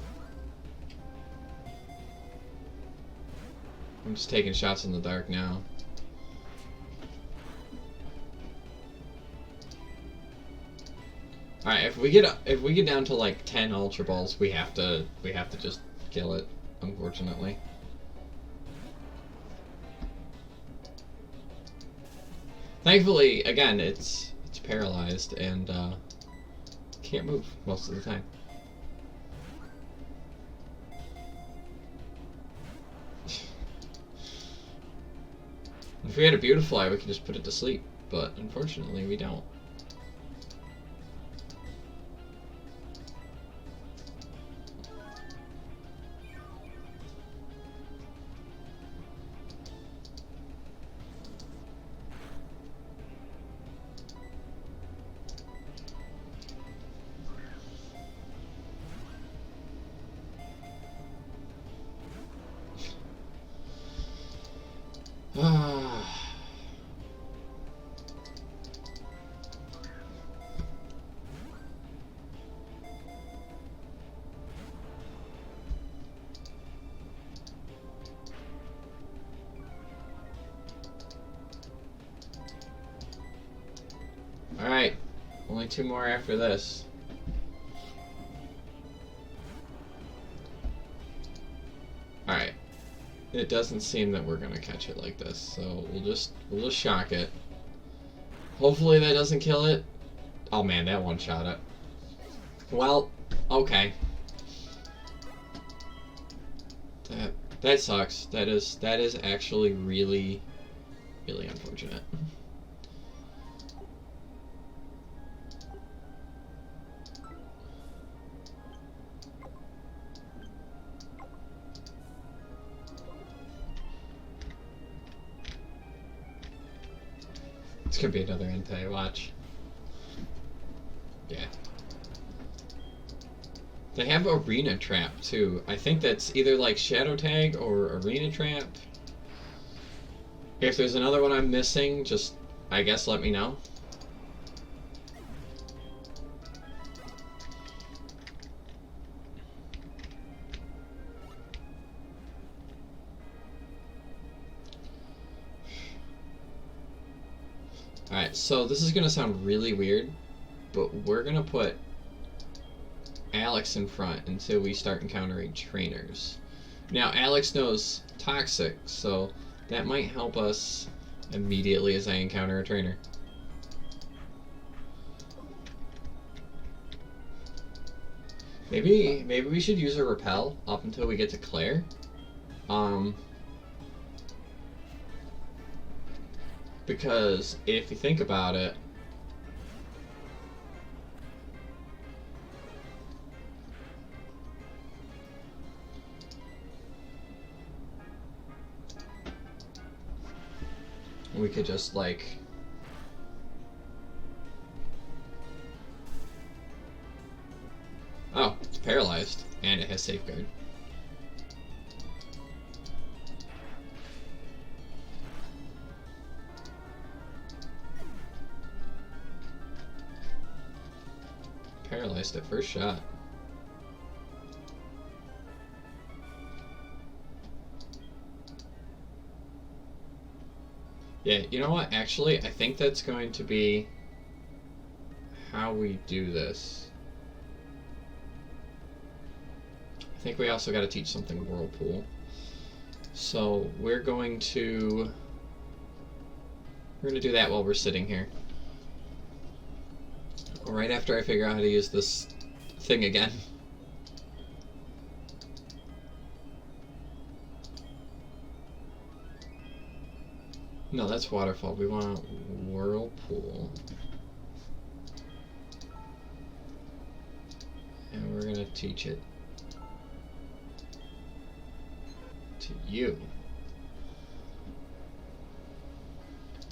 I'm just taking shots in the dark now. Alright, if we get down to like 10 Ultra Balls, we have to just kill it, unfortunately. Thankfully, again, it's paralyzed and can't move most of the time. If we had a Beautifly, we could just put it to sleep, but unfortunately we don't. only 2 more after this. Alright. It doesn't seem that we're gonna catch it like this, so we'll just shock it. Hopefully that doesn't kill it. Oh man, that one shot it. Well, okay. That sucks. That is actually really unfortunate. It's gonna be another Entei, watch. Yeah. They have Arena Trap too. I think that's either like Shadow Tag or Arena Trap. If there's another one I'm missing, just, I guess, let me know. Alright, so this is going to sound really weird, but we're going to put Alex in front until we start encountering trainers. Now, Alex knows Toxic, so that might help us immediately as I encounter a trainer. Maybe we should use a repel up until we get to Claire. Because if you think about it, we could just like oh, it's paralyzed and it has safeguard. Paralyzed at first shot. Yeah, you know what? Actually, I think that's going to be how we do this. I think we also got to teach something Whirlpool. So we're going to do that while we're sitting here. Right after I figure out how to use this thing again. No, that's Waterfall. We want Whirlpool. And we're gonna teach it to you.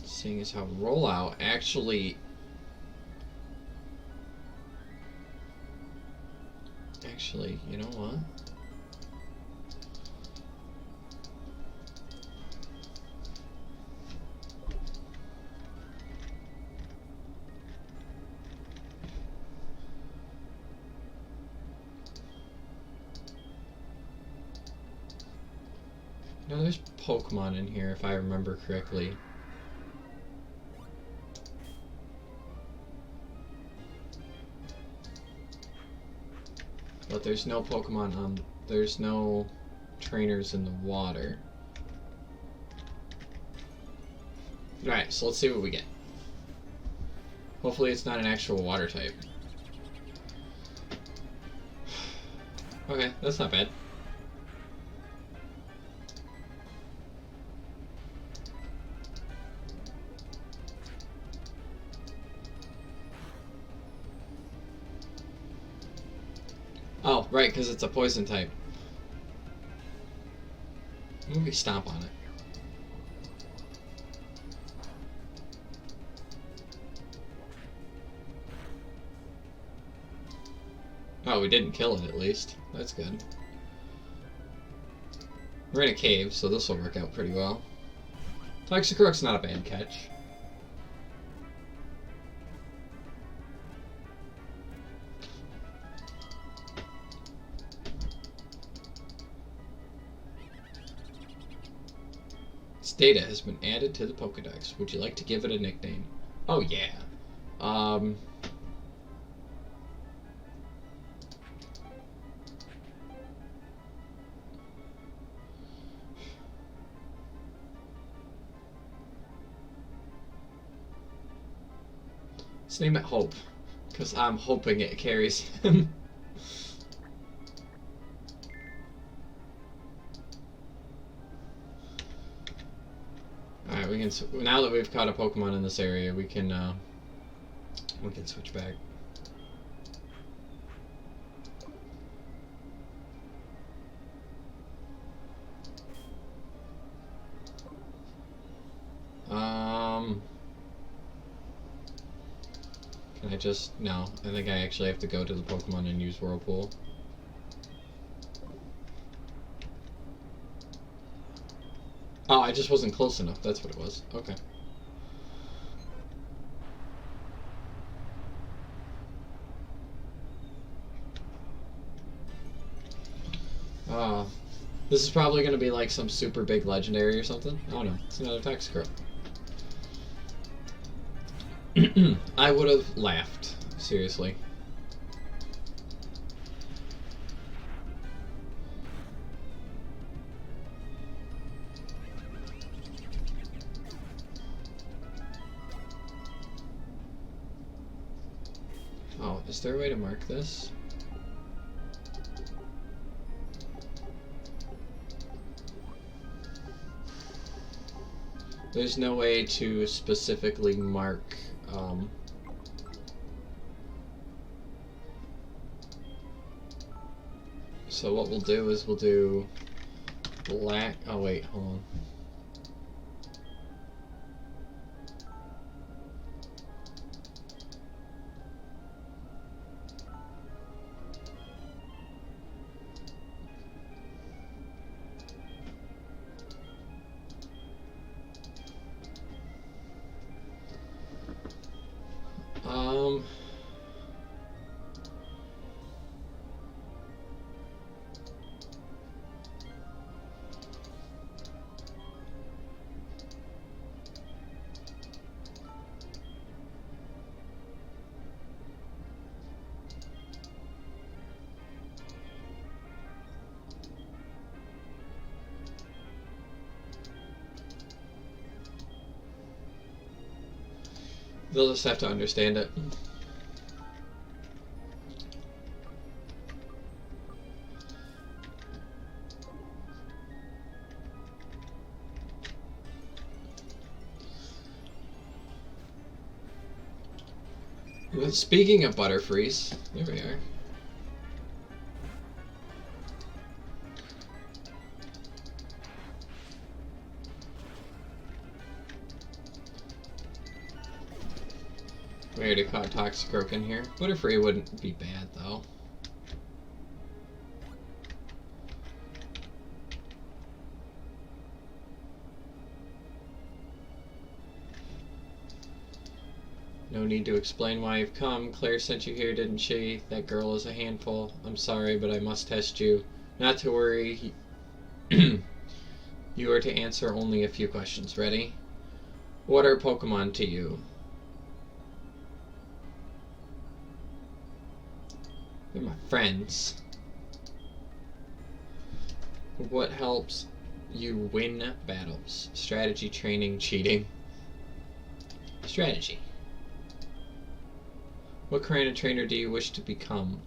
Seeing as how Rollout actually you know what? No, there's Pokemon in here if I remember correctly. But there's no Pokemon on, there's no trainers in the water. Alright, so let's see what we get. Hopefully it's not an actual water type. Okay, that's not bad. Oh, right, because it's a poison type. Maybe stomp on it. Oh, we didn't kill it at least. That's good. We're in a cave, so this will work out pretty well. Toxicroak's not a bad catch. Data has been added to the Pokédex. Would you like to give it a nickname? Oh yeah. Let's name it Hope, because I'm hoping it carries him. Alright, we can, now that we've caught a Pokemon in this area, we can switch back. Can I just, no, I think I actually have to go to the Pokemon and use Whirlpool. Oh, I just wasn't close enough, that's what it was. Okay. This is probably going to be like some super big legendary or something. Oh no, it's another Toxicroak. I would have laughed, seriously. Oh, is there a way to mark this? There's no way to specifically mark, so what we'll do is we'll do black, oh wait, hold on. They'll just have to understand it. Speaking of Butterfrees, there we are. We already caught Toxicroak in here. Butterfree wouldn't be bad though. No need to explain why you've come. Claire sent you here, didn't she? That girl is a handful. I'm sorry, but I must test you. Not to worry. You are to answer only a few questions. Ready? What are Pokemon to you? They're my friends. What helps you win battles? Strategy, training, cheating. Strategy. What kind of trainer do you wish to become?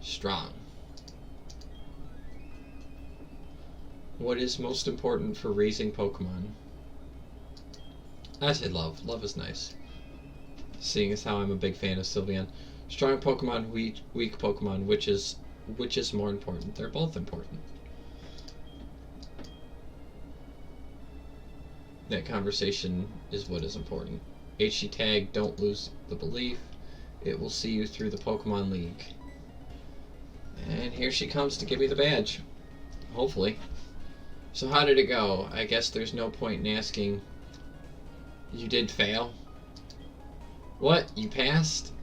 Strong. What is most important for raising Pokemon? I say love. Love is nice. Seeing as how I'm a big fan of Sylveon. Strong Pokemon, weak Pokemon, which is more important? They're both important. That conversation is what is important. HG tag, don't lose the belief. It will see you through the Pokemon League. And here she comes to give me the badge. Hopefully. So how did it go? I guess there's no point in asking. You did fail? What? You passed?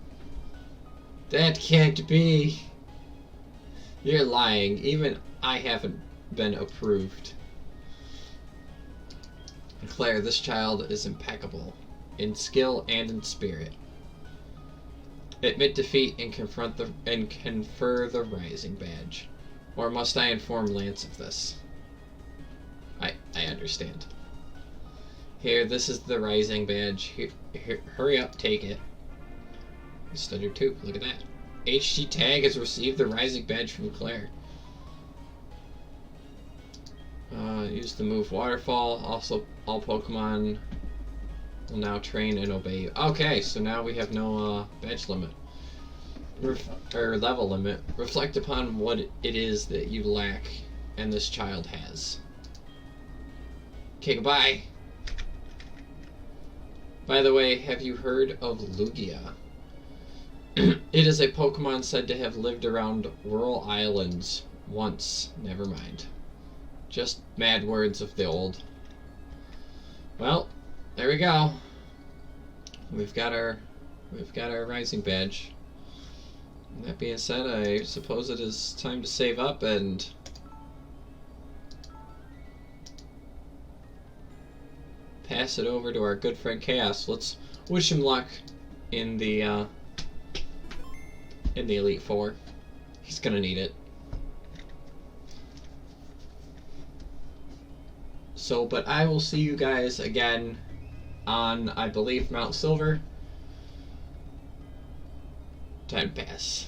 That can't be. You're lying. Even I haven't been approved. Claire, this child is impeccable. In skill and in spirit. Admit defeat and confer the Rising Badge. Or must I inform Lance of this? I understand. Here, this is the rising badge. Here, hurry up, take it. Stutter 2, look at that. HG Tag has received the rising badge from Claire. Use the move Waterfall. Also, all Pokemon will now train and obey you. Okay, so now we have no badge limit. Or level limit. Reflect upon what it is that you lack and this child has. Okay, goodbye. By the way, have you heard of Lugia? It is a Pokemon said to have lived around rural islands once. Never mind. Just mad words of the old. Well, there we go. We've got our rising badge. And that being said, I suppose it is time to save up and pass it over to our good friend Chaos. Let's wish him luck in the Elite Four. He's gonna need it. So, but I will see you guys again on, I believe, Mount Silver. Time to pass.